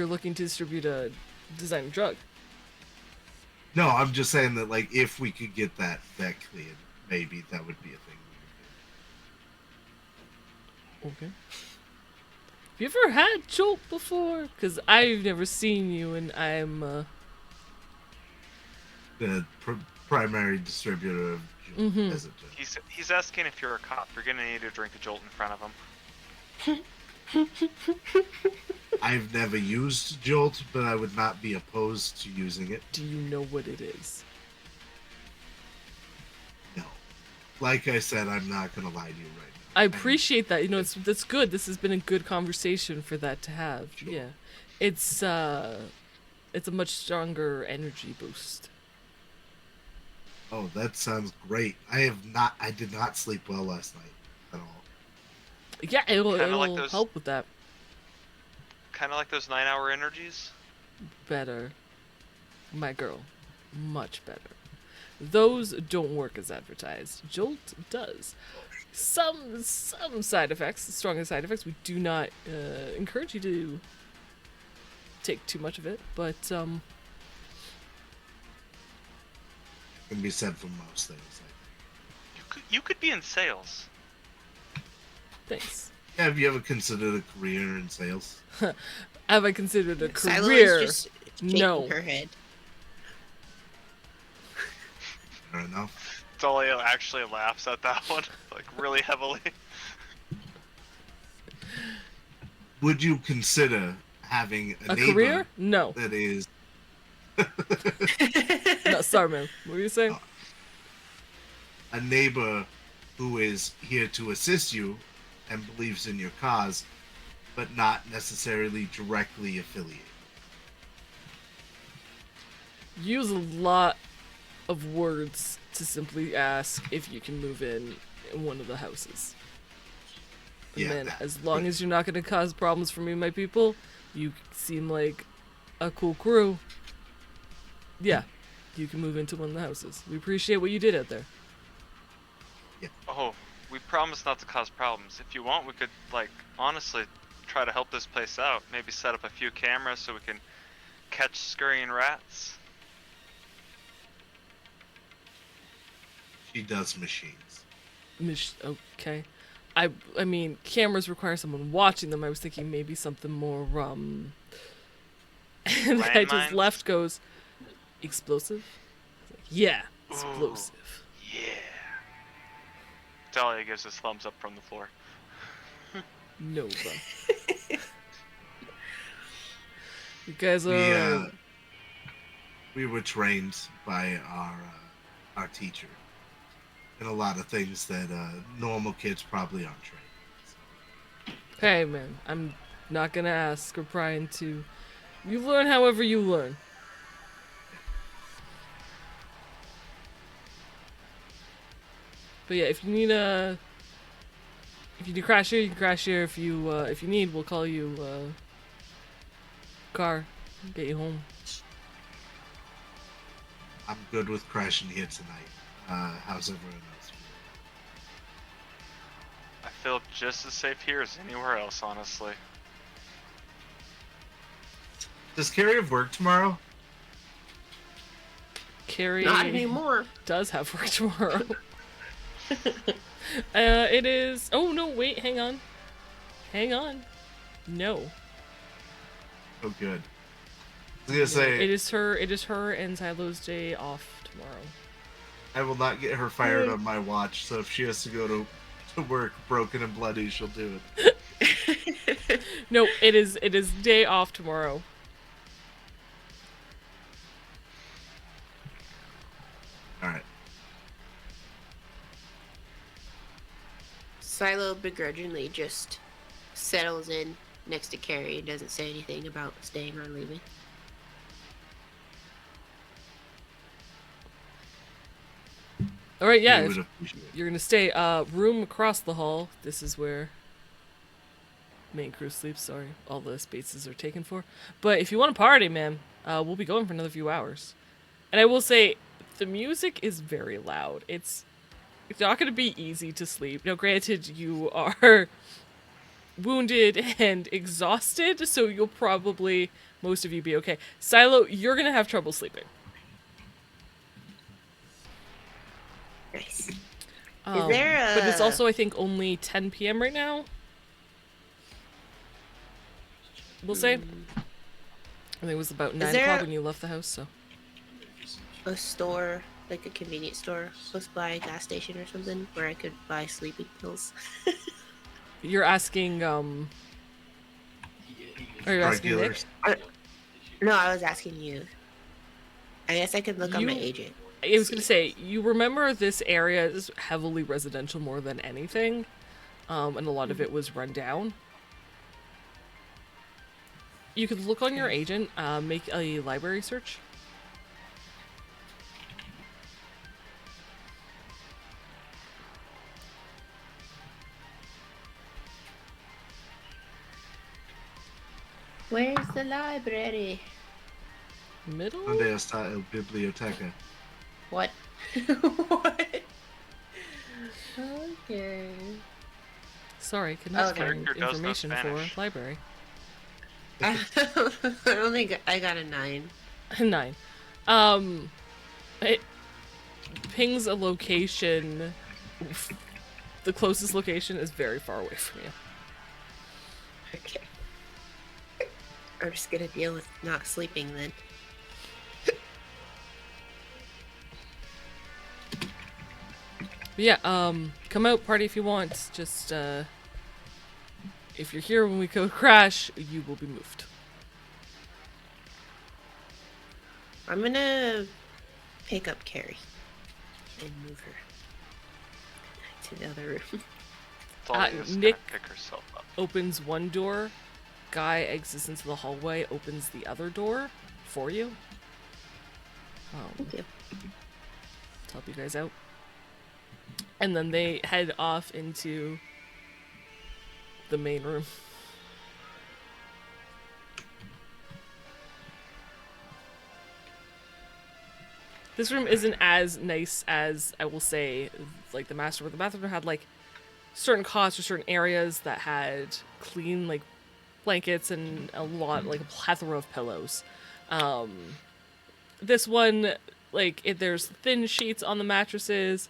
looking to distribute a designer drug. No, I'm just saying that, like, if we could get that cleared, maybe that would be a thing we would do. Okay. Have you ever had Jolt before? Because I've never seen you, and I'm The primary distributor of Jolt as a joke. He's asking if you're a cop. You're gonna need to drink a Jolt in front of him. I've never used Jolt, but I would not be opposed to using it. Do you know what it is? No. Like I said, I'm not going to lie to you right now. I appreciate that. You know, that's good. This has been a good conversation for that to have. Sure. Yeah. It's a much stronger energy boost. Oh, that sounds great. I did not sleep well last night at all. Yeah, it'll like those- help with that. Kind of like those 9-hour energies. Better. My girl. Much better. Those don't work as advertised. Jolt does. Some side effects, stronger side effects. We do not encourage you to take too much of it, but Can be said for most things. You could be in sales. thanks. Have you ever considered a career in sales? Have I considered a Silo career? is just shaking No. her head. Fair enough. Dolly actually laughs at that one, like really heavily. Would you consider having a neighbor career? No. that is No, sorry, man. What were you saying? a neighbor who is here to assist you and believes in your cause, but not necessarily directly affiliated? Use a lot of words to simply ask if you can move in one of the houses. And Yeah, then, that- as long as you're not going to cause problems for me and my people, you seem like a cool crew. Yeah, you can move into one of the houses. We appreciate what you did out there. Oh, we promise not to cause problems. If you want, we could, like, honestly try to help this place out. Maybe set up a few cameras so we can catch scurrying rats. She does machines. Okay. I mean, cameras require someone watching them. I was thinking maybe something more, and the guy to his Landmines? left goes, explosive? Yeah, Ooh. explosive. Yeah. Talia gives his thumbs up from the floor. Nova. You guys are We alright. we were trained by our teacher in a lot of things that normal kids probably aren't trained. Hey, man, I'm not gonna ask or pry into. You learn however you learn. But yeah, if you need to crash here, you can crash here. If you need, we'll call you car, get you home. I'm good with crashing here tonight. How's everyone else? I feel just as safe here as anywhere else, honestly. Does Carrie have work tomorrow? Carrie Not anymore. does have work tomorrow. It is. Oh no! Wait, hang on. No, Oh, good. I was gonna say it is her. It is her and Silo's day off tomorrow. I will not get her fired on my watch. So if she has to go to work broken and bloody, she'll do it. No, it is day off tomorrow. All right. Silo begrudgingly just settles in next to Carrie and doesn't say anything about staying or leaving. All right, yeah. We If would appreciate it. you're gonna stay, room across the hall. This is where main crew sleeps. Sorry, all the spaces are taken for. But if you want to party, man, we'll be going for another few hours. And I will say, the music is very loud. It's not gonna be easy to sleep. Now, granted, you are wounded and exhausted, so you'll probably, most of you, be okay. Silo, you're gonna have trouble sleeping. Nice. But it's also, I think, only 10 p.m. right now. We'll say. I think it was about 9 there o'clock a- when you left the house, so. a store, like a convenience store, close by a gas station or something, where I could buy sleeping pills. You're asking, Are you Drug asking Nick? dealers. No, I was asking you. I guess I could look on my You- agent. I was gonna say, you remember this area is heavily residential more than anything, and a lot of it was run down. You could look on your agent, make a library search. Where's the library? Middle? Donde está el biblioteca? What? What? Okay. Sorry, cannot Okay. find Character does know information for Spanish. library. I got a 9. 9. It pings a location. The closest location is very far away from you. Okay. I'm just gonna deal with not sleeping then. But yeah, come out, party if you want. Just, if you're here when we go crash, you will be moved. I'm gonna pick up Carrie and move her to the other room. Talia's Nick- gonna pick herself up. Opens one door, guy exits into the hallway, opens the other door for you. Thank you. To help you guys out. And then they head off into the main room. This room isn't as nice as, I will say, like the master, but the bathroom had like certain cots or certain areas that had clean like blankets and a lot, like a plethora of pillows. This one, like, there's thin sheets on the mattresses.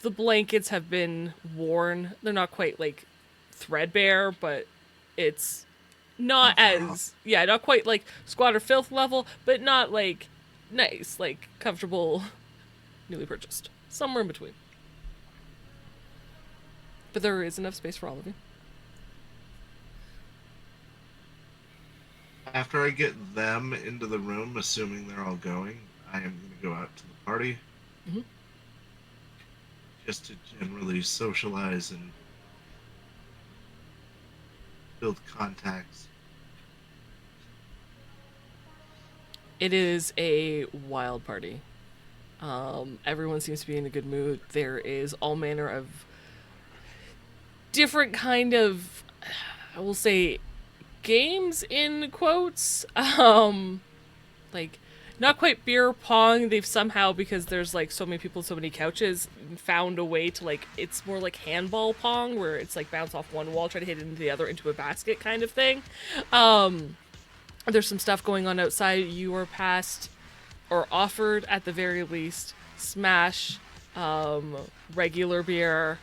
the blankets have been worn. They're not quite like threadbare, but it's not as not quite like squatter filth level, but not like nice, like comfortable, newly purchased. Somewhere in between. But there is enough space for all of you. After I get them into the room, assuming they're all going, I am going to go out to the party. Mm-hmm. Just to generally socialize and build contacts. It is a wild party. Everyone seems to be in a good mood. There is all manner of different kind of, I will say, games in quotes. Like, not quite beer pong. They've somehow, because there's like so many people, so many couches, found a way to like, it's more like handball pong, where it's like bounce off one wall, try to hit it into the other, into a basket kind of thing. There's some stuff going on outside. You are passed, or offered at the very least, Smash, regular beer,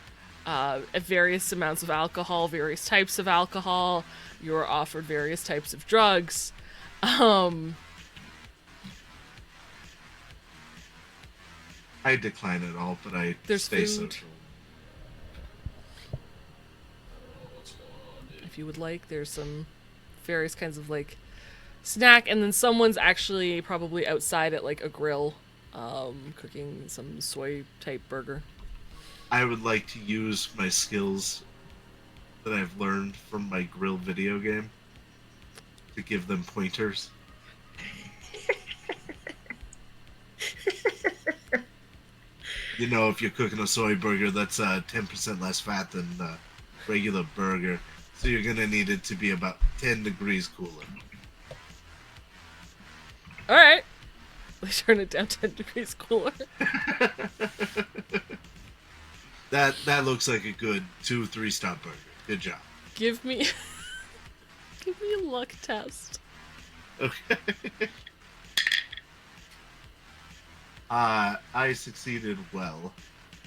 various amounts of alcohol, various types of alcohol. You are offered various types of drugs. I decline it all, but I There's stay food. social. If you would like, there's some various kinds of like snack, and then someone's actually probably outside at like a grill, cooking some soy type burger. I would like to use my skills that I've learned from my grill video game to give them pointers. You know, if you're cooking a soy burger, that's 10% less fat than the regular burger. So you're going to need it to be about 10 degrees cooler. Alright. They turn it down 10 degrees cooler. That looks like a good 2-3 star burger. Good job. Give me a luck test. Okay. I succeeded well.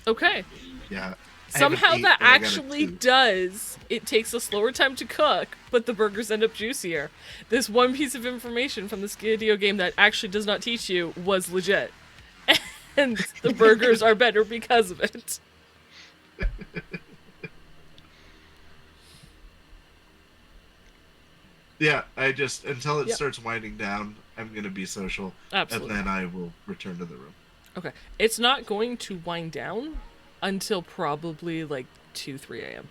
Okay. Yeah. Somehow that actually does. It takes a slower time to cook, but the burgers end up juicier. This one piece of information from this video game that actually does not teach you was legit. And the burgers are better because of it. Yeah, I just, until it starts winding down, I'm going to be social. Absolutely. And then I will return to the room. Okay. It's not going to wind down until probably like 2-3 a.m.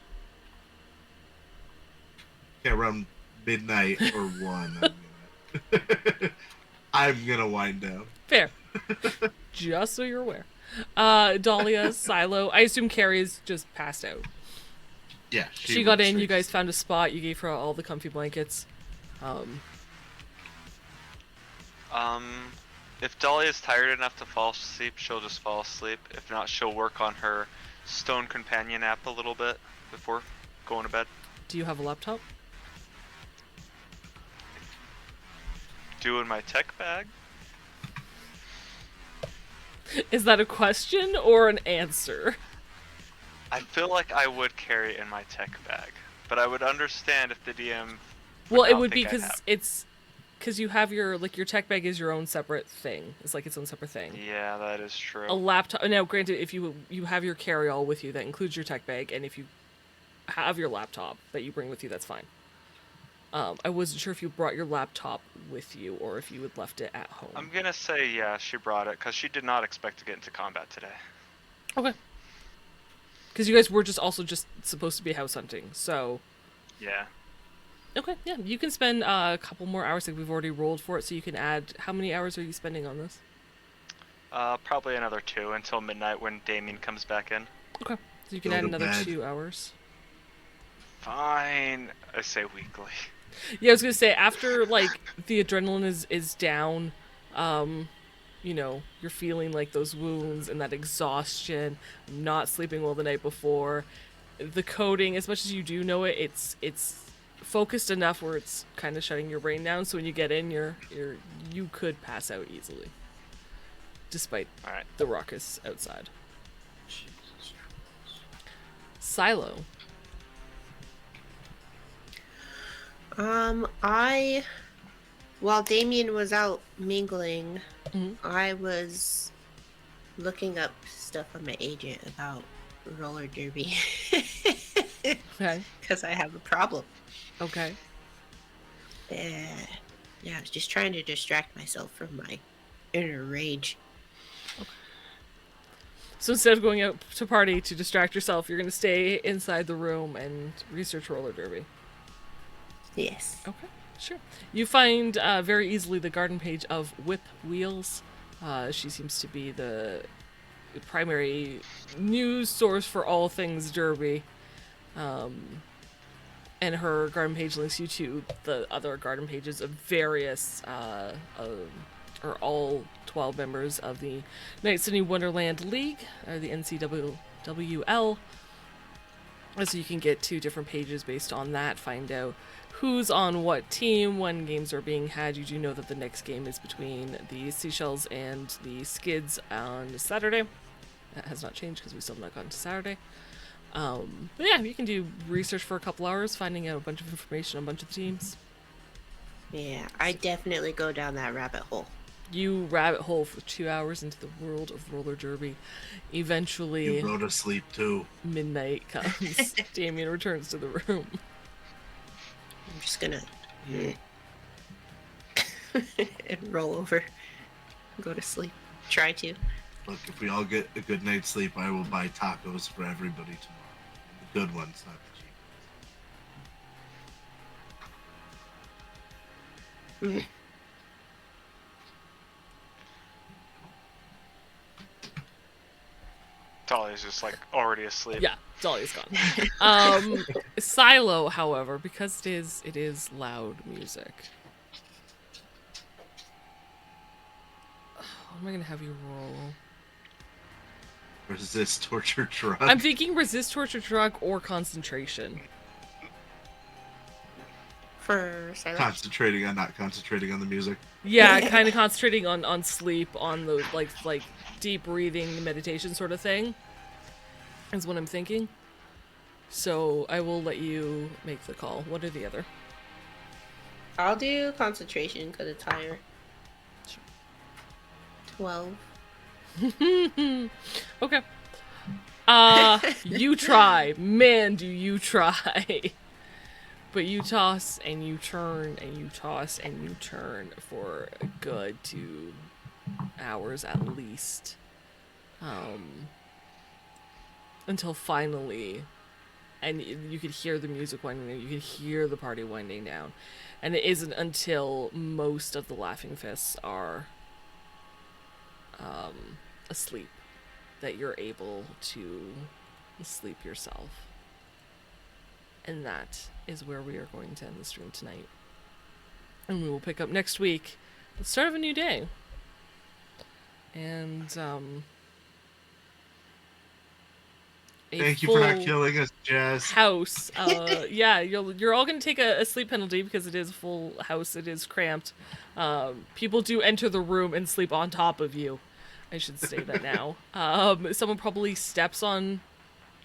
Yeah, around midnight or 1. I'm gonna wind down. Fair. Just so you're aware. Dahlia, Silo, I assume Carrie's just passed out. Yeah, She got in, you guys found a spot, you gave her all the comfy blankets. If Dahlia's tired enough to fall asleep, she'll just fall asleep. If not, she'll work on her Stone Companion app a little bit before going to bed. Do you have a laptop? Doing my tech bag. Is that a question or an answer? I feel like I would carry it in my tech bag, but I would understand if the DM. Well, it would be because you have your tech bag is your own separate thing. It's like its own separate thing. Yeah, that is true. A laptop. Now, granted, if you have your carry-all with you, that includes your tech bag, and if you have your laptop that you bring with you, that's fine. I wasn't sure if you brought your laptop with you or if you had left it at home. I'm gonna say yeah, she brought it because she did not expect to get into combat today. Okay. Because you guys were just supposed to be house hunting, so. Yeah. Okay, yeah, you can spend a couple more hours. Like we've already rolled for it, so you can add. How many hours are you spending on this? Probably another 2 until midnight when Damien comes back in. Okay, so you can Go add to another bed. 2 hours. Fine. I say weekly. Yeah, I was gonna say after like the adrenaline is down, you know, you're feeling like those wounds and that exhaustion, not sleeping well the night before. The coding, as much as you do know it, it's focused enough where it's kind of shutting your brain down. So when you get in, you could pass out easily, despite All right. the ruckus outside. Jesus Silo. While Damien was out mingling, Mhm. I was looking up stuff on my agent about roller derby. Okay. Because I have a problem. Okay. Yeah, I was just trying to distract myself from my inner rage. So instead of going out to party to distract yourself, you're going to stay inside the room and research roller derby. Yes. Okay, sure. You find very easily the garden page of Whip Wheels. She seems to be the primary news source for all things derby. And her garden page links you to the other garden pages of various, or all 12 members of the Night City Wonderland League, or the NCWL. So you can get 2 different pages based on that, find out who's on what team, when games are being had. You do know that the next game is between the Seashells and the Skids on Saturday. That has not changed because we still have not gotten to Saturday. But yeah, you can do research for a couple hours, finding out a bunch of information on a bunch of the teams. Yeah, I definitely go down that rabbit hole. You rabbit hole for 2 hours into the world of roller derby. Eventually, You go to sleep too. midnight comes. Damien returns to the room. I'm just gonna and roll over, go to sleep. Try to. Look, if we all get a good night's sleep, I will buy tacos for everybody tomorrow. The good ones, not the cheap. Talia's just like already asleep. Yeah, Dahlia's gone. Silo, however, because it is loud music. What am I gonna have you roll? Resist torture drug. I'm thinking resist torture drug or concentration. For silence. Concentrating on not concentrating on the music. Yeah, kind of concentrating on sleep, on the like deep breathing, meditation sort of thing, is what I'm thinking. So I will let you make the call. What are the other? I'll do concentration because it's higher. Sure. 12. Okay. You try. Man, do you try. But you toss and you turn and you toss and you turn for a good 2 hours at least. Until finally, and you could hear the music winding down, you could hear the party winding down. And it isn't until most of the Laughing Fists are asleep that you're able to sleep yourself. And that is where we are going to end the stream tonight. And we will pick up next week, the start of a new day. And, Thank you for not killing us, Jazz. House. Yeah, you're all going to take a sleep penalty because it is a full house. It is cramped. People do enter the room and sleep on top of you. I should say that now. Someone probably steps on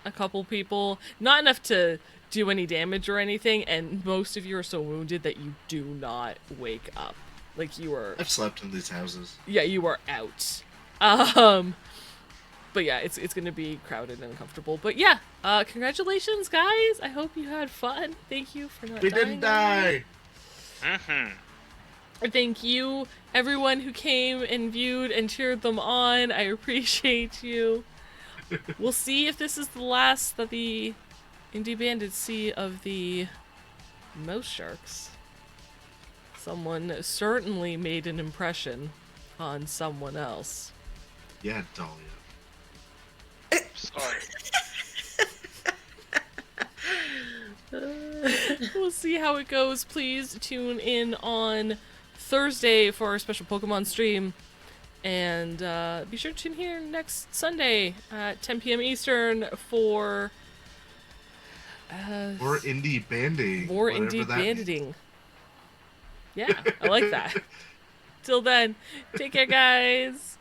a couple people. Not enough to do any damage or anything, and most of you are so wounded that you do not wake up. Like, you are... I've slept in these houses. Yeah, you are out. But yeah, it's gonna be crowded and uncomfortable. But yeah, congratulations, guys! I hope you had fun. Thank you for not We dying. didn't die! Thank you, everyone who came and viewed and cheered them on. I appreciate you. We'll see if this is the last that the Indie Bandits see of the Mouse Sharks. Someone certainly made an impression on someone else. Yeah, Dahlia. Sorry. We'll see how it goes. Please tune in on Thursday for our special Pokemon stream. And be sure to tune here next Sunday at 10 p.m. Eastern for... More indie banding. more whatever indie that means. banditing. Yeah, I like that. Till then, take care, guys.